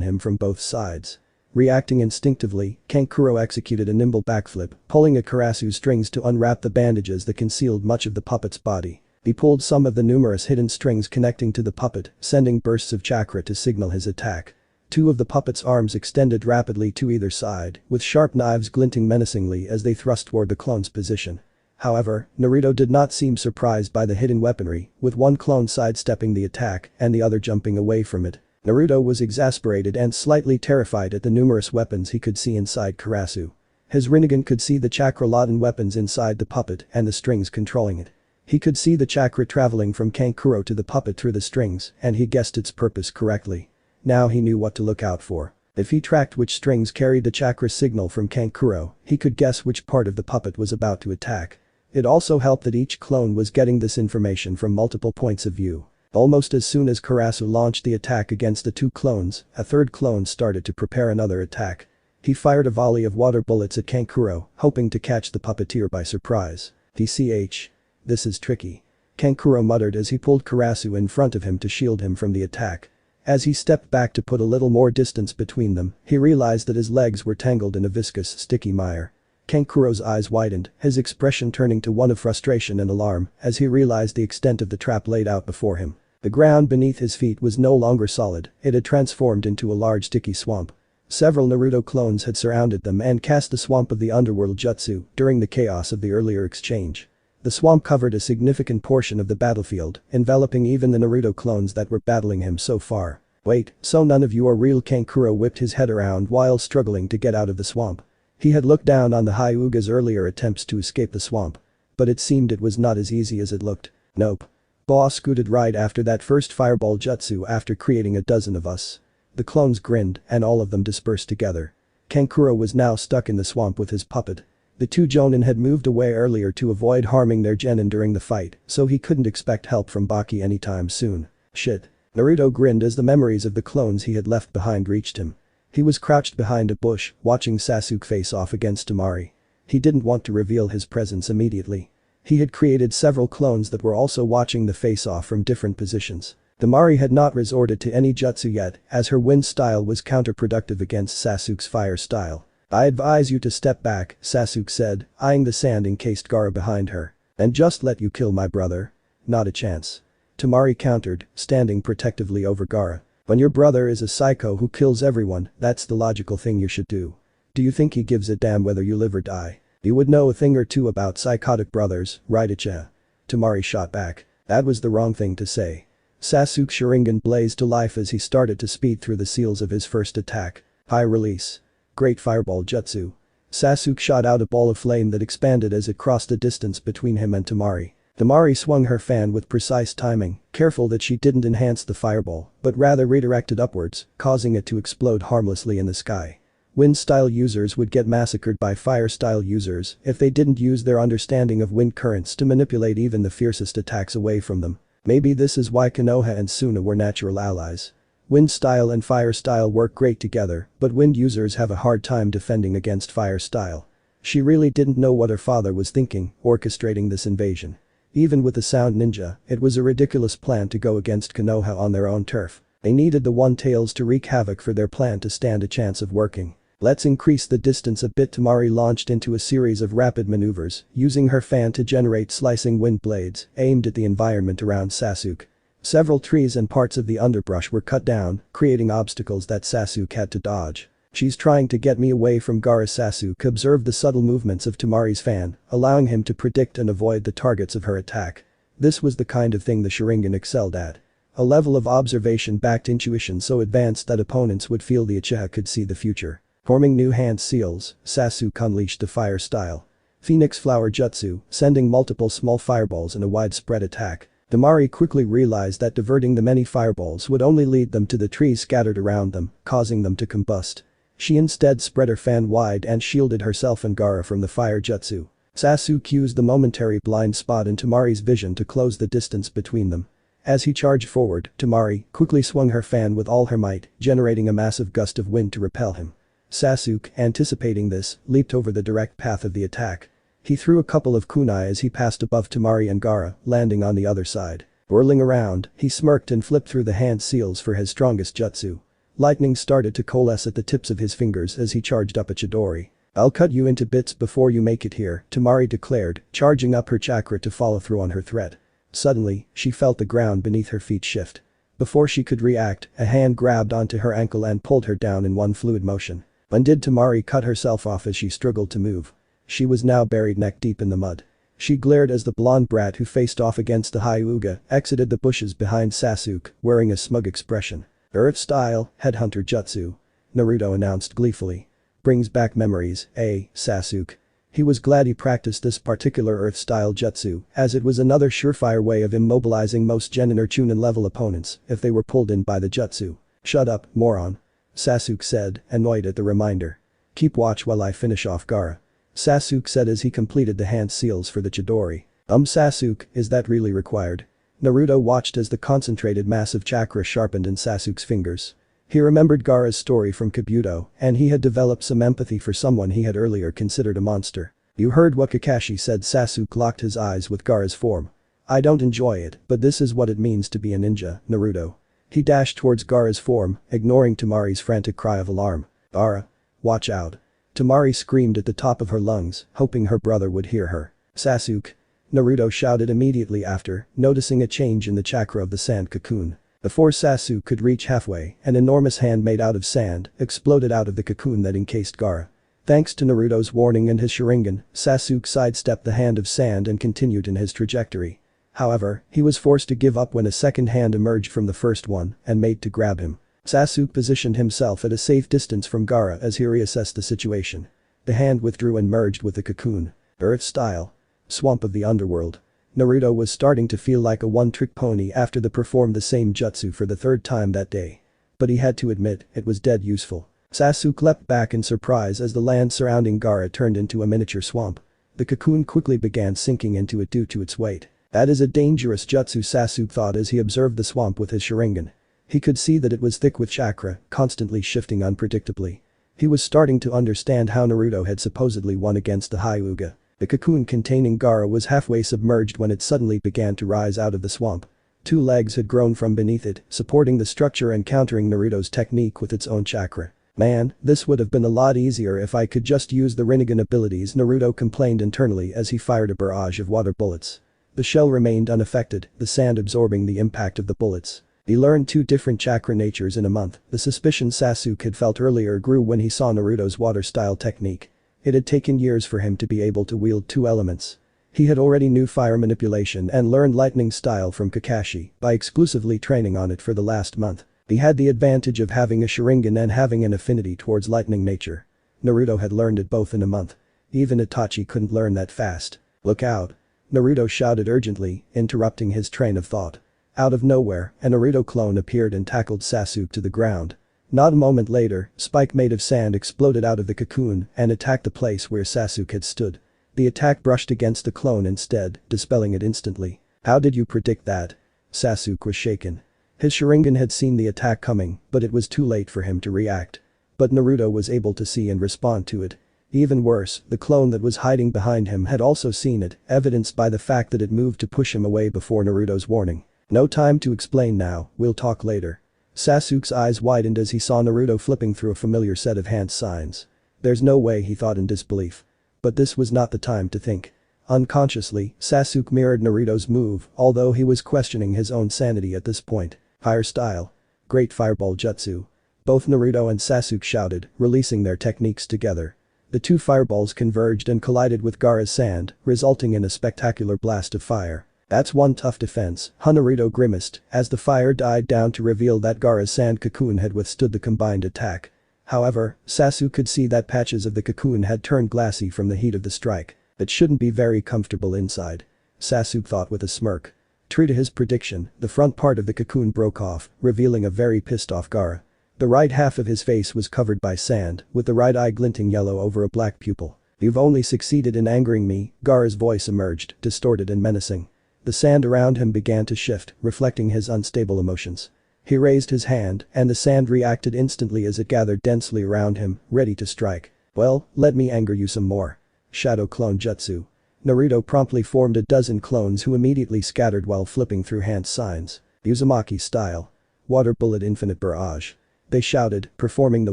him from both sides. Reacting instinctively, Kankuro executed a nimble backflip, pulling at Karasu's strings to unwrap the bandages that concealed much of the puppet's body. He pulled some of the numerous hidden strings connecting to the puppet, sending bursts of chakra to signal his attack. Two of the puppet's arms extended rapidly to either side, with sharp knives glinting menacingly as they thrust toward the clone's position. However, Naruto did not seem surprised by the hidden weaponry, with one clone sidestepping the attack and the other jumping away from it. Naruto was exasperated and slightly terrified at the numerous weapons he could see inside Karasu. His Rinnegan could see the chakra-laden weapons inside the puppet and the strings controlling it. He could see the chakra traveling from Kankuro to the puppet through the strings, and he guessed its purpose correctly. Now he knew what to look out for. If he tracked which strings carried the chakra signal from Kankuro, he could guess which part of the puppet was about to attack. It also helped that each clone was getting this information from multiple points of view. Almost as soon as Karasu launched the attack against the two clones, a third clone started to prepare another attack. He fired a volley of water bullets at Kankuro, hoping to catch the puppeteer by surprise. "TCH. This is tricky," Kankuro muttered as he pulled Karasu in front of him to shield him from the attack. As he stepped back to put a little more distance between them, he realized that his legs were tangled in a viscous, sticky mire. Kankuro's eyes widened, his expression turning to one of frustration and alarm as he realized the extent of the trap laid out before him. The ground beneath his feet was no longer solid, it had transformed into a large sticky swamp. Several Naruto clones had surrounded them and cast the swamp of the underworld jutsu during the chaos of the earlier exchange. The swamp covered a significant portion of the battlefield, enveloping even the Naruto clones that were battling him so far. "Wait, so none of you are real?" Kankuro whipped his head around while struggling to get out of the swamp. He had looked down on the Hyuga's earlier attempts to escape the swamp. But it seemed it was not as easy as it looked. "Nope. Boss scooted right after that first fireball jutsu after creating a dozen of us." The clones grinned and all of them dispersed together. Kankuro was now stuck in the swamp with his puppet. The two Jonin had moved away earlier to avoid harming their genin during the fight, so he couldn't expect help from Baki anytime soon. Shit. Naruto grinned as the memories of the clones he had left behind reached him. He was crouched behind a bush, watching Sasuke face off against Temari. He didn't want to reveal his presence immediately. He had created several clones that were also watching the face-off from different positions. Temari had not resorted to any jutsu yet, as her wind style was counterproductive against Sasuke's fire style. "I advise you to step back," Sasuke said, eyeing the sand-encased Gaara behind her. "And just let you kill my brother? Not a chance." Temari countered, standing protectively over Gaara. "When your brother is a psycho who kills everyone, that's the logical thing you should do. Do you think he gives a damn whether you live or die? You would know a thing or two about psychotic brothers, right Uchiha?" Temari shot back. That was the wrong thing to say. Sasuke's Sharingan blazed to life as he started to speed through the seals of his first attack. High release. Great fireball jutsu. Sasuke shot out a ball of flame that expanded as it crossed the distance between him and Temari. Temari swung her fan with precise timing, careful that she didn't enhance the fireball, but rather redirected upwards, causing it to explode harmlessly in the sky. Wind-style users would get massacred by fire-style users if they didn't use their understanding of wind currents to manipulate even the fiercest attacks away from them. Maybe this is why Konoha and Suna were natural allies. Wind style and fire style work great together, but wind users have a hard time defending against fire style. She really didn't know what her father was thinking, orchestrating this invasion. Even with the sound ninja, it was a ridiculous plan to go against Konoha on their own turf. They needed the one-tails to wreak havoc for their plan to stand a chance of working. "Let's increase the distance a bit." Temari launched into a series of rapid maneuvers, using her fan to generate slicing wind blades, aimed at the environment around Sasuke. Several trees and parts of the underbrush were cut down, creating obstacles that Sasuke had to dodge. "She's trying to get me away from Gaara." Sasuke observed the subtle movements of Temari's fan, allowing him to predict and avoid the targets of her attack. This was the kind of thing the Sharingan excelled at. A level of observation-backed intuition so advanced that opponents would feel the Uchiha could see the future. Forming new hand seals, Sasuke unleashed the fire style. Phoenix Flower Jutsu, sending multiple small fireballs in a widespread attack. Temari quickly realized that diverting the many fireballs would only lead them to the trees scattered around them, causing them to combust. She instead spread her fan wide and shielded herself and Gaara from the fire jutsu. Sasuke used the momentary blind spot in Temari's vision to close the distance between them. As he charged forward, Temari quickly swung her fan with all her might, generating a massive gust of wind to repel him. Sasuke, anticipating this, leaped over the direct path of the attack. He threw a couple of kunai as he passed above Temari and Gaara, landing on the other side. Whirling around, he smirked and flipped through the hand seals for his strongest jutsu. Lightning started to coalesce at the tips of his fingers as he charged up a Chidori. "I'll cut you into bits before you make it here," Temari declared, charging up her chakra to follow through on her threat. Suddenly, she felt the ground beneath her feet shift. Before she could react, a hand grabbed onto her ankle and pulled her down in one fluid motion. When did Temari cut herself off as she struggled to move? She was now buried neck-deep in the mud. She glared as the blonde brat who faced off against the Hyuga exited the bushes behind Sasuke, wearing a smug expression. "Earth style, headhunter jutsu," Naruto announced gleefully. "Brings back memories, eh, Sasuke?" He was glad he practiced this particular Earth-style jutsu, as it was another surefire way of immobilizing most Genin or Chunin-level opponents if they were pulled in by the jutsu. "Shut up, moron," Sasuke said, annoyed at the reminder. "Keep watch while I finish off Gaara," Sasuke said as he completed the hand seals for the Chidori. Sasuke, is that really required?" Naruto watched as the concentrated massive chakra sharpened in Sasuke's fingers. He remembered Gaara's story from Kabuto, and he had developed some empathy for someone he had earlier considered a monster. "You heard what Kakashi said." Sasuke locked his eyes with Gaara's form. "I don't enjoy it, but this is what it means to be a ninja, Naruto." He dashed towards Gaara's form, ignoring Temari's frantic cry of alarm. "Gaara! Watch out!" Temari screamed at the top of her lungs, hoping her brother would hear her. "Sasuke!" Naruto shouted immediately after, noticing a change in the chakra of the sand cocoon. Before Sasuke could reach halfway, an enormous hand made out of sand exploded out of the cocoon that encased Gaara. Thanks to Naruto's warning and his Sharingan, Sasuke sidestepped the hand of sand and continued in his trajectory. However, he was forced to give up when a second hand emerged from the first one and made to grab him. Sasuke positioned himself at a safe distance from Gaara as he reassessed the situation. The hand withdrew and merged with the cocoon. Earth style. Swamp of the underworld. Naruto was starting to feel like a one-trick pony after they performed the same jutsu for the third time that day. But he had to admit, it was dead useful. Sasuke leapt back in surprise as the land surrounding Gaara turned into a miniature swamp. The cocoon quickly began sinking into it due to its weight. That is a dangerous jutsu, Sasuke thought as he observed the swamp with his Sharingan. He could see that it was thick with chakra, constantly shifting unpredictably. He was starting to understand how Naruto had supposedly won against the Hyuga. The cocoon containing Gaara was halfway submerged when it suddenly began to rise out of the swamp. Two legs had grown from beneath it, supporting the structure and countering Naruto's technique with its own chakra. Man, this would have been a lot easier if I could just use the Rinnegan abilities, Naruto complained internally as he fired a barrage of water bullets. The shell remained unaffected, the sand absorbing the impact of the bullets. He learned two different chakra natures in a month. The suspicion Sasuke had felt earlier grew when he saw Naruto's water-style technique. It had taken years for him to be able to wield two elements. He had already knew fire manipulation and learned lightning style from Kakashi by exclusively training on it for the last month. He had the advantage of having a Sharingan and having an affinity towards lightning nature. Naruto had learned it both in a month. Even Itachi couldn't learn that fast. Look out! Naruto shouted urgently, interrupting his train of thought. Out of nowhere, a Naruto clone appeared and tackled Sasuke to the ground. Not a moment later, spike made of sand exploded out of the cocoon and attacked the place where Sasuke had stood. The attack brushed against the clone instead, dispelling it instantly. How did you predict that? Sasuke was shaken. His Sharingan had seen the attack coming, but it was too late for him to react. But Naruto was able to see and respond to it. Even worse, the clone that was hiding behind him had also seen it, evidenced by the fact that it moved to push him away before Naruto's warning. No time to explain now, we'll talk later. Sasuke's eyes widened as he saw Naruto flipping through a familiar set of hand signs. There's no way, he thought in disbelief. But this was not the time to think. Unconsciously, Sasuke mirrored Naruto's move, although he was questioning his own sanity at this point. Higher style. Great fireball jutsu. Both Naruto and Sasuke shouted, releasing their techniques together. The two fireballs converged and collided with Gaara's sand, resulting in a spectacular blast of fire. That's one tough defense, Naruto grimaced, as the fire died down to reveal that Gaara's sand cocoon had withstood the combined attack. However, Sasuke could see that patches of the cocoon had turned glassy from the heat of the strike. It shouldn't be very comfortable inside. Sasuke thought with a smirk. True to his prediction, the front part of the cocoon broke off, revealing a very pissed off Gaara. The right half of his face was covered by sand, with the right eye glinting yellow over a black pupil. You've only succeeded in angering me, Gaara's voice emerged, distorted and menacing. The sand around him began to shift, reflecting his unstable emotions. He raised his hand, and the sand reacted instantly as it gathered densely around him, ready to strike. Well, let me anger you some more. Shadow Clone Jutsu. Naruto promptly formed a dozen clones who immediately scattered while flipping through hand signs. Uzumaki style. Water Bullet Infinite Barrage. They shouted, performing the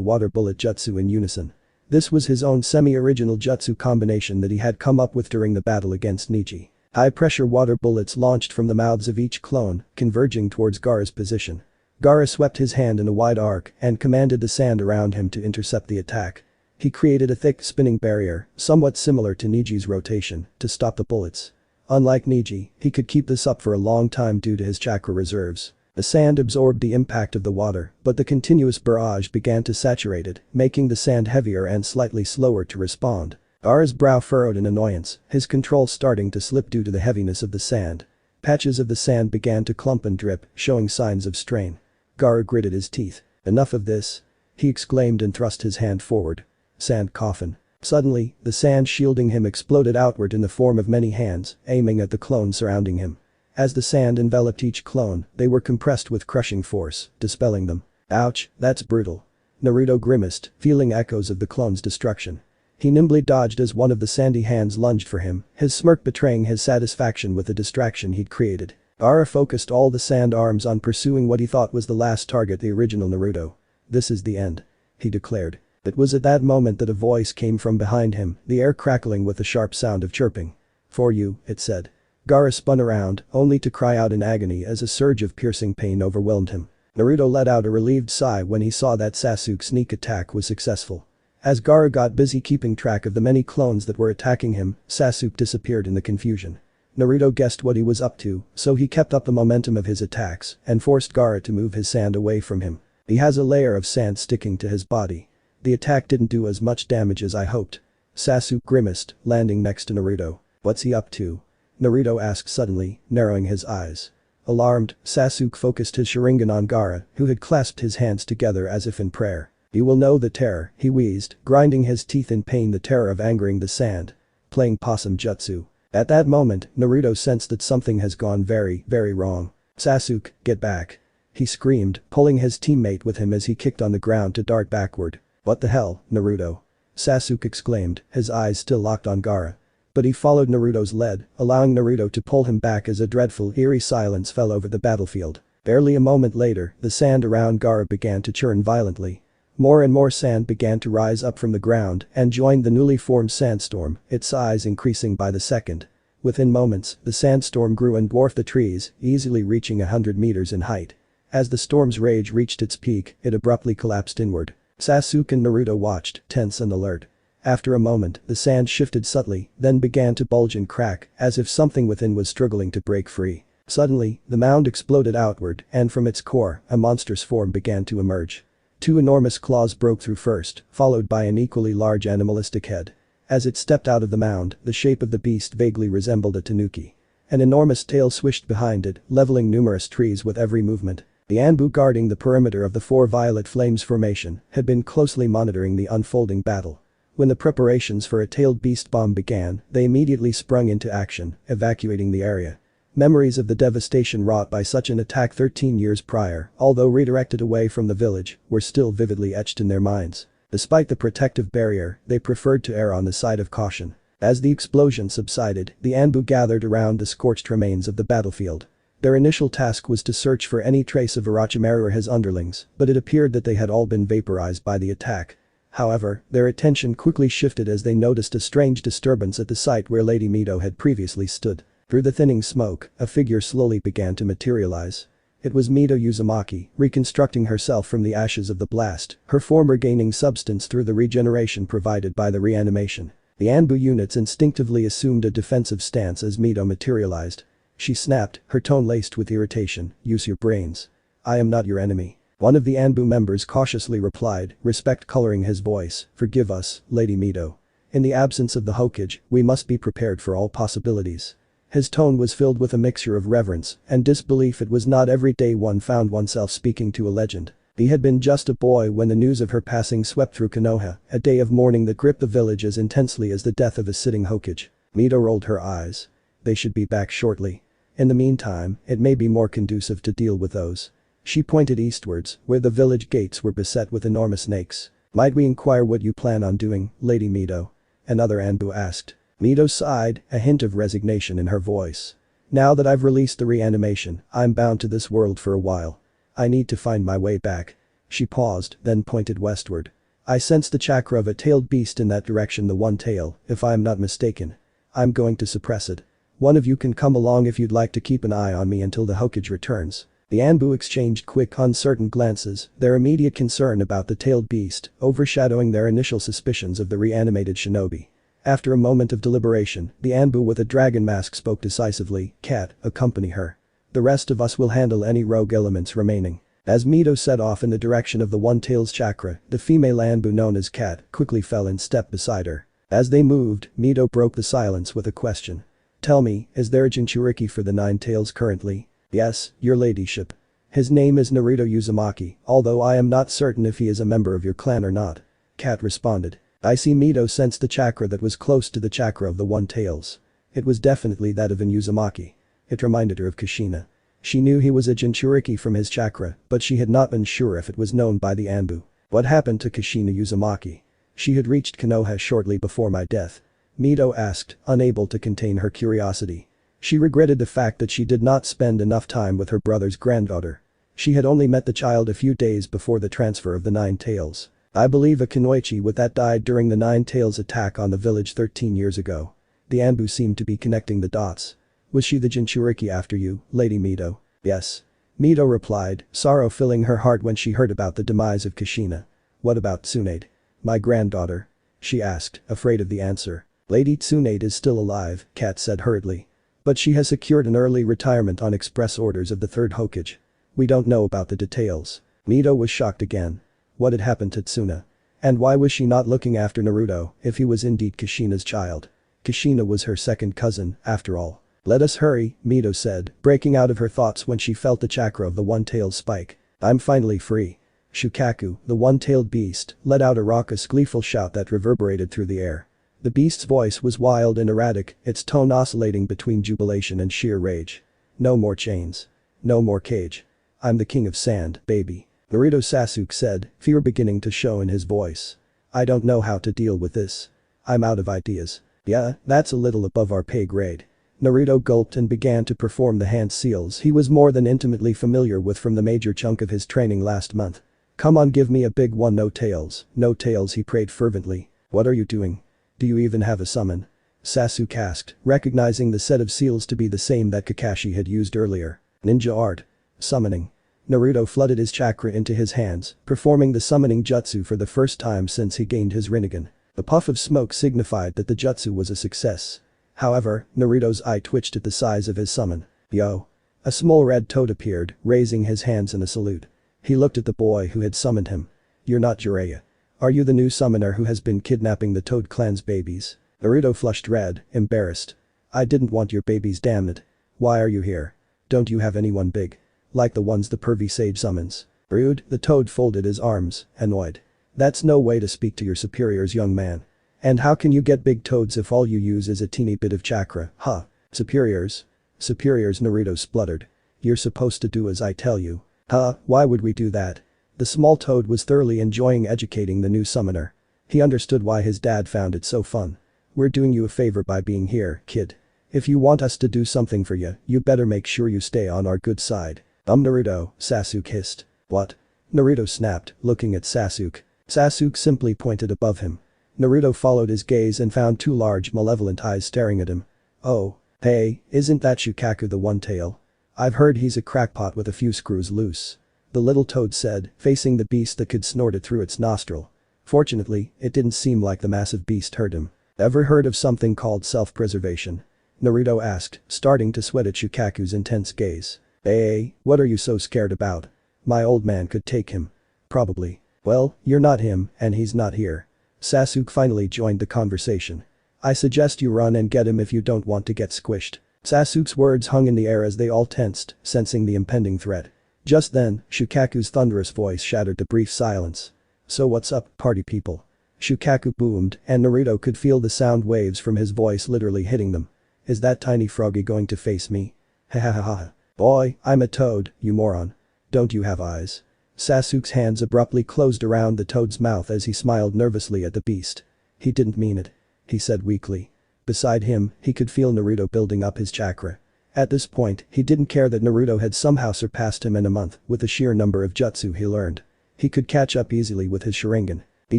Water Bullet Jutsu in unison. This was his own semi-original jutsu combination that he had come up with during the battle against Neji. High-pressure water bullets launched from the mouths of each clone, converging towards Gaara's position. Gaara swept his hand in a wide arc and commanded the sand around him to intercept the attack. He created a thick spinning barrier, somewhat similar to Neji's rotation, to stop the bullets. Unlike Neji, he could keep this up for a long time due to his chakra reserves. The sand absorbed the impact of the water, but the continuous barrage began to saturate it, making the sand heavier and slightly slower to respond. Gaara's brow furrowed in annoyance, his control starting to slip due to the heaviness of the sand. Patches of the sand began to clump and drip, showing signs of strain. Gaara gritted his teeth. Enough of this. He exclaimed and thrust his hand forward. Sand coffin. Suddenly, the sand shielding him exploded outward in the form of many hands, aiming at the clones surrounding him. As the sand enveloped each clone, they were compressed with crushing force, dispelling them. Ouch, that's brutal. Naruto grimaced, feeling echoes of the clone's destruction. He nimbly dodged as one of the sandy hands lunged for him, his smirk betraying his satisfaction with the distraction he'd created. Gaara focused all the sand arms on pursuing what he thought was the last target, the original Naruto. This is the end. He declared. It was at that moment that a voice came from behind him, the air crackling with the sharp sound of chirping. For you, it said. Gaara spun around, only to cry out in agony as a surge of piercing pain overwhelmed him. Naruto let out a relieved sigh when he saw that Sasuke's sneak attack was successful. As Gaara got busy keeping track of the many clones that were attacking him, Sasuke disappeared in the confusion. Naruto guessed what he was up to, so he kept up the momentum of his attacks and forced Gaara to move his sand away from him. He has a layer of sand sticking to his body. The attack didn't do as much damage as I hoped. Sasuke grimaced, landing next to Naruto. What's he up to? Naruto asked suddenly, narrowing his eyes. Alarmed, Sasuke focused his Sharingan on Gaara, who had clasped his hands together as if in prayer. You will know the terror, he wheezed, grinding his teeth in pain, the terror of angering the sand. Playing possum jutsu. At that moment, Naruto sensed that something has gone very, very wrong. Sasuke, get back. He screamed, pulling his teammate with him as he kicked on the ground to dart backward. What the hell, Naruto? Sasuke exclaimed, his eyes still locked on Gaara. But he followed Naruto's lead, allowing Naruto to pull him back as a dreadful, eerie silence fell over the battlefield. Barely a moment later, the sand around Gaara began to churn violently. More and more sand began to rise up from the ground and joined the newly formed sandstorm, its size increasing by the second. Within moments, the sandstorm grew and dwarfed the trees, easily reaching 100 meters in height. As the storm's rage reached its peak, it abruptly collapsed inward. Sasuke and Naruto watched, tense and alert. After a moment, the sand shifted subtly, then began to bulge and crack, as if something within was struggling to break free. Suddenly, the mound exploded outward, and from its core, a monstrous form began to emerge. Two enormous claws broke through first, followed by an equally large animalistic head. As it stepped out of the mound, the shape of the beast vaguely resembled a tanuki. An enormous tail swished behind it, leveling numerous trees with every movement. The Anbu guarding the perimeter of the four violet flames formation had been closely monitoring the unfolding battle. When the preparations for a tailed beast bomb began, they immediately sprung into action, evacuating the area. Memories of the devastation wrought by such an attack 13 years prior, although redirected away from the village, were still vividly etched in their minds. Despite the protective barrier, they preferred to err on the side of caution. As the explosion subsided, the Anbu gathered around the scorched remains of the battlefield. Their initial task was to search for any trace of Orochimaru or his underlings, but it appeared that they had all been vaporized by the attack. However, their attention quickly shifted as they noticed a strange disturbance at the site where Lady Mito had previously stood. Through the thinning smoke, a figure slowly began to materialize. It was Mito Uzumaki, reconstructing herself from the ashes of the blast, her form regaining substance through the regeneration provided by the reanimation. The Anbu units instinctively assumed a defensive stance as Mito materialized. She snapped, her tone laced with irritation, "Use your brains. I am not your enemy." One of the Anbu members cautiously replied, respect coloring his voice, "Forgive us, Lady Mito. In the absence of the Hokage, we must be prepared for all possibilities." His tone was filled with a mixture of reverence and disbelief. It was not every day one found oneself speaking to a legend. He had been just a boy when the news of her passing swept through Konoha, a day of mourning that gripped the village as intensely as the death of a sitting Hokage. Mito rolled her eyes. They should be back shortly. In the meantime, it may be more conducive to deal with those. She pointed eastwards, where the village gates were beset with enormous snakes. Might we inquire what you plan on doing, Lady Mito? Another Anbu asked. Mito sighed, a hint of resignation in her voice. Now that I've released the reanimation, I'm bound to this world for a while. I need to find my way back. She paused, then pointed westward. I sense the chakra of a tailed beast in that direction, the one tail, if I'm not mistaken. I'm going to suppress it. One of you can come along if you'd like to keep an eye on me until the Hokage returns. The Anbu exchanged quick, uncertain glances, their immediate concern about the tailed beast overshadowing their initial suspicions of the reanimated shinobi. After a moment of deliberation, the Anbu with a dragon mask spoke decisively, "Cat, accompany her. The rest of us will handle any rogue elements remaining." As Mito set off in the direction of the One-Tail's chakra, the female Anbu known as Cat quickly fell in step beside her. As they moved, Mito broke the silence with a question. "Tell me, is there a Jinchuriki for the Nine Tails currently?" "Yes, your ladyship. His name is Naruto Uzumaki, although I am not certain if he is a member of your clan or not," Cat responded. I see. Mito sensed the chakra that was close to the chakra of the One-Tails. It was definitely that of an Uzumaki. It reminded her of Kushina. She knew he was a Jinchuriki from his chakra, but she had not been sure if it was known by the Anbu. What happened to Kushina Uzumaki? She had reached Konoha shortly before my death. Mito asked, unable to contain her curiosity. She regretted the fact that she did not spend enough time with her brother's granddaughter. She had only met the child a few days before the transfer of the Nine Tails. I believe a Kunoichi with that died during the Nine Tails attack on the village 13 years ago. The Anbu seemed to be connecting the dots. Was she the Jinchuriki after you, Lady Mito? Yes. Mito replied, sorrow filling her heart when she heard about the demise of Kushina. What about Tsunade? My granddaughter? She asked, afraid of the answer. Lady Tsunade is still alive, Cat said hurriedly. But she has secured an early retirement on express orders of the third Hokage. We don't know about the details. Mito was shocked again. What had happened to Tsuna? And why was she not looking after Naruto if he was indeed Kushina's child? Kushina was her second cousin, after all. Let us hurry, Mito said, breaking out of her thoughts when she felt the chakra of the One-Tailed spike. I'm finally free. Shukaku, the one-tailed beast, let out a raucous gleeful shout that reverberated through the air. The beast's voice was wild and erratic, its tone oscillating between jubilation and sheer rage. No more chains. No more cage. I'm the king of sand, baby. Naruto Sasuke said, fear beginning to show in his voice. I don't know how to deal with this. I'm out of ideas. Yeah, that's a little above our pay grade. Naruto gulped and began to perform the hand seals he was more than intimately familiar with from the major chunk of his training last month. Come on, give me a big one. No tails, no tails, he prayed fervently. What are you doing? Do you even have a summon? Sasuke asked, recognizing the set of seals to be the same that Kakashi had used earlier. Ninja art. Summoning. Naruto flooded his chakra into his hands, performing the summoning jutsu for the first time since he gained his Rinnegan. The puff of smoke signified that the jutsu was a success. However, Naruto's eye twitched at the size of his summon. Yo. A small red toad appeared, raising his hands in a salute. He looked at the boy who had summoned him. You're not Jiraiya. Are you the new summoner who has been kidnapping the Toad Clan's babies? Naruto flushed red, embarrassed. I didn't want your babies, damn it. Why are you here? Don't you have anyone big? Like the ones the pervy sage summons. Rude, the toad folded his arms, annoyed. That's no way to speak to your superiors, young man. And how can you get big toads if all you use is a teeny bit of chakra, huh? Superiors? Superiors, Naruto spluttered. You're supposed to do as I tell you. Huh, why would we do that? The small toad was thoroughly enjoying educating the new summoner. He understood why his dad found it so fun. We're doing you a favor by being here, kid. If you want us to do something for you, you better make sure you stay on our good side. Naruto, Sasuke hissed. What? Naruto snapped, looking at Sasuke. Sasuke simply pointed above him. Naruto followed his gaze and found two large, malevolent eyes staring at him. Oh, hey, isn't that Shukaku the one-tail? I've heard he's a crackpot with a few screws loose. The little toad said, facing the beast that could snort it through its nostril. Fortunately, it didn't seem like the massive beast hurt him. Ever heard of something called self-preservation? Naruto asked, starting to sweat at Shukaku's intense gaze. Hey, what are you so scared about? My old man could take him. Probably. Well, you're not him, and he's not here. Sasuke finally joined the conversation. I suggest you run and get him if you don't want to get squished. Sasuke's words hung in the air as they all tensed, sensing the impending threat. Just then, Shukaku's thunderous voice shattered the brief silence. So what's up, party people? Shukaku boomed, and Naruto could feel the sound waves from his voice literally hitting them. Is that tiny froggy going to face me? Ha ha ha ha. Boy, I'm a toad, you moron. Don't you have eyes? Sasuke's hands abruptly closed around the toad's mouth as he smiled nervously at the beast. He didn't mean it. He said weakly. Beside him, he could feel Naruto building up his chakra. At this point, he didn't care that Naruto had somehow surpassed him in a month with the sheer number of jutsu he learned. He could catch up easily with his Sharingan. He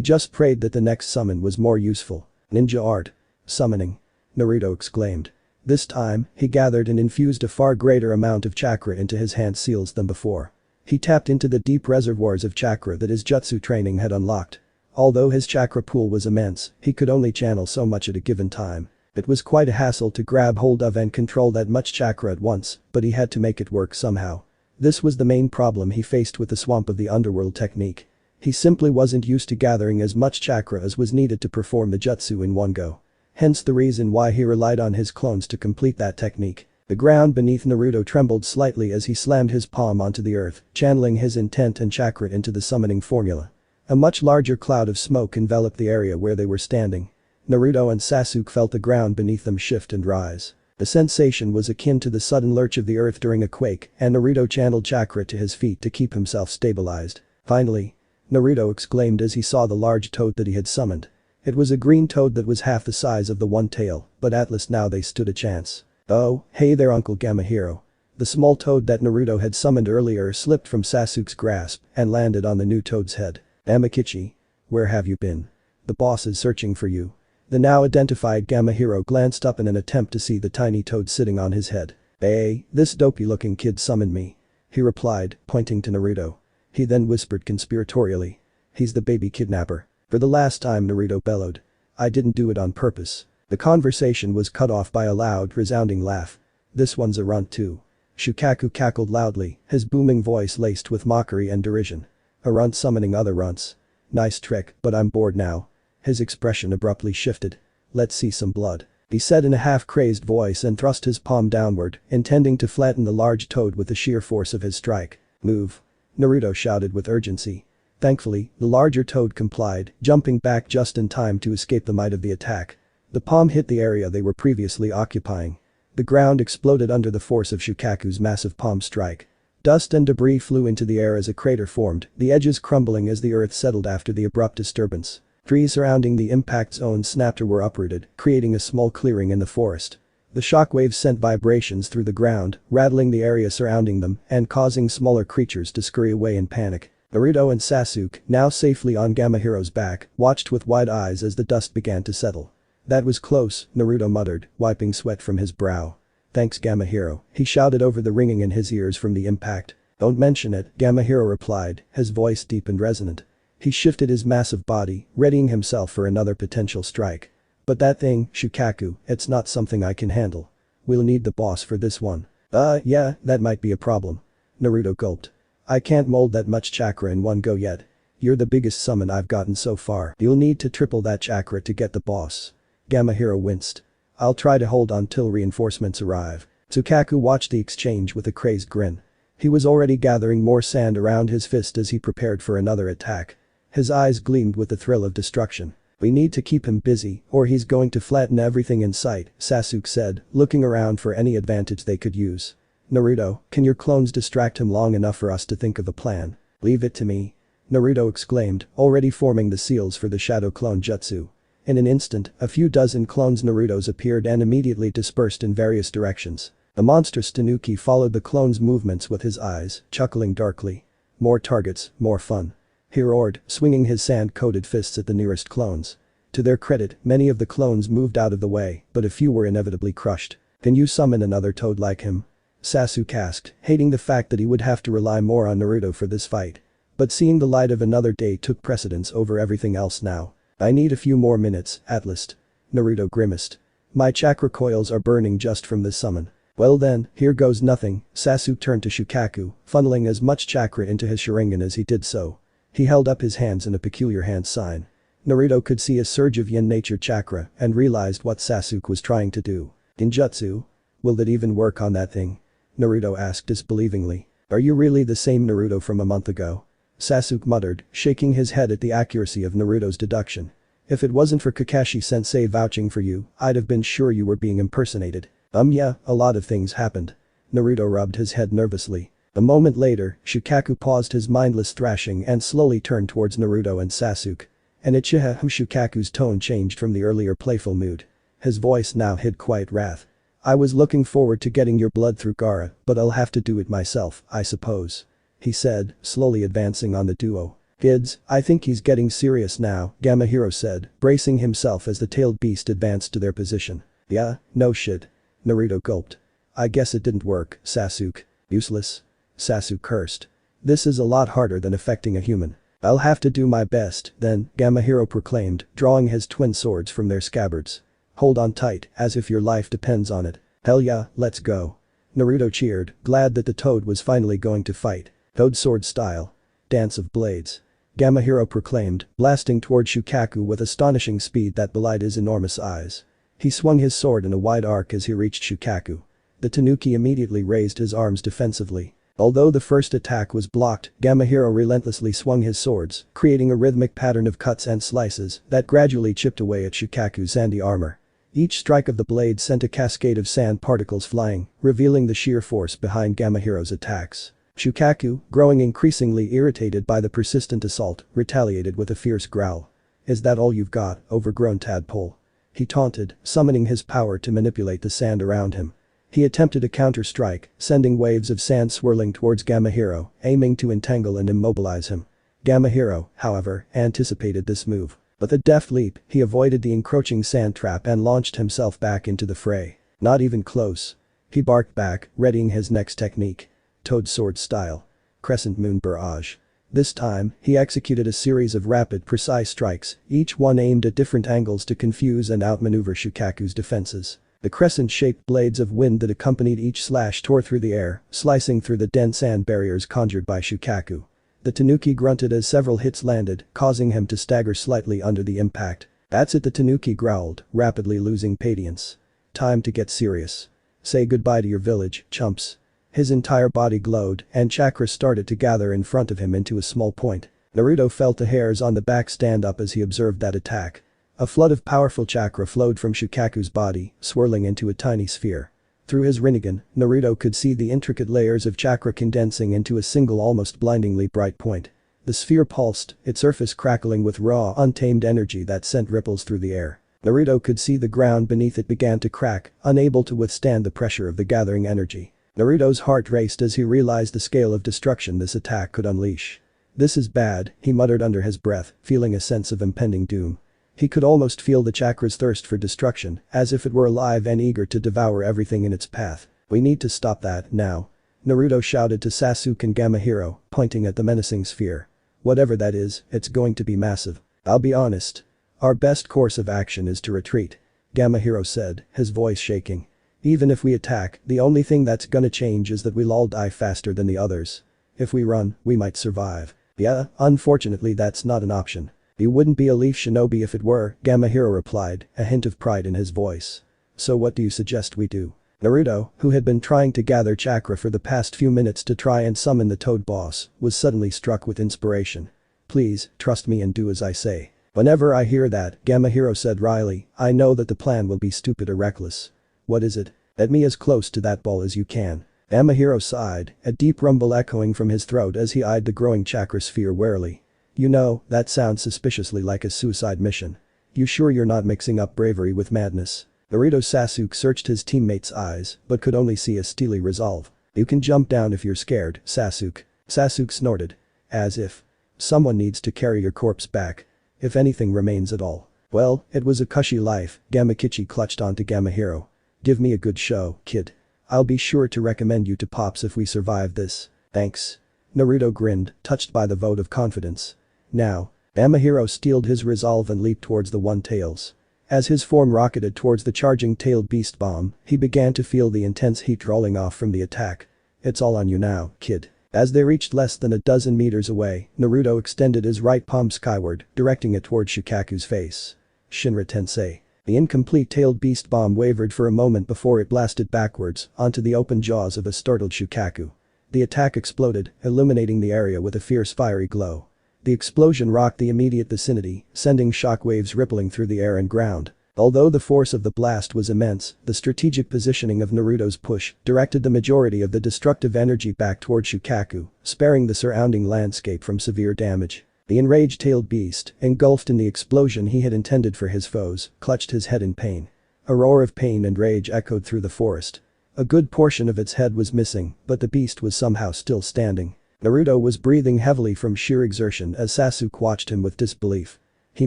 just prayed that the next summon was more useful. Ninja art. Summoning. Naruto exclaimed. This time, he gathered and infused a far greater amount of chakra into his hand seals than before. He tapped into the deep reservoirs of chakra that his jutsu training had unlocked. Although his chakra pool was immense, he could only channel so much at a given time. It was quite a hassle to grab hold of and control that much chakra at once, but he had to make it work somehow. This was the main problem he faced with the swamp of the underworld technique. He simply wasn't used to gathering as much chakra as was needed to perform the jutsu in one go. Hence the reason why he relied on his clones to complete that technique. The ground beneath Naruto trembled slightly as he slammed his palm onto the earth, channeling his intent and chakra into the summoning formula. A much larger cloud of smoke enveloped the area where they were standing. Naruto and Sasuke felt the ground beneath them shift and rise. The sensation was akin to the sudden lurch of the earth during a quake, and Naruto channeled chakra to his feet to keep himself stabilized. Finally, Naruto exclaimed as he saw the large toad that he had summoned. It was a green toad that was half the size of the one tail, but at least now they stood a chance. Oh, hey there, Uncle Gamahiro. The small toad that Naruto had summoned earlier slipped from Sasuke's grasp and landed on the new toad's head. Amakichi. Where have you been? The boss is searching for you. The now identified Gamahiro glanced up in an attempt to see the tiny toad sitting on his head. Hey, this dopey-looking kid summoned me. He replied, pointing to Naruto. He then whispered conspiratorially. He's the baby kidnapper. For the last time, Naruto bellowed. I didn't do it on purpose. The conversation was cut off by a loud, resounding laugh. This one's a runt too. Shukaku cackled loudly, his booming voice laced with mockery and derision. A runt summoning other runts. Nice trick, but I'm bored now. His expression abruptly shifted. Let's see some blood. He said in a half-crazed voice and thrust his palm downward, intending to flatten the large toad with the sheer force of his strike. Move. Naruto shouted with urgency. Thankfully, the larger toad complied, jumping back just in time to escape the might of the attack. The palm hit the area they were previously occupying. The ground exploded under the force of Shukaku's massive palm strike. Dust and debris flew into the air as a crater formed, the edges crumbling as the earth settled after the abrupt disturbance. Trees surrounding the impact zone snapped or were uprooted, creating a small clearing in the forest. The shockwaves sent vibrations through the ground, rattling the area surrounding them and causing smaller creatures to scurry away in panic. Naruto and Sasuke, now safely on Gamahiro's back, watched with wide eyes as the dust began to settle. "That was close," Naruto muttered, wiping sweat from his brow. "Thanks Gamahiro," he shouted over the ringing in his ears from the impact. "Don't mention it," Gamahiro replied, his voice deep and resonant. He shifted his massive body, readying himself for another potential strike. "But that thing, Shukaku, it's not something I can handle. We'll need the boss for this one." Yeah, that might be a problem." Naruto gulped. "I can't mold that much chakra in one go yet. You're the biggest summon I've gotten so far. You'll need to triple that chakra to get the boss." Gamahiro winced. "I'll try to hold on till reinforcements arrive." Tsukaku watched the exchange with a crazed grin. He was already gathering more sand around his fist as he prepared for another attack. His eyes gleamed with the thrill of destruction. "We need to keep him busy, or he's going to flatten everything in sight," Sasuke said, looking around for any advantage they could use. "Naruto, can your clones distract him long enough for us to think of a plan?" "Leave it to me," Naruto exclaimed, already forming the seals for the shadow clone jutsu. In an instant, a few dozen clones Naruto's appeared and immediately dispersed in various directions. The monstrous Tanuki followed the clones' movements with his eyes, chuckling darkly. "More targets, more fun," he roared, swinging his sand-coated fists at the nearest clones. To their credit, many of the clones moved out of the way, but a few were inevitably crushed. "Can you summon another toad like him?" Sasuke asked, hating the fact that he would have to rely more on Naruto for this fight. But seeing the light of another day took precedence over everything else now. "I need a few more minutes, at least." Naruto grimaced. "My chakra coils are burning just from this summon." "Well then, here goes nothing." Sasuke turned to Shukaku, funneling as much chakra into his Sharingan as he did so. He held up his hands in a peculiar hand sign. Naruto could see a surge of yin nature chakra and realized what Sasuke was trying to do. "Ninjutsu? Will that even work on that thing?" Naruto asked disbelievingly. "Are you really the same Naruto from a month ago?" Sasuke muttered, shaking his head at the accuracy of Naruto's deduction. "If it wasn't for Kakashi-sensei vouching for you, I'd have been sure you were being impersonated." Yeah, a lot of things happened." Naruto rubbed his head nervously. A moment later, Shukaku paused his mindless thrashing and slowly turned towards Naruto and Sasuke. And Uchiha Shukaku's tone changed from the earlier playful mood. His voice now hid quiet wrath. "I was looking forward to getting your blood through Gaara, but I'll have to do it myself, I suppose," he said, slowly advancing on the duo. "Kids, I think he's getting serious now," Gamahiro said, bracing himself as the tailed beast advanced to their position. "Yeah, no shit." Naruto gulped. "I guess it didn't work, Sasuke. Useless." Sasuke cursed. "This is a lot harder than affecting a human." "I'll have to do my best, then," Gamahiro proclaimed, drawing his twin swords from their scabbards. "Hold on tight, as if your life depends on it." "Hell yeah, let's go." Naruto cheered, glad that the toad was finally going to fight. "Toad sword style. Dance of blades." Gamahiro proclaimed, blasting toward Shukaku with astonishing speed that belied his enormous eyes. He swung his sword in a wide arc as he reached Shukaku. The Tanuki immediately raised his arms defensively. Although the first attack was blocked, Gamahiro relentlessly swung his swords, creating a rhythmic pattern of cuts and slices that gradually chipped away at Shukaku's sandy armor. Each strike of the blade sent a cascade of sand particles flying, revealing the sheer force behind Gamahiro's attacks. Shukaku, growing increasingly irritated by the persistent assault, retaliated with a fierce growl. "Is that all you've got, overgrown tadpole?" he taunted, summoning his power to manipulate the sand around him. He attempted a counter-strike, sending waves of sand swirling towards Gamahiro, aiming to entangle and immobilize him. Gamahiro, however, anticipated this move. With a deft leap, he avoided the encroaching sand trap and launched himself back into the fray. "Not even close." He barked back, readying his next technique. Toad sword style. Crescent moon barrage. This time, he executed a series of rapid, precise strikes, each one aimed at different angles to confuse and outmaneuver Shukaku's defenses. The crescent-shaped blades of wind that accompanied each slash tore through the air, slicing through the dense sand barriers conjured by Shukaku. The Tanuki grunted as several hits landed, causing him to stagger slightly under the impact. "That's it," the Tanuki growled, rapidly losing patience. "Time to get serious. Say goodbye to your village, chumps." His entire body glowed, and chakra started to gather in front of him into a small point. Naruto felt the hairs on the back stand up as he observed that attack. A flood of powerful chakra flowed from Shukaku's body, swirling into a tiny sphere. Through his Rinnegan, Naruto could see the intricate layers of chakra condensing into a single almost blindingly bright point. The sphere pulsed, its surface crackling with raw, untamed energy that sent ripples through the air. Naruto could see the ground beneath it began to crack, unable to withstand the pressure of the gathering energy. Naruto's heart raced as he realized the scale of destruction this attack could unleash. "This is bad," he muttered under his breath, feeling a sense of impending doom. He could almost feel the chakra's thirst for destruction, as if it were alive and eager to devour everything in its path. "We need to stop that, now," Naruto shouted to Sasuke and Gamahiro, pointing at the menacing sphere. "Whatever that is, it's going to be massive. I'll be honest. Our best course of action is to retreat," Gamahiro said, his voice shaking. "Even if we attack, the only thing that's gonna change is that we'll all die faster than the others. If we run, we might survive." "Yeah, unfortunately that's not an option." "You wouldn't be a leaf shinobi if it were," Gamahiro replied, a hint of pride in his voice. "So what do you suggest we do?" Naruto, who had been trying to gather chakra for the past few minutes to try and summon the Toad Boss, was suddenly struck with inspiration. "Please, trust me and do as I say." "Whenever I hear that," Gamahiro said wryly, "I know that the plan will be stupid or reckless." "What is it?" "Get me as close to that ball as you can." Gamahiro sighed, a deep rumble echoing from his throat as he eyed the growing chakra sphere warily. "You know, that sounds suspiciously like a suicide mission. You sure you're not mixing up bravery with madness?" Naruto Sasuke searched his teammate's eyes, but could only see a steely resolve. "You can jump down if you're scared, Sasuke." Sasuke snorted. "As if. Someone needs to carry your corpse back. If anything remains at all." "Well, it was a cushy life," Gamakichi clutched onto Gamahiro. "Give me a good show, kid. I'll be sure to recommend you to Pops if we survive this." "Thanks." Naruto grinned, touched by the vote of confidence. "Now." Gamahiro steeled his resolve and leaped towards the One-Tails. As his form rocketed towards the charging tailed beast bomb, he began to feel the intense heat rolling off from the attack. "It's all on you now, kid." As they reached less than a dozen meters away, Naruto extended his right palm skyward, directing it towards Shukaku's face. "Shinra Tensei." The incomplete tailed beast bomb wavered for a moment before it blasted backwards onto the open jaws of a startled Shukaku. The attack exploded, illuminating the area with a fierce fiery glow. The explosion rocked the immediate vicinity, sending shockwaves rippling through the air and ground. Although the force of the blast was immense, the strategic positioning of Naruto's push directed the majority of the destructive energy back toward Shukaku, sparing the surrounding landscape from severe damage. The enraged tailed beast, engulfed in the explosion he had intended for his foes, clutched his head in pain. A roar of pain and rage echoed through the forest. A good portion of its head was missing, but the beast was somehow still standing. Naruto was breathing heavily from sheer exertion as Sasuke watched him with disbelief. He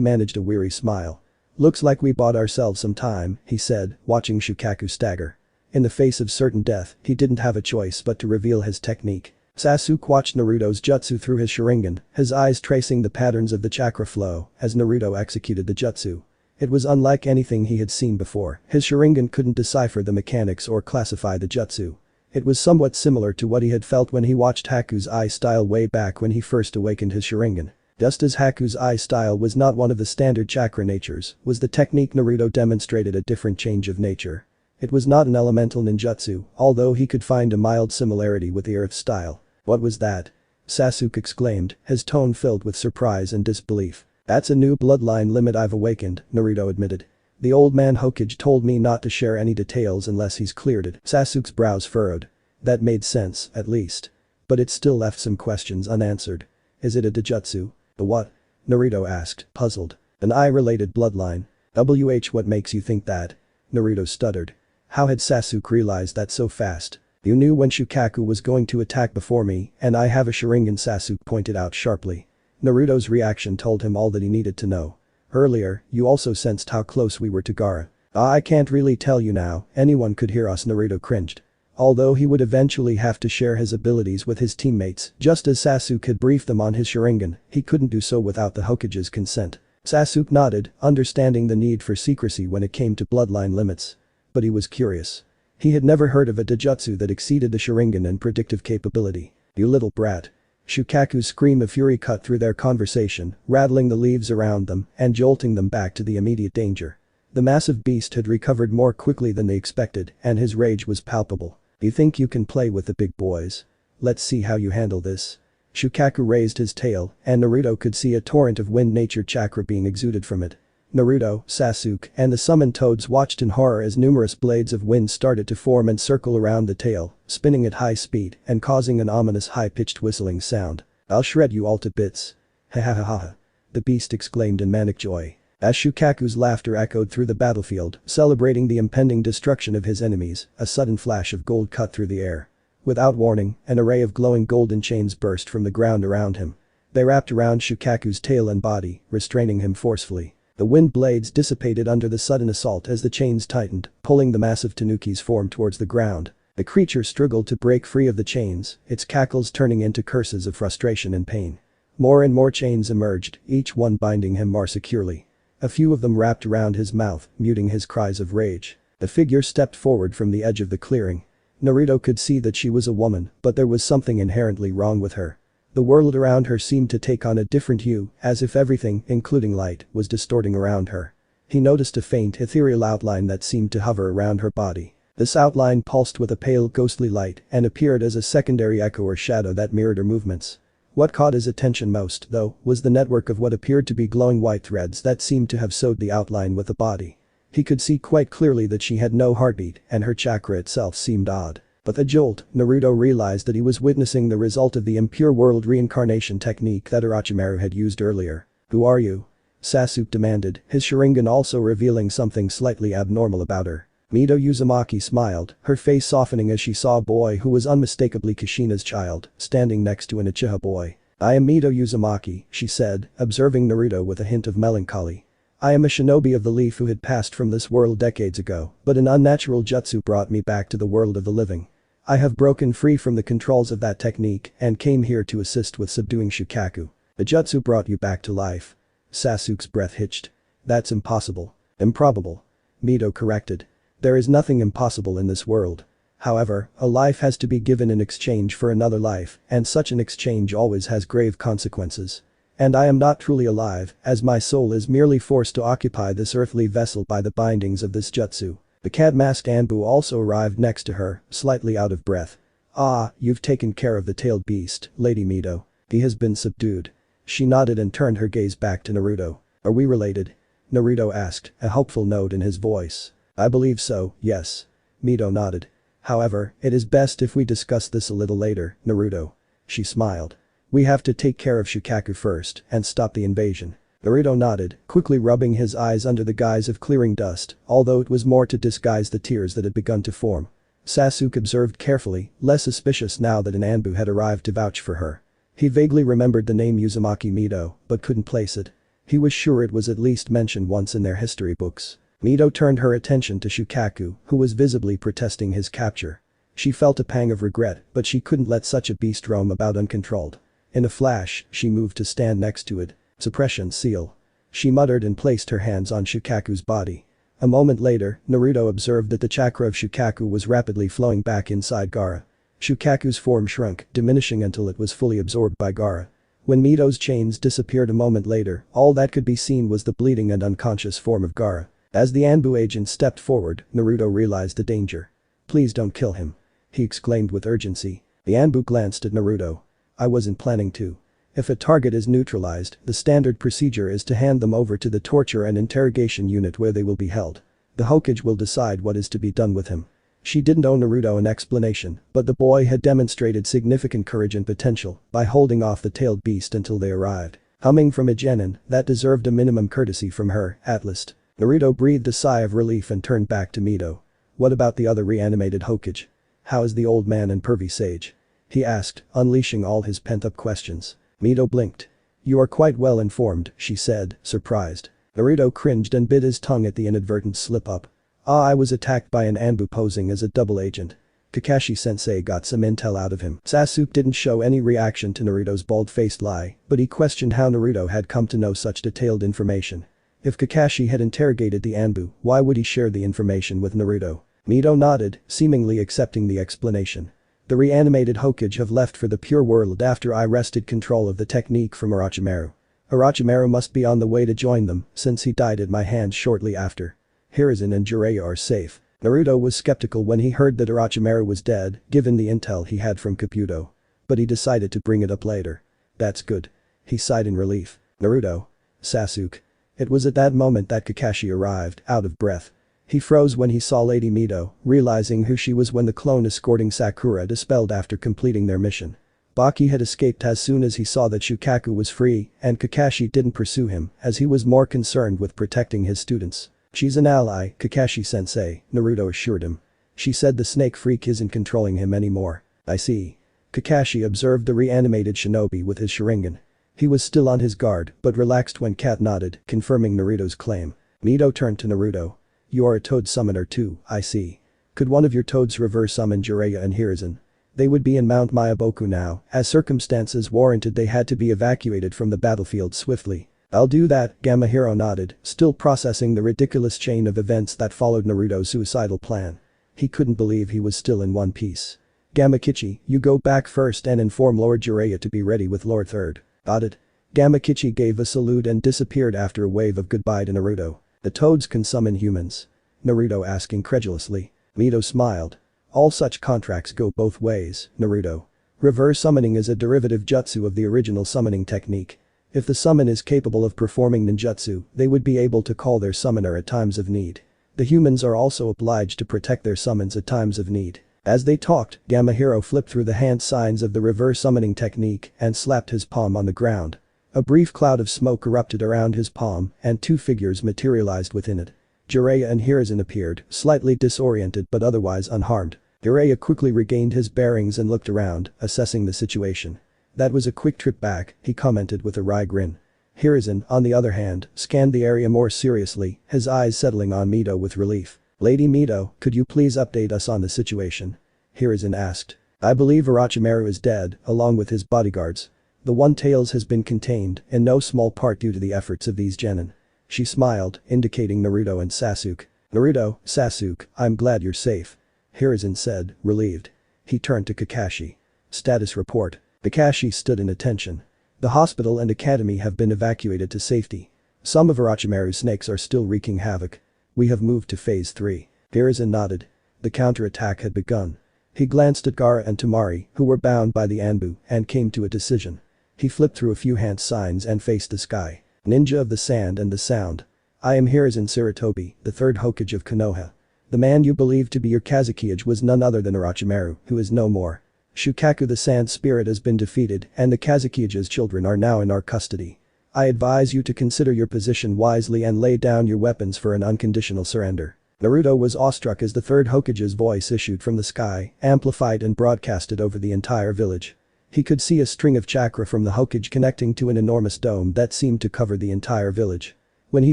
managed a weary smile. "Looks like we bought ourselves some time," he said, watching Shukaku stagger. In the face of certain death, he didn't have a choice but to reveal his technique. Sasuke watched Naruto's jutsu through his Sharingan, his eyes tracing the patterns of the chakra flow as Naruto executed the jutsu. It was unlike anything he had seen before. His Sharingan couldn't decipher the mechanics or classify the jutsu. It was somewhat similar to what he had felt when he watched Haku's eye style way back when he first awakened his Sharingan. Just as Haku's eye style was not one of the standard chakra natures, was the technique Naruto demonstrated a different change of nature. It was not an elemental ninjutsu, although he could find a mild similarity with the earth style. "What was that?" Sasuke exclaimed, his tone filled with surprise and disbelief. "That's a new bloodline limit I've awakened," Naruto admitted. "The old man Hokage told me not to share any details unless he's cleared it." Sasuke's brows furrowed. That made sense, at least. But it still left some questions unanswered. "Is it a Dojutsu?" "The what?" Naruto asked, puzzled. "An eye-related bloodline." What makes you think that?" Naruto stuttered. How had Sasuke realized that so fast? "You knew when Shukaku was going to attack before me, and I have a Sharingan," Sasuke pointed out sharply. Naruto's reaction told him all that he needed to know. "Earlier, you also sensed how close we were to Gaara." I can't really tell you now, anyone could hear us," Naruto cringed. Although he would eventually have to share his abilities with his teammates, just as Sasuke had briefed them on his Sharingan, he couldn't do so without the Hokage's consent. Sasuke nodded, understanding the need for secrecy when it came to bloodline limits. But he was curious. He had never heard of a Dojutsu that exceeded the Sharingan in predictive capability. "You little brat." Shukaku's scream of fury cut through their conversation, rattling the leaves around them and jolting them back to the immediate danger. The massive beast had recovered more quickly than they expected, and his rage was palpable. "You think you can play with the big boys? Let's see how you handle this." Shukaku raised his tail, and Naruto could see a torrent of wind nature chakra being exuded from it. Naruto, Sasuke, and the summoned toads watched in horror as numerous blades of wind started to form and circle around the tail, spinning at high speed and causing an ominous high-pitched whistling sound. I'll shred you all to bits. Ha ha ha ha. The beast exclaimed in manic joy. As Shukaku's laughter echoed through the battlefield, celebrating the impending destruction of his enemies, a sudden flash of gold cut through the air. Without warning, an array of glowing golden chains burst from the ground around him. They wrapped around Shukaku's tail and body, restraining him forcefully. The wind blades dissipated under the sudden assault as the chains tightened, pulling the massive tanuki's form towards the ground. The creature struggled to break free of the chains, its cackles turning into curses of frustration and pain. More and more chains emerged, each one binding him more securely. A few of them wrapped around his mouth, muting his cries of rage. The figure stepped forward from the edge of the clearing. Naruto could see that she was a woman, but there was something inherently wrong with her. The world around her seemed to take on a different hue, as if everything, including light, was distorting around her. He noticed a faint, ethereal outline that seemed to hover around her body. This outline pulsed with a pale, ghostly light and appeared as a secondary echo or shadow that mirrored her movements. What caught his attention most, though, was the network of what appeared to be glowing white threads that seemed to have sewed the outline with the body. He could see quite clearly that she had no heartbeat, and her chakra itself seemed odd. With a jolt, Naruto realized that he was witnessing the result of the impure world reincarnation technique that Orochimaru had used earlier. "Who are you?" Sasuke demanded, his Sharingan also revealing something slightly abnormal about her. Mito Uzumaki smiled, her face softening as she saw a boy who was unmistakably Kushina's child, standing next to an Uchiha boy. "I am Mito Uzumaki," she said, observing Naruto with a hint of melancholy. "I am a shinobi of the leaf who had passed from this world decades ago, but an unnatural jutsu brought me back to the world of the living. I have broken free from the controls of that technique and came here to assist with subduing Shukaku." "The jutsu brought you back to life." Sasuke's breath hitched. "That's impossible." "Improbable," Mito corrected. "There is nothing impossible in this world. However, a life has to be given in exchange for another life, and such an exchange always has grave consequences. And I am not truly alive, as my soul is merely forced to occupy this earthly vessel by the bindings of this jutsu." The cat-masked Anbu also arrived next to her, slightly out of breath. "Ah, you've taken care of the tailed beast, Lady Mito. He has been subdued." She nodded and turned her gaze back to Naruto. "Are we related?" Naruto asked, a hopeful note in his voice. "I believe so, yes." Mito nodded. "However, it is best if we discuss this a little later, Naruto." She smiled. "We have to take care of Shukaku first and stop the invasion." Naruto nodded, quickly rubbing his eyes under the guise of clearing dust, although it was more to disguise the tears that had begun to form. Sasuke observed carefully, less suspicious now that an Anbu had arrived to vouch for her. He vaguely remembered the name Uzumaki Mito, but couldn't place it. He was sure it was at least mentioned once in their history books. Mito turned her attention to Shukaku, who was visibly protesting his capture. She felt a pang of regret, but she couldn't let such a beast roam about uncontrolled. In a flash, she moved to stand next to it. "Suppression seal." She muttered and placed her hands on Shukaku's body. A moment later, Naruto observed that the chakra of Shukaku was rapidly flowing back inside Gaara. Shukaku's form shrunk, diminishing until it was fully absorbed by Gaara. When Mito's chains disappeared a moment later, all that could be seen was the bleeding and unconscious form of Gaara. As the Anbu agent stepped forward, Naruto realized the danger. "Please don't kill him," he exclaimed with urgency. The Anbu glanced at Naruto. "I wasn't planning to. If a target is neutralized, the standard procedure is to hand them over to the torture and interrogation unit where they will be held. The Hokage will decide what is to be done with him." She didn't owe Naruto an explanation, but the boy had demonstrated significant courage and potential by holding off the tailed beast until they arrived. Humming from a genin, that deserved a minimum courtesy from her, at least. Naruto breathed a sigh of relief and turned back to Mito. "What about the other reanimated Hokage? How is the old man and pervy sage?" he asked, unleashing all his pent-up questions. Mito blinked. "You are quite well informed," she said, surprised. Naruto cringed and bit his tongue at the inadvertent slip-up. "I was attacked by an Anbu posing as a double agent. Kakashi-sensei got some intel out of him." Sasuke didn't show any reaction to Naruto's bald-faced lie, but he questioned how Naruto had come to know such detailed information. If Kakashi had interrogated the Anbu, why would he share the information with Naruto? Mito nodded, seemingly accepting the explanation. "The reanimated Hokage have left for the pure world after I wrested control of the technique from Orochimaru. Orochimaru must be on the way to join them since he died at my hands shortly after. Hiruzen and Jiraiya are safe." Naruto was skeptical when he heard that Orochimaru was dead, given the intel he had from Kabuto. But he decided to bring it up later. "That's good." He sighed in relief. "Naruto." "Sasuke." It was at that moment that Kakashi arrived, out of breath. He froze when he saw Lady Mito, realizing who she was when the clone escorting Sakura dispelled after completing their mission. Baki had escaped as soon as he saw that Shukaku was free, and Kakashi didn't pursue him as he was more concerned with protecting his students. "She's an ally, Kakashi-sensei," Naruto assured him. "She said the snake freak isn't controlling him anymore." "I see." Kakashi observed the reanimated shinobi with his Sharingan. He was still on his guard but relaxed when Kat nodded, confirming Naruto's claim. Mito turned to Naruto. "You are a toad summoner too, I see. Could one of your toads reverse summon Jiraiya and Hiruzen? They would be in Mount Mayaboku now, as circumstances warranted they had to be evacuated from the battlefield swiftly." "I'll do that," Gamahiro nodded, still processing the ridiculous chain of events that followed Naruto's suicidal plan. He couldn't believe he was still in One Piece. "Gamakichi, you go back first and inform Lord Jiraiya to be ready with Lord Third." "Got it." Gamakichi gave a salute and disappeared after a wave of goodbye to Naruto. "The toads can summon humans?" Naruto asked incredulously. Mito smiled. "All such contracts go both ways, Naruto. Reverse summoning is a derivative jutsu of the original summoning technique. If the summon is capable of performing ninjutsu, they would be able to call their summoner at times of need. The humans are also obliged to protect their summons at times of need." As they talked, Gamahiro flipped through the hand signs of the reverse summoning technique and slapped his palm on the ground. A brief cloud of smoke erupted around his palm and two figures materialized within it. Jiraiya and Hiruzen appeared, slightly disoriented but otherwise unharmed. Jiraiya quickly regained his bearings and looked around, assessing the situation. "That was a quick trip back," he commented with a wry grin. Hiruzen, on the other hand, scanned the area more seriously, his eyes settling on Mito with relief. "Lady Mito, could you please update us on the situation?" Hiruzen asked. "I believe Orochimaru is dead, along with his bodyguards. The One Tails has been contained, in no small part due to the efforts of these genin." She smiled, indicating Naruto and Sasuke. "Naruto, Sasuke, I'm glad you're safe," Hiruzen said, relieved. He turned to Kakashi. "Status report." Kakashi stood in attention. "The hospital and academy have been evacuated to safety. Some of Orochimaru's snakes are still wreaking havoc. We have moved to phase 3. Hiruzen nodded. The counterattack had begun. He glanced at Gaara and Temari, who were bound by the Anbu, and came to a decision. He flipped through a few hand signs and faced the sky. "Ninja of the sand and the sound. I am Hiruzen Sarutobi, the third Hokage of Konoha. The man you believed to be your Kazekage was none other than Orochimaru, who is no more. Shukaku the sand spirit has been defeated and the Kazekige's children are now in our custody. I advise you to consider your position wisely and lay down your weapons for an unconditional surrender." Naruto was awestruck as the third Hokage's voice issued from the sky, amplified and broadcasted over the entire village. He could see a string of chakra from the Hokage connecting to an enormous dome that seemed to cover the entire village. When he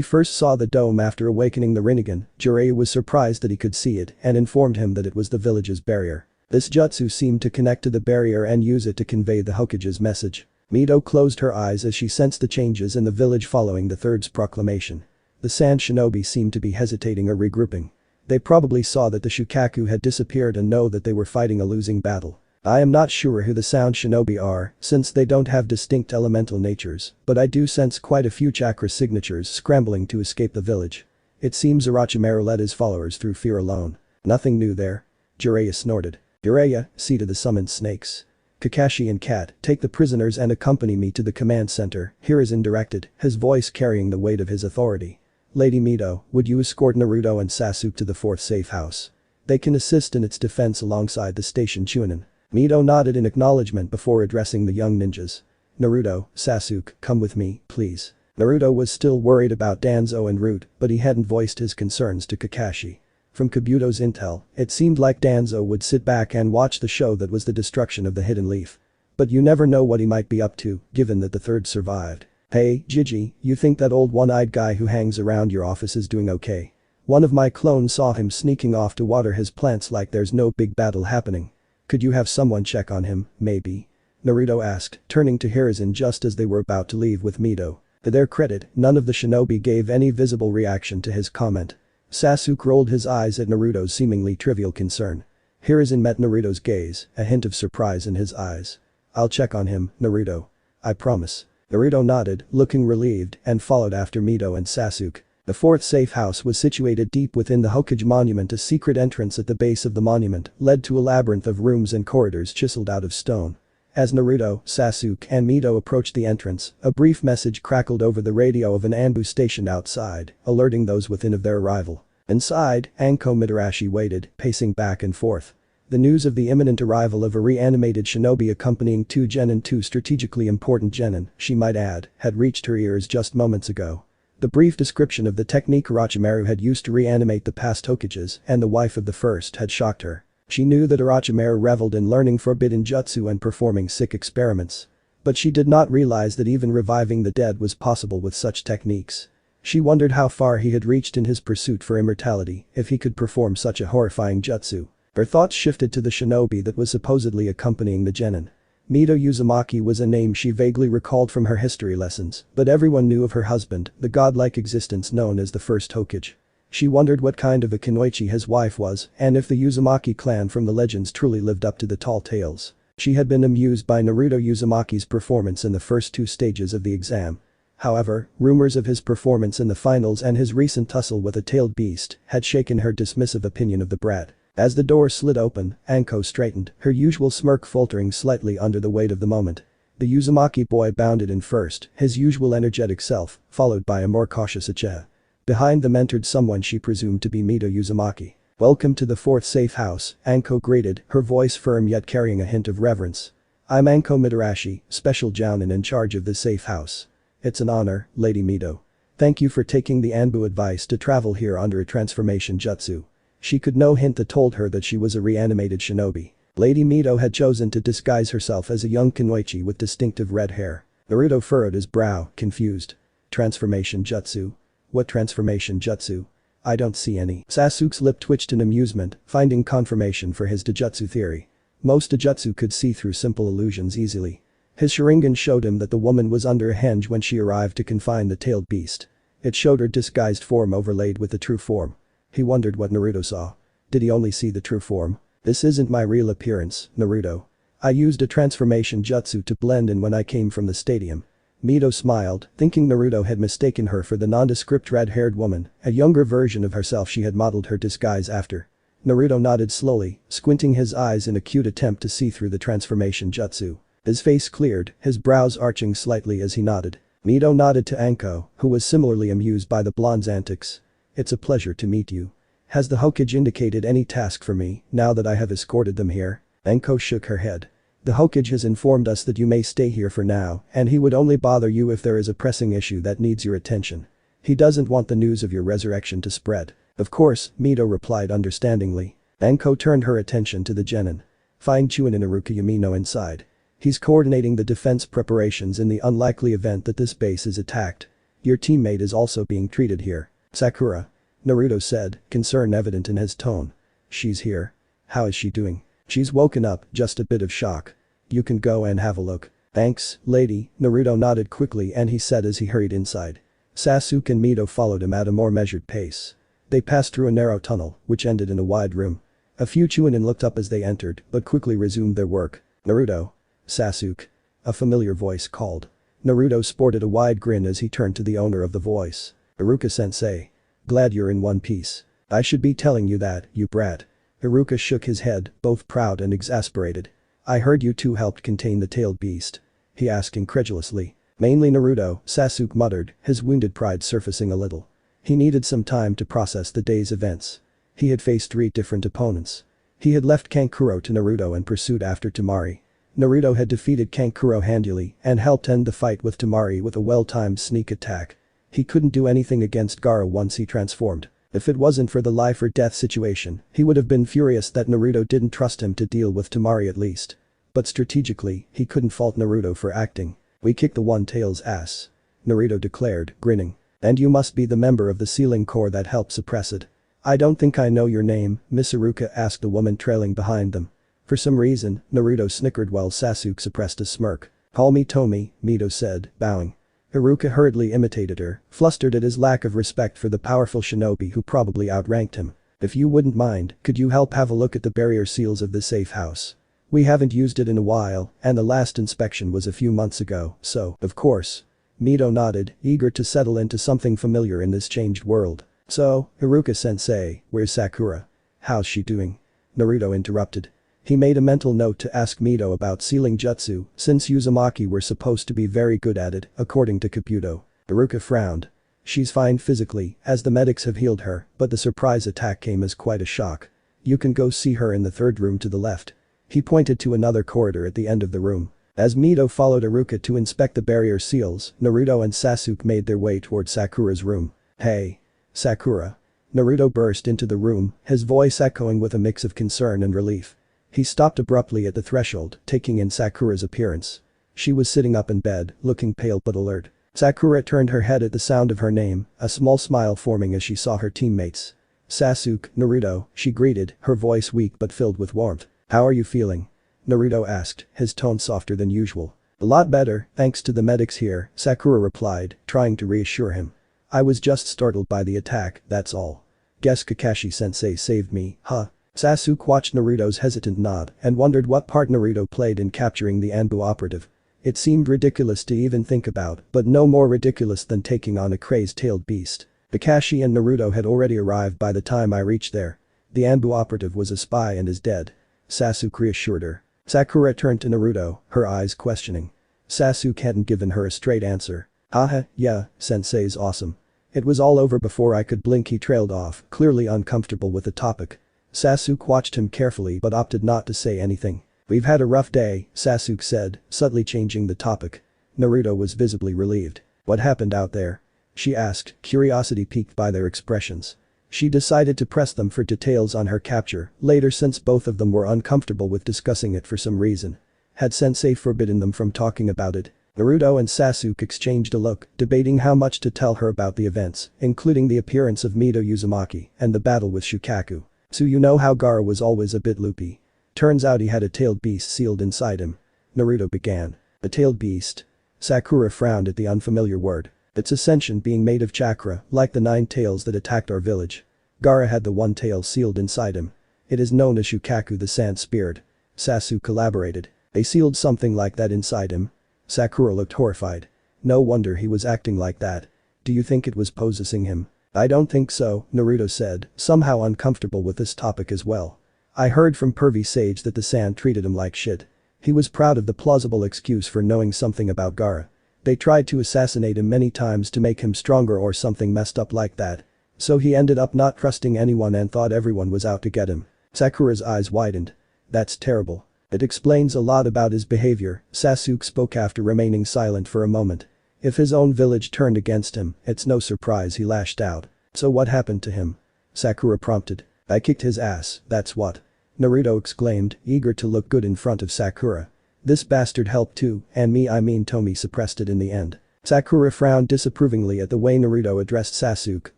first saw the dome after awakening the Rinnegan, Jiraiya was surprised that he could see it and informed him that it was the village's barrier. This jutsu seemed to connect to the barrier and use it to convey the Hokage's message. Mito closed her eyes as she sensed the changes in the village following the third's proclamation. The sand shinobi seemed to be hesitating or regrouping. They probably saw that the Shukaku had disappeared and know that they were fighting a losing battle. "I am not sure who the sound shinobi are, since they don't have distinct elemental natures, but I do sense quite a few chakra signatures scrambling to escape the village. It seems Orochimaru led his followers through fear alone." "Nothing new there?" Jiraiya snorted. "Jiraiya, see to the summoned snakes. Kakashi and Kat, take the prisoners and accompany me to the command center," Hiruzen directed, his voice carrying the weight of his authority. "Lady Mito, would you escort Naruto and Sasuke to the fourth safe house? They can assist in its defense alongside the station Chunin." Mito nodded in acknowledgement before addressing the young ninjas. "Naruto, Sasuke, come with me, please." Naruto was still worried about Danzo and Root, but he hadn't voiced his concerns to Kakashi. From Kabuto's intel, it seemed like Danzo would sit back and watch the show that was the destruction of the Hidden Leaf. But you never know what he might be up to, given that the third survived. "Hey, Gigi, you think that old one-eyed guy who hangs around your office is doing okay? One of my clones saw him sneaking off to water his plants like there's no big battle happening. Could you have someone check on him, maybe?" Naruto asked, turning to Hiruzen just as they were about to leave with Mito. To their credit, none of the shinobi gave any visible reaction to his comment. Sasuke rolled his eyes at Naruto's seemingly trivial concern. Hiruzen met Naruto's gaze, a hint of surprise in his eyes. "I'll check on him, Naruto. I promise." Naruto nodded, looking relieved, and followed after Mito and Sasuke. The fourth safe house was situated deep within the Hokage monument. A secret entrance at the base of the monument led to a labyrinth of rooms and corridors chiseled out of stone. As Naruto, Sasuke, and Mito approached the entrance, a brief message crackled over the radio of an Anbu stationed outside, alerting those within of their arrival. Inside, Anko Mitarashi waited, pacing back and forth. The news of the imminent arrival of a reanimated shinobi accompanying two strategically important genin, she might add, had reached her ears just moments ago. The brief description of the technique Orochimaru had used to reanimate the past Hokages and the wife of the first had shocked her. She knew that Orochimaru reveled in learning forbidden jutsu and performing sick experiments. But she did not realize that even reviving the dead was possible with such techniques. She wondered how far he had reached in his pursuit for immortality if he could perform such a horrifying jutsu. Her thoughts shifted to the shinobi that was supposedly accompanying the genin. Mito Uzumaki was a name she vaguely recalled from her history lessons, but everyone knew of her husband, the godlike existence known as the first Hokage. She wondered what kind of a kunoichi his wife was and if the Uzumaki clan from the legends truly lived up to the tall tales. She had been amused by Naruto Uzumaki's performance in the first two stages of the exam. However, rumors of his performance in the finals and his recent tussle with a tailed beast had shaken her dismissive opinion of the brat. As the door slid open, Anko straightened, her usual smirk faltering slightly under the weight of the moment. The Uzumaki boy bounded in first, his usual energetic self, followed by a more cautious Uchiha. Behind them entered someone she presumed to be Mito Uzumaki. "Welcome to the fourth safe house," Anko greeted, her voice firm yet carrying a hint of reverence. "I'm Anko Mitarashi, special jounin in charge of this safe house. It's an honor, Lady Mito. Thank you for taking the Anbu advice to travel here under a transformation jutsu." She could no hint that told her that she was a reanimated shinobi. Lady Mito had chosen to disguise herself as a young kunoichi with distinctive red hair. Naruto furrowed his brow, confused. "Transformation jutsu? What transformation jutsu? I don't see any." Sasuke's lip twitched in amusement, finding confirmation for his Dojutsu theory. Most Dojutsu could see through simple illusions easily. His Sharingan showed him that the woman was under a henge when she arrived to confine the tailed beast. It showed her disguised form overlaid with the true form. He wondered what Naruto saw. Did he only see the true form? "This isn't my real appearance, Naruto. I used a transformation jutsu to blend in when I came from the stadium." Mito smiled, thinking Naruto had mistaken her for the nondescript red-haired woman, a younger version of herself she had modeled her disguise after. Naruto nodded slowly, squinting his eyes in a cute attempt to see through the transformation jutsu. His face cleared, his brows arching slightly as he nodded. Mito nodded to Anko, who was similarly amused by the blonde's antics. "It's a pleasure to meet you. Has the Hokage indicated any task for me, now that I have escorted them here?" Anko shook her head. "The Hokage has informed us that you may stay here for now, and he would only bother you if there is a pressing issue that needs your attention. He doesn't want the news of your resurrection to spread." "Of course," Mito replied understandingly. Anko turned her attention to the genin. "Find Chunin Iruka Yamino inside. He's coordinating the defense preparations in the unlikely event that this base is attacked. Your teammate is also being treated here." "Sakura," Naruto said, concern evident in his tone. "She's here. How is she doing?" "She's woken up, just a bit of shock. You can go and have a look." "Thanks, lady," Naruto nodded quickly and he said as he hurried inside. Sasuke and Mito followed him at a more measured pace. They passed through a narrow tunnel, which ended in a wide room. A few Chunin looked up as they entered, but quickly resumed their work. "Naruto." "Sasuke." A familiar voice called. Naruto sported a wide grin as he turned to the owner of the voice. "Iruka-sensei. Glad you're in one piece. I should be telling you that, you brat." Iruka shook his head, both proud and exasperated. "I heard you two helped contain the tailed beast?" he asked incredulously. "Mainly Naruto," Sasuke muttered, his wounded pride surfacing a little. He needed some time to process the day's events. He had faced 3 different opponents. He had left Kankuro to Naruto and pursued after Temari. Naruto had defeated Kankuro handily and helped end the fight with Temari with a well-timed sneak attack. He couldn't do anything against Gaara once he transformed. If it wasn't for the life or death situation, he would have been furious that Naruto didn't trust him to deal with Temari at least. But strategically, he couldn't fault Naruto for acting. "We kicked the one-tail's ass," Naruto declared, grinning. "And you must be the member of the Sealing Corps that helped suppress it." "I don't think I know your name," Miss Iruka asked the woman trailing behind them. For some reason, Naruto snickered while Sasuke suppressed a smirk. "Call me Tomi," Mito said, bowing. Iruka hurriedly imitated her, flustered at his lack of respect for the powerful shinobi who probably outranked him. "If you wouldn't mind, could you help have a look at the barrier seals of the safe house? We haven't used it in a while, and the last inspection was a few months ago, so." "Of course." Mito nodded, eager to settle into something familiar in this changed world. "So, Iruka-sensei, where's Sakura? How's she doing?" Naruto interrupted. He made a mental note to ask Mito about sealing jutsu, since Uzumaki were supposed to be very good at it, according to Kabuto. Iruka frowned. "She's fine physically, as the medics have healed her, but the surprise attack came as quite a shock." You can go see her in the third room to the left. He pointed to another corridor at the end of the room. As Mito followed Iruka to inspect the barrier seals, Naruto and Sasuke made their way toward Sakura's room. Hey. Sakura. Naruto burst into the room, his voice echoing with a mix of concern and relief. He stopped abruptly at the threshold, taking in Sakura's appearance. She was sitting up in bed, looking pale but alert. Sakura turned her head at the sound of her name, a small smile forming as she saw her teammates. Sasuke, Naruto, she greeted, her voice weak but filled with warmth. How are you feeling? Naruto asked, his tone softer than usual. A lot better, thanks to the medics here, Sakura replied, trying to reassure him. I was just startled by the attack, that's all. Guess Kakashi-sensei saved me, huh? Sasuke watched Naruto's hesitant nod and wondered what part Naruto played in capturing the Anbu operative. It seemed ridiculous to even think about, but no more ridiculous than taking on a crazed-tailed beast. Kakashi and Naruto had already arrived by the time I reached there. The Anbu operative was a spy and is dead. Sasuke reassured her. Sakura turned to Naruto, her eyes questioning. Sasuke hadn't given her a straight answer. Haha, yeah, sensei's awesome. It was all over before I could blink. He trailed off, clearly uncomfortable with the topic. Sasuke watched him carefully but opted not to say anything. We've had a rough day, Sasuke said, subtly changing the topic. Naruto was visibly relieved. What happened out there? She asked, curiosity piqued by their expressions. She decided to press them for details on her capture later since both of them were uncomfortable with discussing it for some reason. Had sensei forbidden them from talking about it? Naruto and Sasuke exchanged a look, debating how much to tell her about the events, including the appearance of Mito Uzumaki and the battle with Shukaku. So you know how Gaara was always a bit loopy. Turns out he had a tailed beast sealed inside him. Naruto began. A tailed beast? Sakura frowned at the unfamiliar word. Its ascension being made of chakra, like the 9 tails that attacked our village. Gaara had the one tail sealed inside him. It is known as Shukaku the Sand-Spirit. Sasuke elaborated. They sealed something like that inside him? Sakura looked horrified. No wonder he was acting like that. Do you think it was possessing him? I don't think so, Naruto said, somehow uncomfortable with this topic as well. I heard from Pervy Sage that the sand treated him like shit. He was proud of the plausible excuse for knowing something about Gaara. They tried to assassinate him many times to make him stronger or something messed up like that. So he ended up not trusting anyone and thought everyone was out to get him. Sakura's eyes widened. That's terrible. It explains a lot about his behavior, Sasuke spoke after remaining silent for a moment. If his own village turned against him, it's no surprise he lashed out. So what happened to him? Sakura prompted. I kicked his ass, that's what. Naruto exclaimed, eager to look good in front of Sakura. This bastard helped too, and me I mean Tomi suppressed it in the end. Sakura frowned disapprovingly at the way Naruto addressed Sasuke,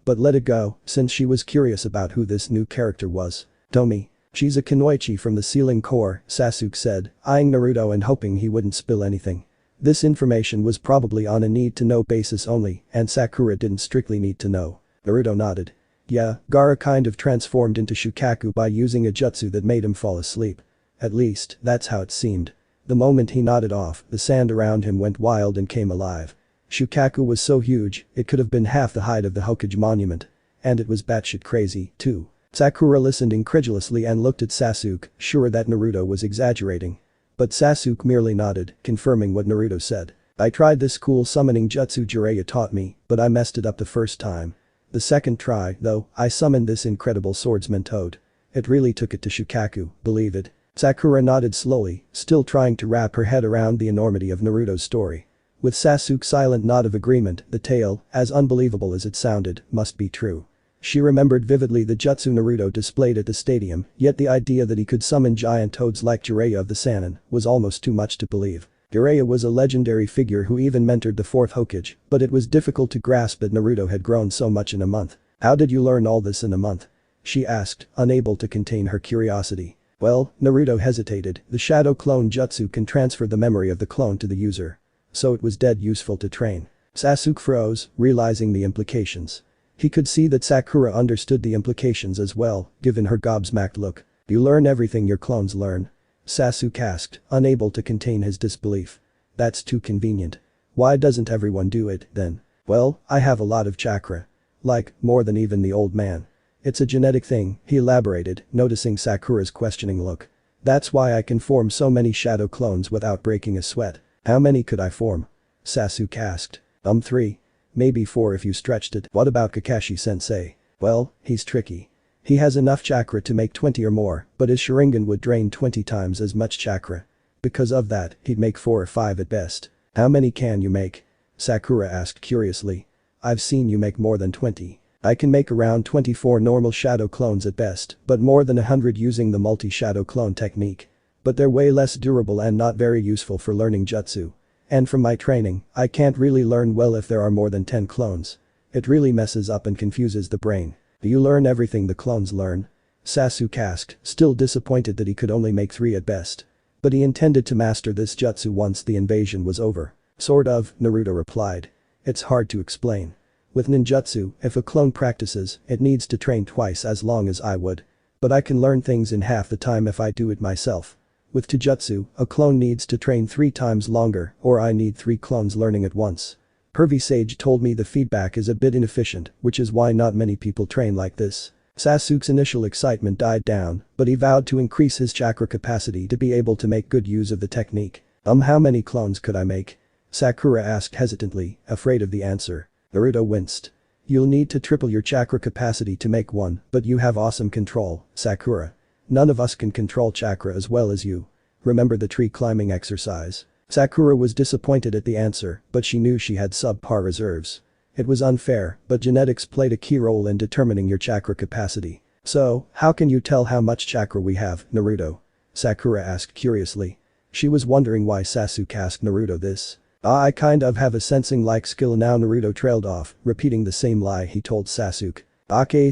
but let it go, since she was curious about who this new character was. Tomi. She's a kunoichi from the Sealing Corps, Sasuke said, eyeing Naruto and hoping he wouldn't spill anything. This information was probably on a need-to-know basis only, and Sakura didn't strictly need to know. Naruto nodded. Yeah, Gaara kind of transformed into Shukaku by using a jutsu that made him fall asleep. At least, that's how it seemed. The moment he nodded off, the sand around him went wild and came alive. Shukaku was so huge, it could have been half the height of the Hokage monument. And it was batshit crazy, too. Sakura listened incredulously and looked at Sasuke, sure that Naruto was exaggerating. But Sasuke merely nodded, confirming what Naruto said. I tried this cool summoning jutsu Jiraiya taught me, but I messed it up the first time. The second try, though, I summoned this incredible swordsman toad. It really took it to Shukaku, believe it. Sakura nodded slowly, still trying to wrap her head around the enormity of Naruto's story. With Sasuke's silent nod of agreement, the tale, as unbelievable as it sounded, must be true. She remembered vividly the jutsu Naruto displayed at the stadium, yet the idea that he could summon giant toads like Jiraiya of the Sannin was almost too much to believe. Jiraiya was a legendary figure who even mentored the 4th Hokage, but it was difficult to grasp that Naruto had grown so much in a month. How did you learn all this in a month? She asked, unable to contain her curiosity. Well, Naruto hesitated, the shadow clone jutsu can transfer the memory of the clone to the user. So it was dead useful to train. Sasuke froze, realizing the implications. He could see that Sakura understood the implications as well, given her gobsmacked look. You learn everything your clones learn? Sasuke asked, unable to contain his disbelief. That's too convenient. Why doesn't everyone do it, then? Well, I have a lot of chakra. Like, more than even the old man. It's a genetic thing, he elaborated, noticing Sakura's questioning look. That's why I can form so many shadow clones without breaking a sweat. How many could I form? Sasuke asked. 3. Maybe 4 if you stretched it. What about Kakashi-sensei? Well, he's tricky. He has enough chakra to make 20 or more, but his Sharingan would drain 20 times as much chakra. Because of that, he'd make 4 or 5 at best. How many can you make? Sakura asked curiously. I've seen you make more than 20. I can make around 24 normal shadow clones at best, but more than 100 using the multi-shadow clone technique. But they're way less durable and not very useful for learning jutsu. And from my training, I can't really learn well if there are more than 10 clones. It really messes up and confuses the brain. Do you learn everything the clones learn? Sasuke asked, still disappointed that he could only make 3 at best. But he intended to master this jutsu once the invasion was over. Sort of, Naruto replied. It's hard to explain. With ninjutsu, if a clone practices, it needs to train twice as long as I would. But I can learn things in half the time if I do it myself. With Taijutsu, a clone needs to train 3 times longer, or I need 3 clones learning at once. Pervy Sage told me the feedback is a bit inefficient, which is why not many people train like this. Sasuke's initial excitement died down, but he vowed to increase his chakra capacity to be able to make good use of the technique. How many clones could I make? Sakura asked hesitantly, afraid of the answer. Naruto winced. You'll need to triple your chakra capacity to make one, but you have awesome control, Sakura. None of us can control chakra as well as you. Remember the tree climbing exercise? Sakura was disappointed at the answer, but she knew she had subpar reserves. It was unfair, but genetics played a key role in determining your chakra capacity. So, how can you tell how much chakra we have, Naruto? Sakura asked curiously. She was wondering why Sasuke asked Naruto this. I kind of have a sensing-like skill now. Naruto trailed off, repeating the same lie he told Sasuke.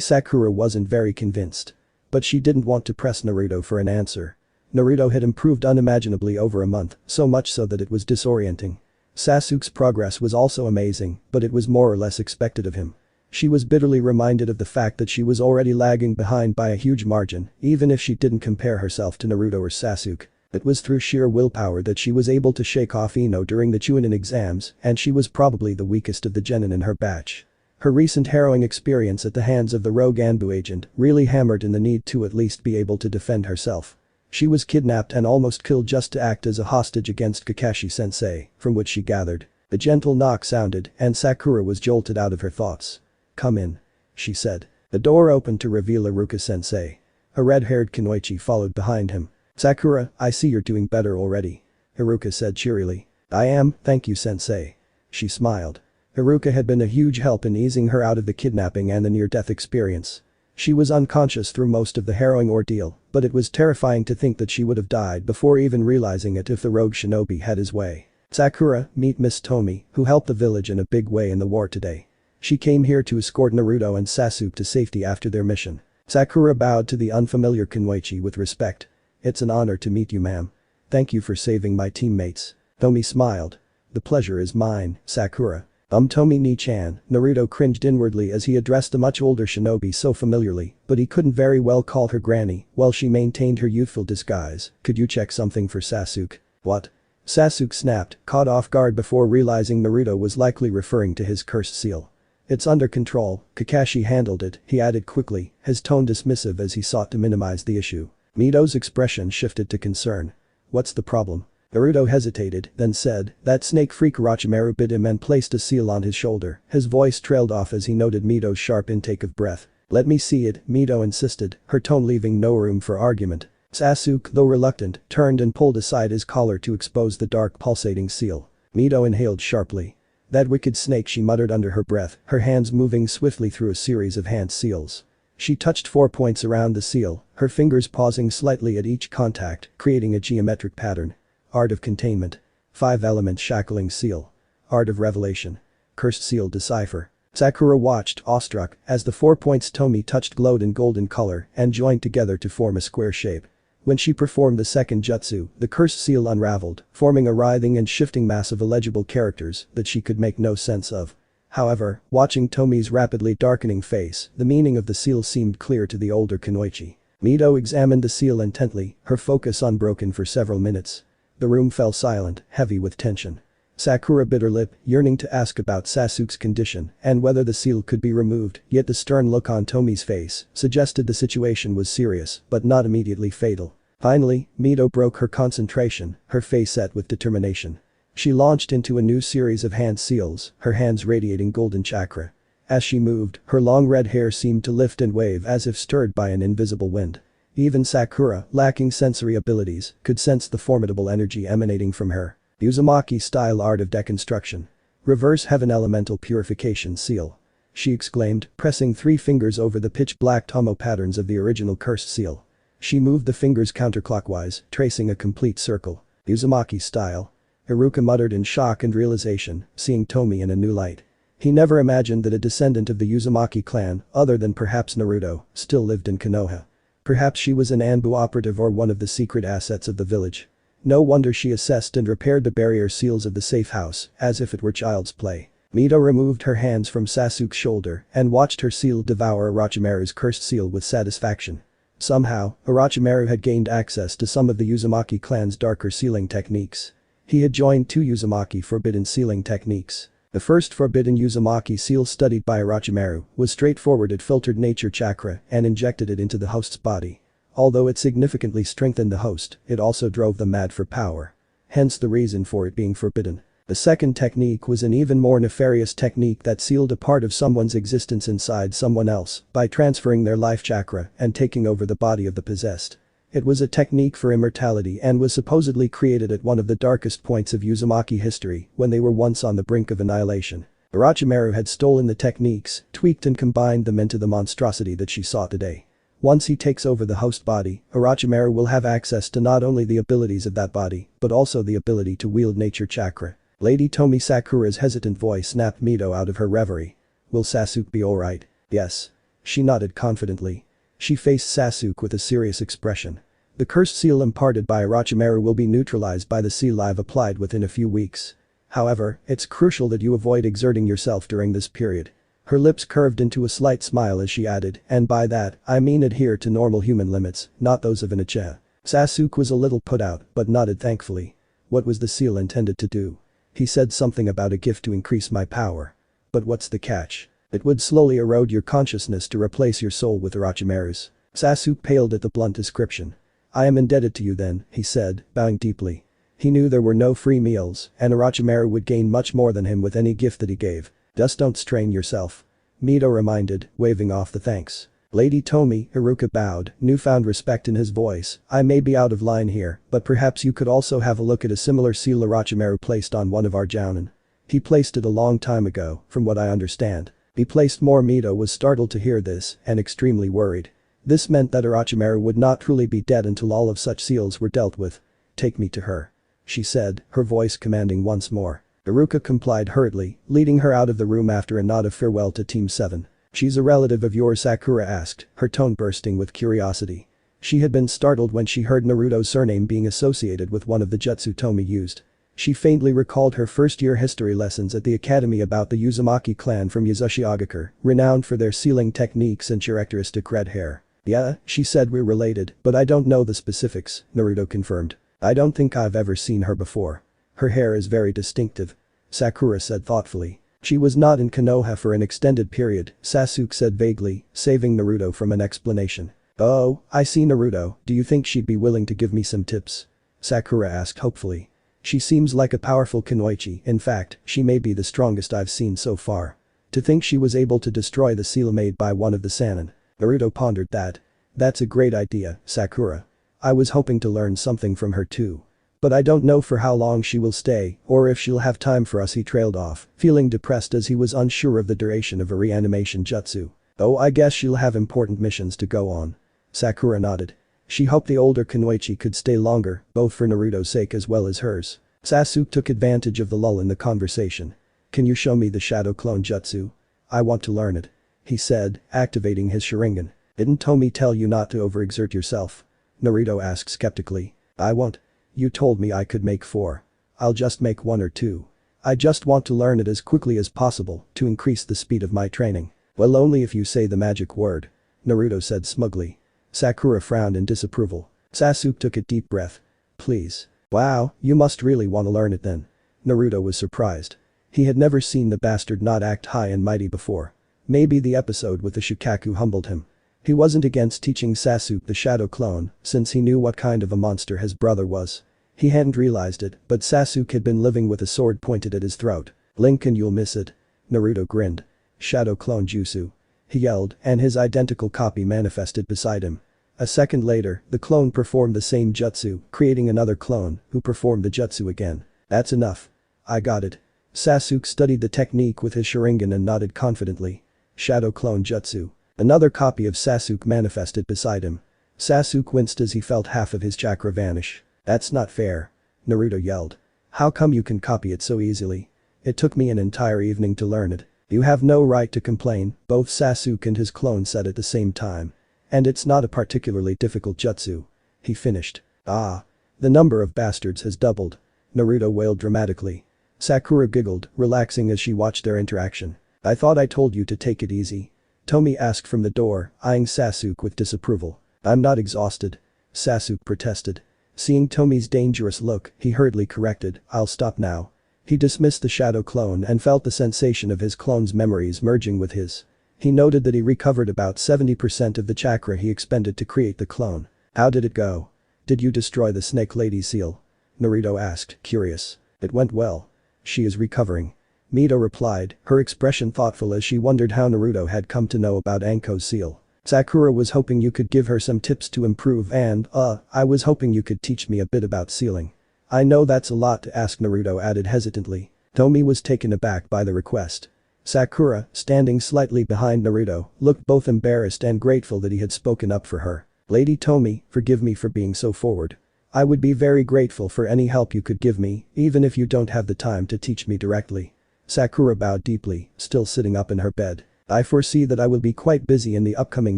Sakura wasn't very convinced. But she didn't want to press Naruto for an answer. Naruto had improved unimaginably over a month, so much so that it was disorienting. Sasuke's progress was also amazing, but it was more or less expected of him. She was bitterly reminded of the fact that she was already lagging behind by a huge margin, even if she didn't compare herself to Naruto or Sasuke. It was through sheer willpower that she was able to shake off Ino during the Chunin exams, and she was probably the weakest of the genin in her batch. Her recent harrowing experience at the hands of the rogue Anbu agent really hammered in the need to at least be able to defend herself. She was kidnapped and almost killed just to act as a hostage against Kakashi-sensei, from which she gathered. A gentle knock sounded, and Sakura was jolted out of her thoughts. Come in. She said. The door opened to reveal Iruka-sensei. A red-haired Kunoichi followed behind him. Sakura, I see you're doing better already. Iruka said cheerily. I am, thank you sensei. She smiled. Iruka had been a huge help in easing her out of the kidnapping and the near-death experience. She was unconscious through most of the harrowing ordeal, but it was terrifying to think that she would have died before even realizing it if the rogue shinobi had his way. Sakura, meet Miss Tomi, who helped the village in a big way in the war today. She came here to escort Naruto and Sasuke to safety after their mission. Sakura bowed to the unfamiliar Kunoichi with respect. It's an honor to meet you, ma'am. Thank you for saving my teammates. Tomi smiled. The pleasure is mine, Sakura. Tomi ni-chan, Naruto cringed inwardly as he addressed the much older shinobi so familiarly, but he couldn't very well call her granny while she maintained her youthful disguise. Could you check something for Sasuke? What? Sasuke snapped, caught off guard before realizing Naruto was likely referring to his cursed seal. It's under control, Kakashi handled it, he added quickly, his tone dismissive as he sought to minimize the issue. Mito's expression shifted to concern. What's the problem? Naruto hesitated, then said, that snake freak Orochimaru bit him and placed a seal on his shoulder. His voice trailed off as he noted Mito's sharp intake of breath. Let me see it, Mito insisted, her tone leaving no room for argument. Sasuke, though reluctant, turned and pulled aside his collar to expose the dark pulsating seal. Mito inhaled sharply. That wicked snake, she muttered under her breath, her hands moving swiftly through a series of hand seals. She touched 4 points around the seal, her fingers pausing slightly at each contact, creating a geometric pattern. Art of containment. 5-element shackling seal. Art of revelation. Cursed seal decipher. Sakura watched, awestruck, as the 4 points Tomi touched glowed in golden color and joined together to form a square shape. When she performed the second jutsu, the cursed seal unraveled, forming a writhing and shifting mass of illegible characters that she could make no sense of. However, watching Tomi's rapidly darkening face, the meaning of the seal seemed clear to the older Kunoichi. Mito examined the seal intently, her focus unbroken for several minutes. The room fell silent, heavy with tension. Sakura bit her lip, yearning to ask about Sasuke's condition and whether the seal could be removed, yet the stern look on Tomi's face suggested the situation was serious but not immediately fatal. Finally, Mito broke her concentration, her face set with determination. She launched into a new series of hand seals, her hands radiating golden chakra. As she moved, her long red hair seemed to lift and wave as if stirred by an invisible wind. Even Sakura, lacking sensory abilities, could sense the formidable energy emanating from her. Uzumaki-style art of deconstruction. Reverse heaven elemental purification seal. She exclaimed, pressing 3 fingers over the pitch-black tomo patterns of the original cursed seal. She moved the fingers counterclockwise, tracing a complete circle. Uzumaki style. Iruka muttered in shock and realization, seeing Tomi in a new light. He never imagined that a descendant of the Uzumaki clan, other than perhaps Naruto, still lived in Konoha. Perhaps she was an Anbu operative or one of the secret assets of the village. No wonder she assessed and repaired the barrier seals of the safe house, as if it were child's play. Mito removed her hands from Sasuke's shoulder and watched her seal devour Orochimaru's cursed seal with satisfaction. Somehow, Orochimaru had gained access to some of the Uzumaki clan's darker sealing techniques. He had joined 2 Uzumaki forbidden sealing techniques. The first forbidden Uzumaki seal studied by Orochimaru was straightforward. It filtered nature chakra and injected it into the host's body. Although it significantly strengthened the host, it also drove them mad for power. Hence the reason for it being forbidden. The second technique was an even more nefarious technique that sealed a part of someone's existence inside someone else by transferring their life chakra and taking over the body of the possessed. It was a technique for immortality and was supposedly created at one of the darkest points of Uzumaki history when they were once on the brink of annihilation. Orochimaru had stolen the techniques, tweaked and combined them into the monstrosity that she saw today. Once he takes over the host body, Orochimaru will have access to not only the abilities of that body, but also the ability to wield nature chakra. Lady Tomi Sakura's hesitant voice snapped Mito out of her reverie. Will Sasuke be alright? Yes. She nodded confidently. She faced Sasuke with a serious expression. The cursed seal imparted by Orochimaru will be neutralized by the seal I've applied within a few weeks. However, it's crucial that you avoid exerting yourself during this period. Her lips curved into a slight smile as she added, and by that, I mean adhere to normal human limits, not those of an Uchiha. Sasuke was a little put out, but nodded thankfully. What was the seal intended to do? He said something about a gift to increase my power. But what's the catch? It would slowly erode your consciousness to replace your soul with Orochimaru's. Sasuke paled at the blunt description. I am indebted to you then, he said, bowing deeply. He knew there were no free meals, and Orochimaru would gain much more than him with any gift that he gave. Just don't strain yourself. Mito reminded, waving off the thanks. Lady Tomi, Iruka bowed, newfound respect in his voice. I may be out of line here, but perhaps you could also have a look at a similar seal Orochimaru placed on one of our jounin. He placed it a long time ago, from what I understand. He placed more. Mito was startled to hear this and extremely worried. This meant that Orochimaru would not truly be dead until all of such seals were dealt with. Take me to her. She said, her voice commanding once more. Iruka complied hurriedly, leading her out of the room after a nod of farewell to Team 7. She's a relative of yours? Sakura asked, her tone bursting with curiosity. She had been startled when she heard Naruto's surname being associated with one of the jutsu Tomi used. She faintly recalled her first-year history lessons at the academy about the Uzumaki clan from Yuzushiogakure, renowned for their sealing techniques and characteristic red hair. Yeah, she said, we're related, but I don't know the specifics, Naruto confirmed. I don't think I've ever seen her before. Her hair is very distinctive. Sakura said thoughtfully. She was not in Konoha for an extended period, Sasuke said vaguely, saving Naruto from an explanation. Oh, I see. Naruto, do you think she'd be willing to give me some tips? Sakura asked hopefully. She seems like a powerful kunoichi. In fact, she may be the strongest I've seen so far. To think she was able to destroy the seal made by one of the Sannin. Naruto pondered that. That's a great idea, Sakura. I was hoping to learn something from her too. But I don't know for how long she will stay, or if she'll have time for us. He trailed off, feeling depressed as he was unsure of the duration of her reanimation jutsu. Oh, I guess she'll have important missions to go on. Sakura nodded. She hoped the older kunoichi could stay longer, both for Naruto's sake as well as hers. Sasuke took advantage of the lull in the conversation. Can you show me the shadow clone jutsu? I want to learn it. He said, activating his Sharingan. Didn't Tomi tell you not to overexert yourself? Naruto asked skeptically. I won't. You told me I could make 4. I'll just make 1 or 2. I just want to learn it as quickly as possible to increase the speed of my training. Well, only if you say the magic word. Naruto said smugly. Sakura frowned in disapproval. Sasuke took a deep breath. Please. Wow, you must really want to learn it then. Naruto was surprised. He had never seen the bastard not act high and mighty before. Maybe the episode with the Shukaku humbled him. He wasn't against teaching Sasuke the shadow clone, since he knew what kind of a monster his brother was. He hadn't realized it, but Sasuke had been living with a sword pointed at his throat. Link, and you'll miss it. Naruto grinned. Shadow clone jutsu. He yelled, and his identical copy manifested beside him. A second later, the clone performed the same jutsu, creating another clone, who performed the jutsu again. That's enough. I got it. Sasuke studied the technique with his Sharingan and nodded confidently. Shadow clone jutsu. Another copy of Sasuke manifested beside him. Sasuke winced as he felt half of his chakra vanish. That's not fair. Naruto yelled. How come you can copy it so easily? It took me an entire evening to learn it. You have no right to complain, both Sasuke and his clone said at the same time. And it's not a particularly difficult jutsu. He finished. Ah. The number of bastards has doubled. Naruto wailed dramatically. Sakura giggled, relaxing as she watched their interaction. I thought I told you to take it easy. Tomi asked from the door, eyeing Sasuke with disapproval. I'm not exhausted. Sasuke protested. Seeing Tomi's dangerous look, he hurriedly corrected, I'll stop now. He dismissed the shadow clone and felt the sensation of his clone's memories merging with his. He noted that he recovered about 70% of the chakra he expended to create the clone. How did it go? Did you destroy the Snake Lady seal? Naruto asked, curious. It went well. She is recovering. Mito replied, her expression thoughtful as she wondered how Naruto had come to know about Anko's seal. Sakura was hoping you could give her some tips to improve and, I was hoping you could teach me a bit about sealing. I know that's a lot to ask, Naruto added hesitantly. Tomi was taken aback by the request. Sakura, standing slightly behind Naruto, looked both embarrassed and grateful that he had spoken up for her. Lady Tomi, forgive me for being so forward. I would be very grateful for any help you could give me, even if you don't have the time to teach me directly. Sakura bowed deeply, still sitting up in her bed. I foresee that I will be quite busy in the upcoming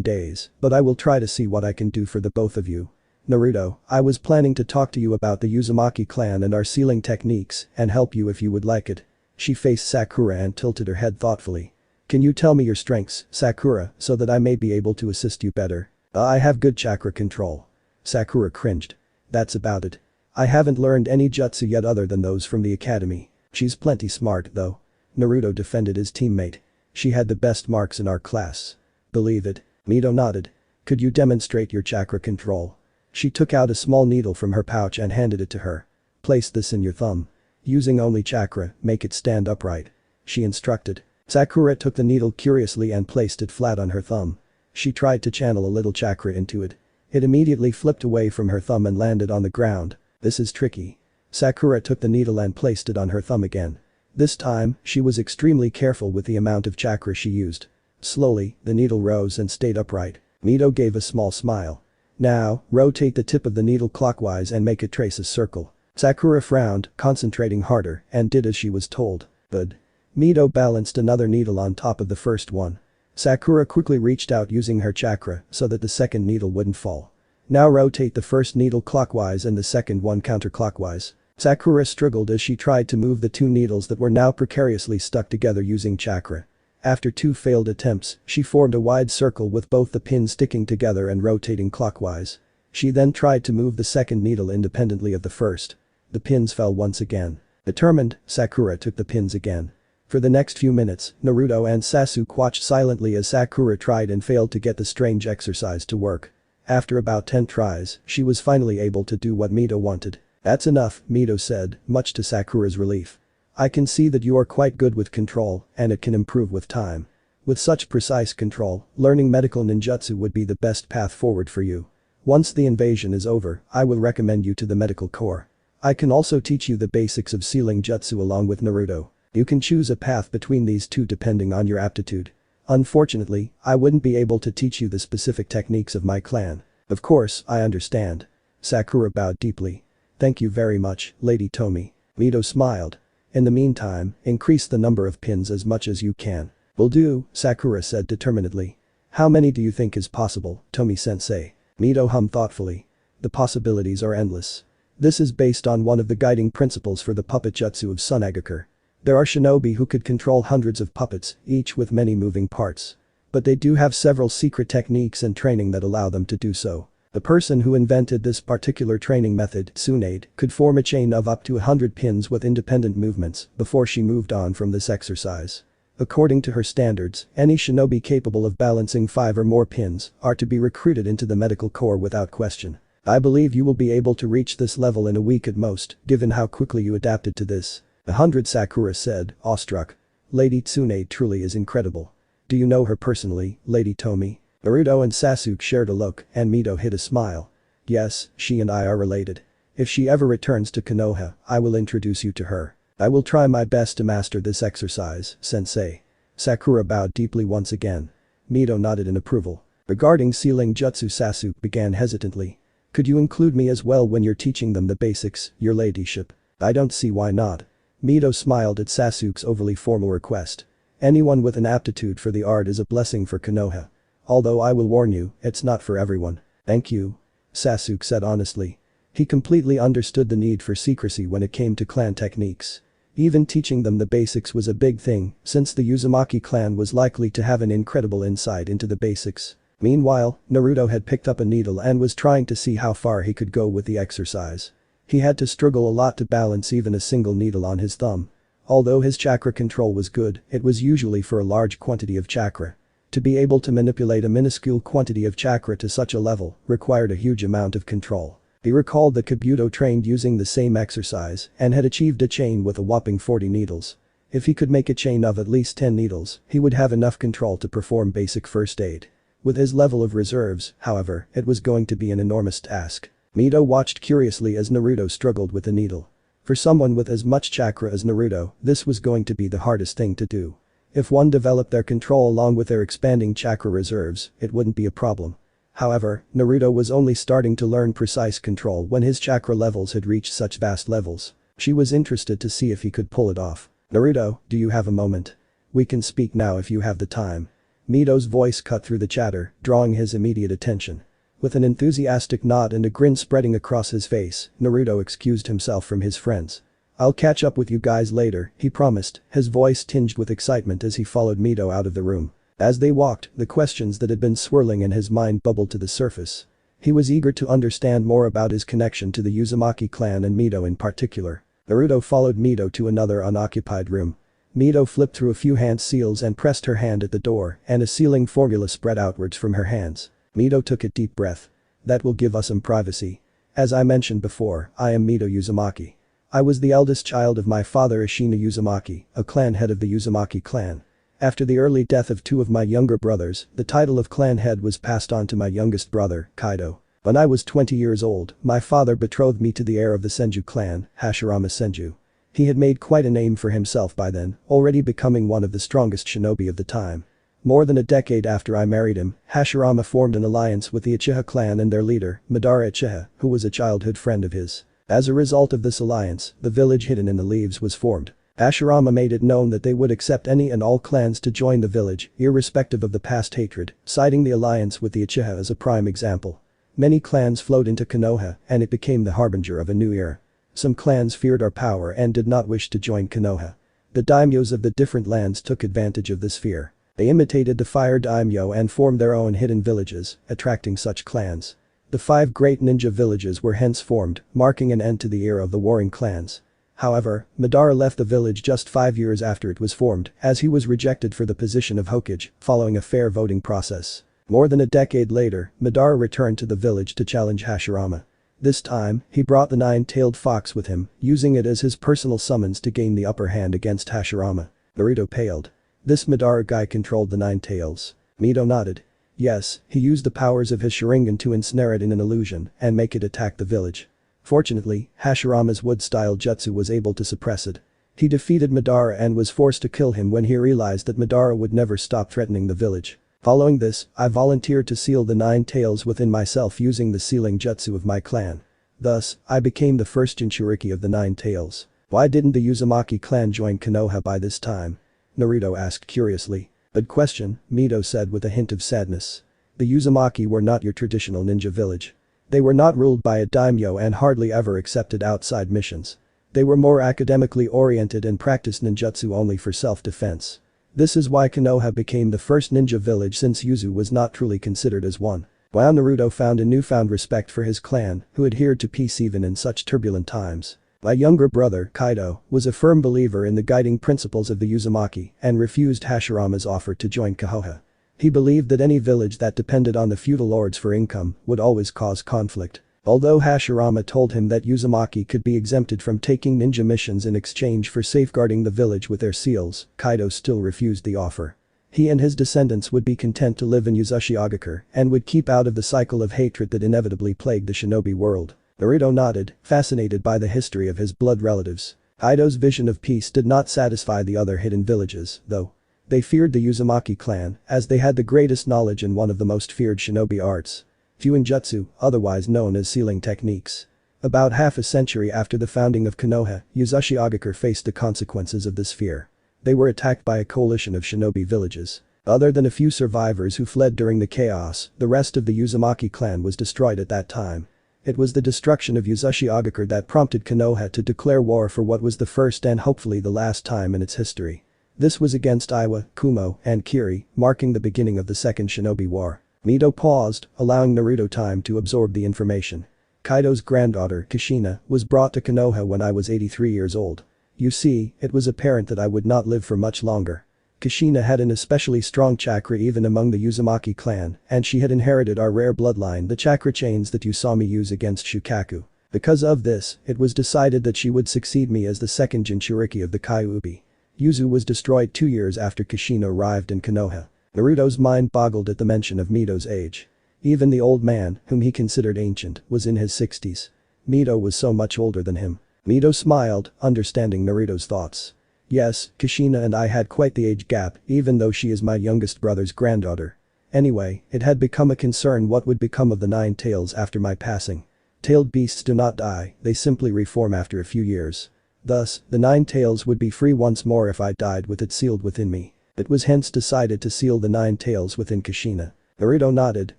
days, but I will try to see what I can do for the both of you. Naruto, I was planning to talk to you about the Uzumaki clan and our sealing techniques and help you if you would like it. She faced Sakura and tilted her head thoughtfully. Can you tell me your strengths, Sakura, so that I may be able to assist you better? I have good chakra control. Sakura cringed. That's about it. I haven't learned any jutsu yet other than those from the academy. She's plenty smart, though. Naruto defended his teammate. She had the best marks in our class. Believe it. Mito nodded. Could you demonstrate your chakra control? She took out a small needle from her pouch and handed it to her. Place this in your thumb. Using only chakra, make it stand upright. She instructed. Sakura took the needle curiously and placed it flat on her thumb. She tried to channel a little chakra into it. It immediately flipped away from her thumb and landed on the ground. This is tricky. Sakura took the needle and placed it on her thumb again. This time, she was extremely careful with the amount of chakra she used. Slowly, the needle rose and stayed upright. Mito gave a small smile. Now, rotate the tip of the needle clockwise and make it trace a circle. Sakura frowned, concentrating harder, and did as she was told. But Mito balanced another needle on top of the first one. Sakura quickly reached out using her chakra so that the second needle wouldn't fall. Now rotate the first needle clockwise and the second one counterclockwise. Sakura struggled as she tried to move the two needles that were now precariously stuck together using chakra. After 2 failed attempts, she formed a wide circle with both the pins sticking together and rotating clockwise. She then tried to move the second needle independently of the first. The pins fell once again. Determined, Sakura took the pins again. For the next few minutes, Naruto and Sasuke watched silently as Sakura tried and failed to get the strange exercise to work. After about 10 tries, she was finally able to do what Mito wanted. That's enough, Mito said, much to Sakura's relief. I can see that you are quite good with control, and it can improve with time. With such precise control, learning medical ninjutsu would be the best path forward for you. Once the invasion is over, I will recommend you to the medical corps. I can also teach you the basics of sealing jutsu along with Naruto. You can choose a path between these two depending on your aptitude. Unfortunately, I wouldn't be able to teach you the specific techniques of my clan. Of course, I understand. Sakura bowed deeply. Thank you very much, Lady Tomi. Mito smiled. In the meantime, increase the number of pins as much as you can. Will do, Sakura said determinedly. How many do you think is possible, Tomi-sensei? Mito hummed thoughtfully. The possibilities are endless. This is based on one of the guiding principles for the puppet jutsu of Sunagakur. There are shinobi who could control hundreds of puppets, each with many moving parts. But they do have several secret techniques and training that allow them to do so. The person who invented this particular training method, Tsunade, could form a chain of up to 100 pins with independent movements before she moved on from this exercise. According to her standards, any shinobi capable of balancing 5 or more pins are to be recruited into the medical corps without question. I believe you will be able to reach this level in a week at most, given how quickly you adapted to this. 100, Sakura said, awestruck. Lady Tsune truly is incredible. Do you know her personally, Lady Tomi? Naruto and Sasuke shared a look and Mito hid a smile. Yes, she and I are related. If she ever returns to Konoha, I will introduce you to her. I will try my best to master this exercise, sensei. Sakura bowed deeply once again. Mito nodded in approval. Regarding sealing jutsu, Sasuke began hesitantly. Could you include me as well when you're teaching them the basics, your ladyship? I don't see why not. Mito smiled at Sasuke's overly formal request. Anyone with an aptitude for the art is a blessing for Konoha. Although I will warn you, it's not for everyone. Thank you. Sasuke said honestly. He completely understood the need for secrecy when it came to clan techniques. Even teaching them the basics was a big thing, since the Uzumaki clan was likely to have an incredible insight into the basics. Meanwhile, Naruto had picked up a needle and was trying to see how far he could go with the exercise. He had to struggle a lot to balance even a single needle on his thumb. Although his chakra control was good, it was usually for a large quantity of chakra. To be able to manipulate a minuscule quantity of chakra to such a level required a huge amount of control. He recalled that Kabuto trained using the same exercise and had achieved a chain with a whopping 40 needles. If he could make a chain of at least 10 needles, he would have enough control to perform basic first aid. With his level of reserves, however, it was going to be an enormous task. Mito watched curiously as Naruto struggled with the needle. For someone with as much chakra as Naruto, this was going to be the hardest thing to do. If one developed their control along with their expanding chakra reserves, it wouldn't be a problem. However, Naruto was only starting to learn precise control when his chakra levels had reached such vast levels. She was interested to see if he could pull it off. Naruto, do you have a moment? We can speak now if you have the time. Mito's voice cut through the chatter, drawing his immediate attention. With an enthusiastic nod and a grin spreading across his face, Naruto excused himself from his friends. I'll catch up with you guys later, he promised, his voice tinged with excitement as he followed Mito out of the room. As they walked, the questions that had been swirling in his mind bubbled to the surface. He was eager to understand more about his connection to the Uzumaki clan and Mito in particular. Naruto followed Mito to another unoccupied room. Mito flipped through a few hand seals and pressed her hand at the door, and a sealing formula spread outwards from her hands. Mito took a deep breath. That will give us some privacy. As I mentioned before, I am Mito Uzumaki. I was the eldest child of my father Ashina Uzumaki, a clan head of the Uzumaki clan. After the early death of two of my younger brothers, the title of clan head was passed on to my youngest brother, Kaido. When I was 20 years old, my father betrothed me to the heir of the Senju clan, Hashirama Senju. He had made quite a name for himself by then, already becoming one of the strongest shinobi of the time. More than a decade after I married him, Hashirama formed an alliance with the Uchiha clan and their leader, Madara Uchiha, who was a childhood friend of his. As a result of this alliance, the village hidden in the leaves was formed. Hashirama made it known that they would accept any and all clans to join the village, irrespective of the past hatred, citing the alliance with the Uchiha as a prime example. Many clans flowed into Konoha, and it became the harbinger of a new era. Some clans feared our power and did not wish to join Konoha. The daimyos of the different lands took advantage of this fear. They imitated the fire daimyo and formed their own hidden villages, attracting such clans. The 5 great ninja villages were hence formed, marking an end to the era of the warring clans. However, Madara left the village just 5 years after it was formed, as he was rejected for the position of Hokage, following a fair voting process. More than a decade later, Madara returned to the village to challenge Hashirama. This time, he brought the 9-tailed fox with him, using it as his personal summons to gain the upper hand against Hashirama. Naruto paled. This Madara guy controlled the 9 tails. Mito nodded. Yes, he used the powers of his Sharingan to ensnare it in an illusion and make it attack the village. Fortunately, Hashirama's wood-style jutsu was able to suppress it. He defeated Madara and was forced to kill him when he realized that Madara would never stop threatening the village. Following this, I volunteered to seal the 9 tails within myself using the sealing jutsu of my clan. Thus, I became the first Jinchuriki of the 9 tails. Why didn't the Uzumaki clan join Konoha by this time? Naruto asked curiously. Good question, Mito said with a hint of sadness. The Uzumaki were not your traditional ninja village. They were not ruled by a daimyo and hardly ever accepted outside missions. They were more academically oriented and practiced ninjutsu only for self-defense. This is why Konoha became the first ninja village since Yuzu was not truly considered as one. While Naruto found a newfound respect for his clan, who adhered to peace even in such turbulent times. My younger brother, Kaido, was a firm believer in the guiding principles of the Uzumaki and refused Hashirama's offer to join Konoha. He believed that any village that depended on the feudal lords for income would always cause conflict. Although Hashirama told him that Uzumaki could be exempted from taking ninja missions in exchange for safeguarding the village with their seals, Kaido still refused the offer. He and his descendants would be content to live in Uzushiogakure and would keep out of the cycle of hatred that inevitably plagued the shinobi world. Naruto nodded, fascinated by the history of his blood relatives. Kaido's vision of peace did not satisfy the other hidden villages, though. They feared the Uzumaki clan, as they had the greatest knowledge in one of the most feared shinobi arts. Fuinjutsu, otherwise known as sealing techniques. About half a century after the founding of Konoha, Uzushiogakure faced the consequences of this fear. They were attacked by a coalition of shinobi villages. Other than a few survivors who fled during the chaos, the rest of the Uzumaki clan was destroyed at that time. It was the destruction of Uzushiogakure that prompted Konoha to declare war for what was the first and hopefully the last time in its history. This was against Iwa, Kumo, and Kiri, marking the beginning of the Second Shinobi War. Mito paused, allowing Naruto time to absorb the information. Kaido's granddaughter, Kushina, was brought to Konoha when I was 83 years old. You see, it was apparent that I would not live for much longer. Kushina had an especially strong chakra even among the Uzumaki clan, and she had inherited our rare bloodline, the chakra chains that you saw me use against Shukaku. Because of this, it was decided that she would succeed me as the second Jinchuriki of the Kyuubi. Yuzu was destroyed 2 years after Kushina arrived in Konoha. Naruto's mind boggled at the mention of Mito's age. Even the old man, whom he considered ancient, was in his 60s. Mito was so much older than him. Mito smiled, understanding Naruto's thoughts. Yes, Kushina and I had quite the age gap, even though she is my youngest brother's granddaughter. Anyway, it had become a concern what would become of the 9 tails after my passing. Tailed beasts do not die, they simply reform after a few years. Thus, the 9 tails would be free once more if I died with it sealed within me. It was hence decided to seal the 9 tails within Kushina. Naruto nodded,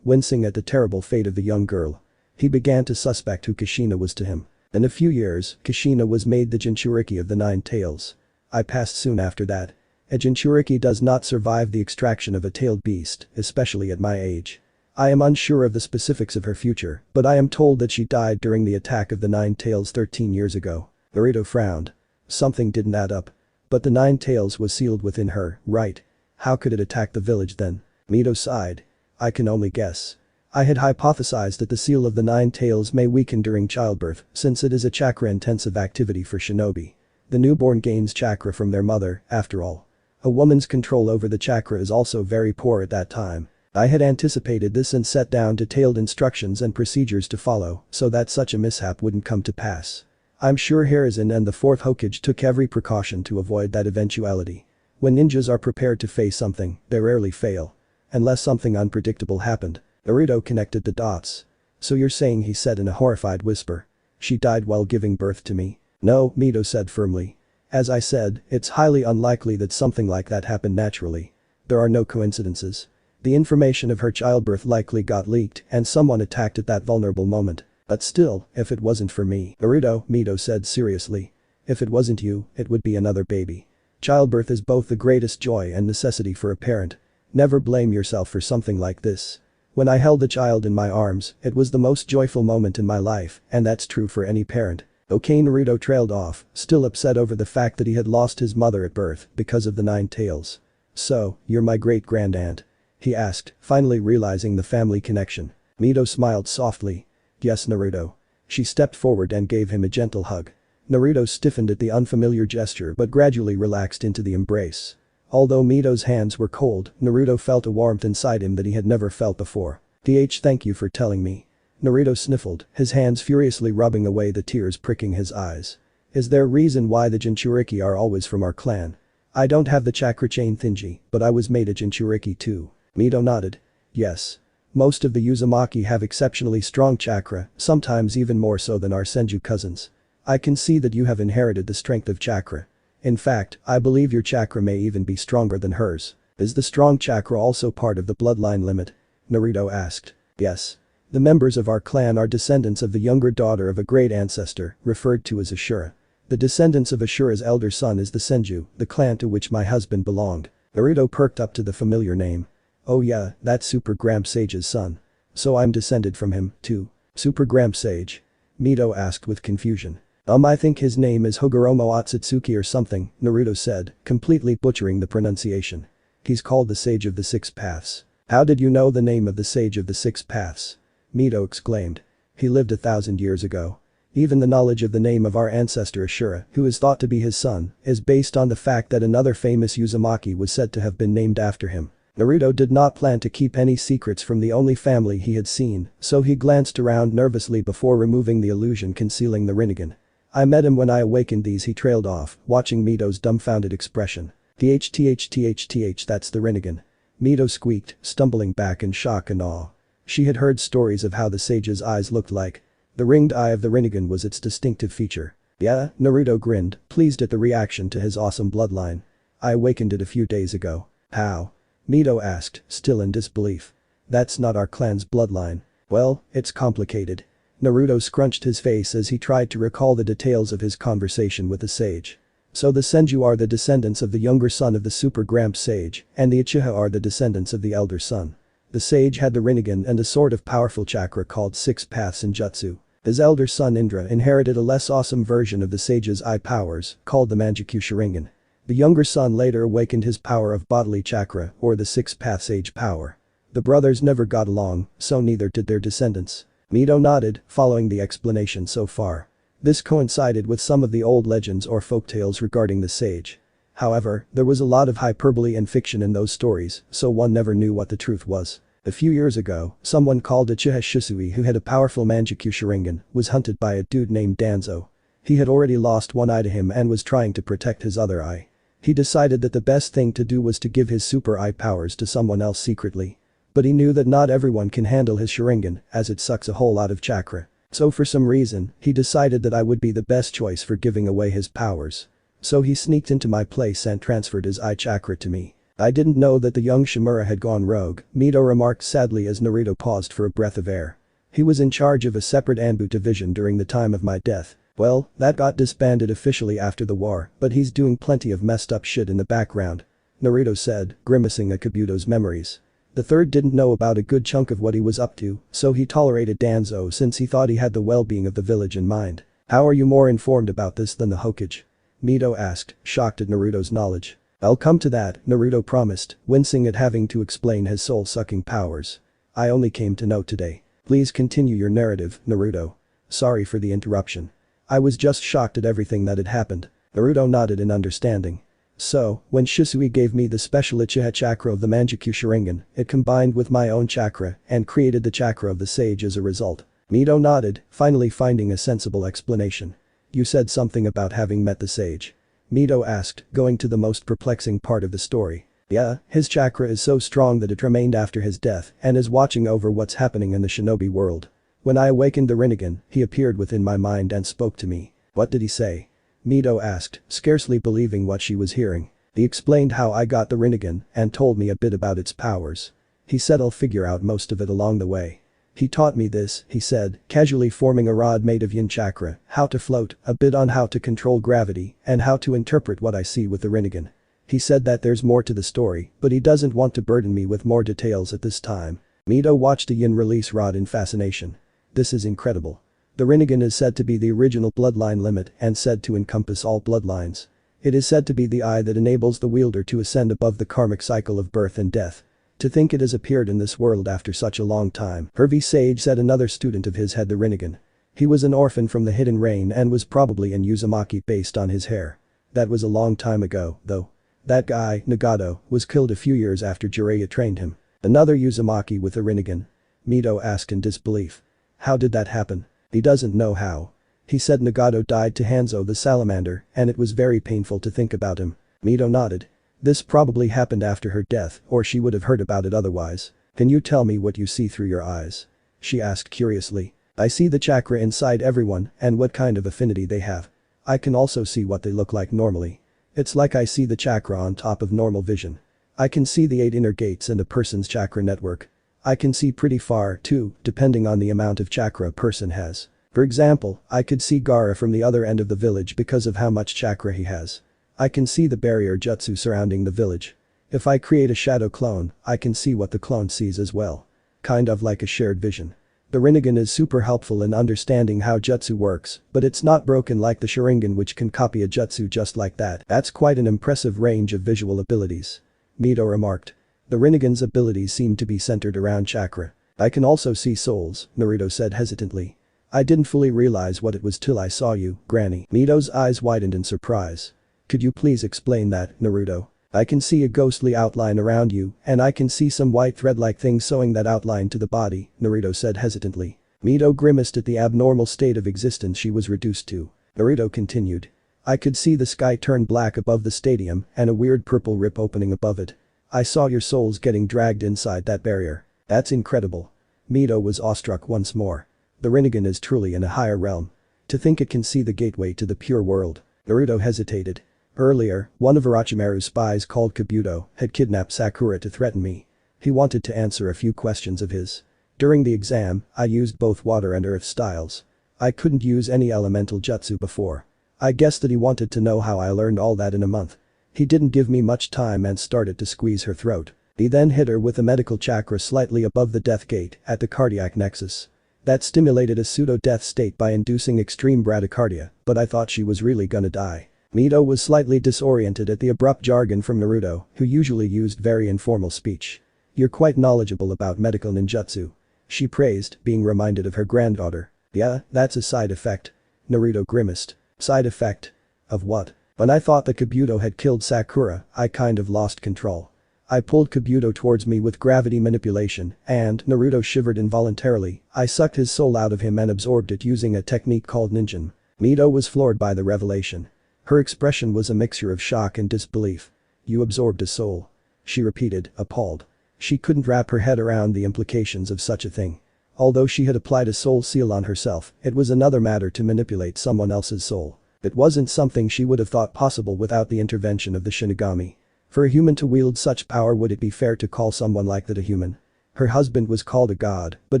wincing at the terrible fate of the young girl. He began to suspect who Kushina was to him. In a few years, Kushina was made the Jinchuriki of the 9 tails. I passed soon after that. A Jinchuriki does not survive the extraction of a tailed beast, especially at my age. I am unsure of the specifics of her future, but I am told that she died during the attack of the 9 tails 13 years ago. Naruto frowned. Something didn't add up. But the 9 tails was sealed within her, right? How could it attack the village then? Mito sighed. I can only guess. I had hypothesized that the seal of the 9 tails may weaken during childbirth, since it is a chakra-intensive activity for shinobi. The newborn gains chakra from their mother, after all. A woman's control over the chakra is also very poor at that time. I had anticipated this and set down detailed instructions and procedures to follow, so that such a mishap wouldn't come to pass. I'm sure Hiruzen and the 4th Hokage took every precaution to avoid that eventuality. When ninjas are prepared to face something, they rarely fail. Unless something unpredictable happened. Naruto connected the dots. So you're saying, he said in a horrified whisper. She died while giving birth to me? No, Mito said firmly. As I said, it's highly unlikely that something like that happened naturally. There are no coincidences. The information of her childbirth likely got leaked and someone attacked at that vulnerable moment. But still, if it wasn't for me, Naruto, Mito said seriously. If it wasn't you, it would be another baby. Childbirth is both the greatest joy and necessity for a parent. Never blame yourself for something like this. When I held the child in my arms, it was the most joyful moment in my life, and that's true for any parent. Okay, Naruto trailed off, still upset over the fact that he had lost his mother at birth because of the 9 tails. So, you're my great-grandaunt? He asked, finally realizing the family connection. Mito smiled softly. Yes, Naruto. She stepped forward and gave him a gentle hug. Naruto stiffened at the unfamiliar gesture but gradually relaxed into the embrace. Although Mito's hands were cold, Naruto felt a warmth inside him that he had never felt before. Thank you for telling me. Naruto sniffled, his hands furiously rubbing away the tears pricking his eyes. Is there a reason why the Jinchuriki are always from our clan? I don't have the chakra chain thingy, but I was made a Jinchuriki too. Mito nodded. Yes. Most of the Uzumaki have exceptionally strong chakra, sometimes even more so than our Senju cousins. I can see that you have inherited the strength of chakra. In fact, I believe your chakra may even be stronger than hers. Is the strong chakra also part of the bloodline limit? Naruto asked. Yes. The members of our clan are descendants of the younger daughter of a great ancestor, referred to as Ashura. The descendants of Ashura's elder son is the Senju, the clan to which my husband belonged. Naruto perked up to the familiar name. Oh yeah, that's Super Grand Sage's son. So I'm descended from him, too. Super Grand Sage? Mito asked with confusion. I think his name is Hogoromo Otsutsuki or something, Naruto said, completely butchering the pronunciation. He's called the Sage of the Six Paths. How did you know the name of the Sage of the Six Paths? Mito exclaimed. He lived 1,000 years ago. Even the knowledge of the name of our ancestor Ashura, who is thought to be his son, is based on the fact that another famous Uzumaki was said to have been named after him. Naruto did not plan to keep any secrets from the only family he had seen, so he glanced around nervously before removing the illusion concealing the Rinnegan. I met him when I awakened these. He trailed off, watching Mito's dumbfounded expression. THTHTHTH, that's the Rinnegan. Mito squeaked, stumbling back in shock and awe. She had heard stories of how the sage's eyes looked like. The ringed eye of the Rinnegan was its distinctive feature. Yeah, Naruto grinned, pleased at the reaction to his awesome bloodline. I awakened it a few days ago. How? Mito asked, still in disbelief. That's not our clan's bloodline. Well, it's complicated. Naruto scrunched his face as he tried to recall the details of his conversation with the sage. So the Senju are the descendants of the younger son of the Super Gramp sage, and the Uchiha are the descendants of the elder son. The sage had the Rinnegan and a sort of powerful chakra called Six Paths in Jutsu. His elder son Indra inherited a less awesome version of the sage's eye powers, called the Mangekyo Sharingan. The younger son later awakened his power of bodily chakra, or the Six Paths age power. The brothers never got along, so neither did their descendants. Mito nodded, following the explanation so far. This coincided with some of the old legends or folktales regarding the sage. However, there was a lot of hyperbole and fiction in those stories, so one never knew what the truth was. A few years ago, someone called Uchiha Shisui, who had a powerful Mangekyo Sharingan, was hunted by a dude named Danzo. He had already lost one eye to him and was trying to protect his other eye. He decided that the best thing to do was to give his super eye powers to someone else secretly. But he knew that not everyone can handle his Sharingan, as it sucks a whole lot of chakra. So for some reason, he decided that I would be the best choice for giving away his powers. So he sneaked into my place and transferred his eye chakra to me. I didn't know that the young Shimura had gone rogue, Mito remarked sadly as Naruto paused for a breath of air. He was in charge of a separate Anbu division during the time of my death. Well, that got disbanded officially after the war, but he's doing plenty of messed up shit in the background. Naruto said, grimacing at Kabuto's memories. The third didn't know about a good chunk of what he was up to, so he tolerated Danzo since he thought he had the well-being of the village in mind. How are you more informed about this than the Hokage? Mito asked, shocked at Naruto's knowledge. I'll come to that, Naruto promised, wincing at having to explain his soul-sucking powers. I only came to know today. Please continue your narrative, Naruto. Sorry for the interruption. I was just shocked at everything that had happened. Naruto nodded in understanding. So, when Shisui gave me the special Uchiha chakra of the Mangekyo Sharingan, it combined with my own chakra and created the chakra of the sage as a result. Mito nodded, finally finding a sensible explanation. You said something about having met the sage. Mito asked, going to the most perplexing part of the story. Yeah, his chakra is so strong that it remained after his death and is watching over what's happening in the shinobi world. When I awakened the Rinnegan, he appeared within my mind and spoke to me. What did he say? Mito asked, scarcely believing what she was hearing. He explained how I got the Rinnegan and told me a bit about its powers. He said I'll figure out most of it along the way. He taught me this, he said, casually forming a rod made of yin chakra, how to float, a bit on how to control gravity, and how to interpret what I see with the Rinnegan. He said that there's more to the story, but he doesn't want to burden me with more details at this time. Mito watched the yin release rod in fascination. This is incredible. The Rinnegan is said to be the original bloodline limit and said to encompass all bloodlines. It is said to be the eye that enables the wielder to ascend above the karmic cycle of birth and death. To think it has appeared in this world after such a long time. Hervey Sage said another student of his had the Rinnegan. He was an orphan from the Hidden Rain and was probably an Uzumaki based on his hair. That was a long time ago, though. That guy, Nagato, was killed a few years after Jiraiya trained him. Another Uzumaki with a Rinnegan? Mito asked in disbelief. How did that happen? He doesn't know how. He said Nagato died to Hanzo the salamander and it was very painful to think about him. Mito nodded. This probably happened after her death or she would have heard about it otherwise. Can you tell me what you see through your eyes? She asked curiously. I see the chakra inside everyone and what kind of affinity they have. I can also see what they look like normally. It's like I see the chakra on top of normal vision. I can see the 8 inner gates in a person's chakra network. I can see pretty far, too, depending on the amount of chakra a person has. For example, I could see Gaara from the other end of the village because of how much chakra he has. I can see the barrier jutsu surrounding the village. If I create a shadow clone, I can see what the clone sees as well. Kind of like a shared vision. The Rinnegan is super helpful in understanding how jutsu works, but it's not broken like the Sharingan which can copy a jutsu just like that. That's quite an impressive range of visual abilities. Mito remarked. The Rinnegan's abilities seem to be centered around chakra. I can also see souls, Naruto said hesitantly. I didn't fully realize what it was till I saw you, Granny. Mito's eyes widened in surprise. Could you please explain that, Naruto? I can see a ghostly outline around you, and I can see some white thread-like thing sewing that outline to the body, Naruto said hesitantly. Mito grimaced at the abnormal state of existence she was reduced to. Naruto continued. I could see the sky turn black above the stadium and a weird purple rip opening above it. I saw your souls getting dragged inside that barrier. That's incredible. Mito was awestruck once more. The Rinnegan is truly in a higher realm. To think it can see the gateway to the pure world. Naruto hesitated. Earlier, one of Orochimaru's spies called Kabuto had kidnapped Sakura to threaten me. He wanted to answer a few questions of his. During the exam, I used both water and earth styles. I couldn't use any elemental jutsu before. I guessed that he wanted to know how I learned all that in a month. He didn't give me much time and started to squeeze her throat. He then hit her with a medical chakra slightly above the death gate at the cardiac nexus. That stimulated a pseudo-death state by inducing extreme bradycardia, but I thought she was really gonna die. Mito was slightly disoriented at the abrupt jargon from Naruto, who usually used very informal speech. You're quite knowledgeable about medical ninjutsu. She praised, being reminded of her granddaughter. Yeah, that's a side effect. Naruto grimaced. Side effect? Of what? When I thought that Kabuto had killed Sakura, I kind of lost control. I pulled Kabuto towards me with gravity manipulation, and Naruto shivered involuntarily. I sucked his soul out of him and absorbed it using a technique called ninjin. Mito was floored by the revelation. Her expression was a mixture of shock and disbelief. You absorbed a soul. She repeated, appalled. She couldn't wrap her head around the implications of such a thing. Although she had applied a soul seal on herself, it was another matter to manipulate someone else's soul. It wasn't something she would have thought possible without the intervention of the Shinigami. For a human to wield such power, would it be fair to call someone like that a human? Her husband was called a god, but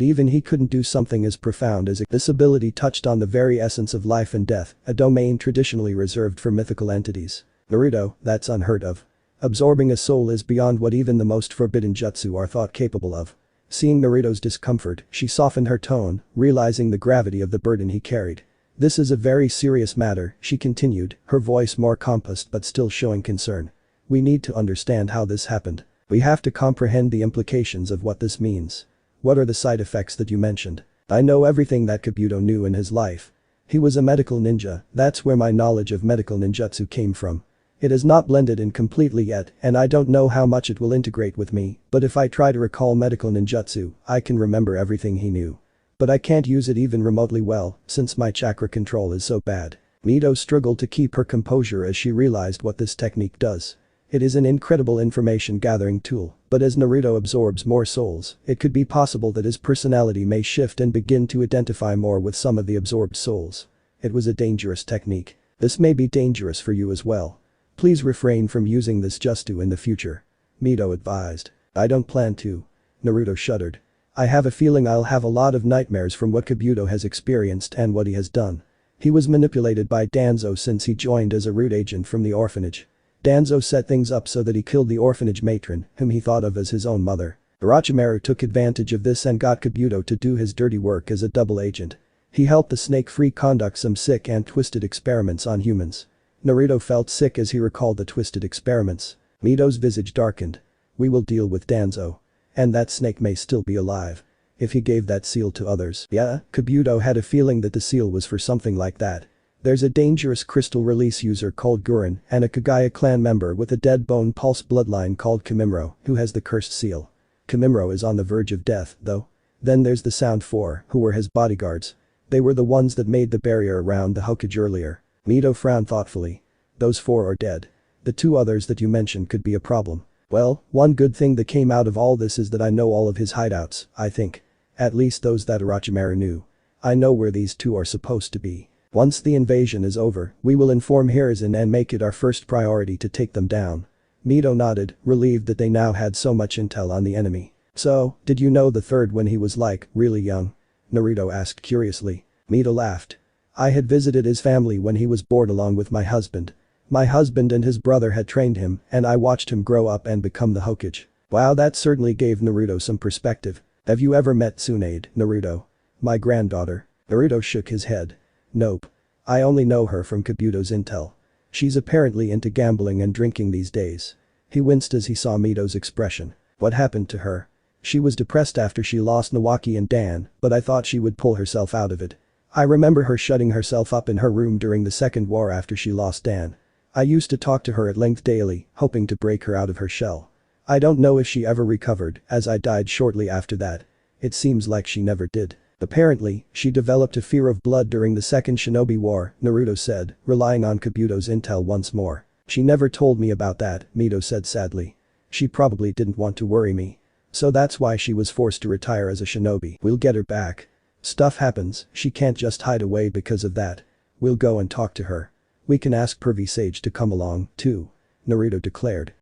even he couldn't do something as profound as this ability touched on the very essence of life and death, a domain traditionally reserved for mythical entities. Naruto, that's unheard of. Absorbing a soul is beyond what even the most forbidden jutsu are thought capable of. Seeing Naruto's discomfort, she softened her tone, realizing the gravity of the burden he carried. This is a very serious matter, she continued, her voice more composed but still showing concern. We need to understand how this happened. We have to comprehend the implications of what this means. What are the side effects that you mentioned? I know everything that Kabuto knew in his life. He was a medical ninja, that's where my knowledge of medical ninjutsu came from. It has not blended in completely yet, and I don't know how much it will integrate with me, but if I try to recall medical ninjutsu, I can remember everything he knew. But I can't use it even remotely well, since my chakra control is so bad. Mito struggled to keep her composure as she realized what this technique does. It is an incredible information gathering tool, but as Naruto absorbs more souls, it could be possible that his personality may shift and begin to identify more with some of the absorbed souls. It was a dangerous technique. This may be dangerous for you as well. Please refrain from using this jutsu in the future. Mito advised. I don't plan to. Naruto shuddered. I have a feeling I'll have a lot of nightmares from what Kabuto has experienced and what he has done. He was manipulated by Danzo since he joined as a root agent from the orphanage. Danzo set things up so that he killed the orphanage matron, whom he thought of as his own mother. Orochimaru took advantage of this and got Kabuto to do his dirty work as a double agent. He helped the snake-free conduct some sick and twisted experiments on humans. Naruto felt sick as he recalled the twisted experiments. Mito's visage darkened. We will deal with Danzo. And that snake may still be alive. If he gave that seal to others. Yeah, Kabuto had a feeling that the seal was for something like that. There's a dangerous crystal release user called Gurren and a Kagaya clan member with a dead bone pulse bloodline called Kimimaro who has the cursed seal. Kimimaro is on the verge of death, though. Then there's the Sound Four, who were his bodyguards. They were the ones that made the barrier around the Hokage earlier. Mito frowned thoughtfully. Those four are dead. The two others that you mentioned could be a problem. Well, one good thing that came out of all this is that I know all of his hideouts, I think. At least those that Orochimaru knew. I know where these two are supposed to be. Once the invasion is over, we will inform Hiruzen and make it our first priority to take them down. Mito nodded, relieved that they now had so much intel on the enemy. So, did you know the third when he was like, really young? Naruto asked curiously. Mito laughed. I had visited his family when he was born along with my husband. My husband and his brother had trained him, and I watched him grow up and become the Hokage. Wow, that certainly gave Naruto some perspective. Have you ever met Tsunade, Naruto? My granddaughter. Naruto shook his head. Nope. I only know her from Kabuto's intel. She's apparently into gambling and drinking these days. He winced as he saw Mito's expression. What happened to her? She was depressed after she lost Nawaki and Dan, but I thought she would pull herself out of it. I remember her shutting herself up in her room during the second war after she lost Dan. I used to talk to her at length daily, hoping to break her out of her shell. I don't know if she ever recovered, as I died shortly after that. It seems like she never did. Apparently, she developed a fear of blood during the Second Shinobi War, Naruto said, relying on Kabuto's intel once more. She never told me about that, Mito said sadly. She probably didn't want to worry me. So that's why she was forced to retire as a shinobi. We'll get her back. Stuff happens, she can't just hide away because of that. We'll go and talk to her. We can ask Pervy Sage to come along, too. Naruto declared.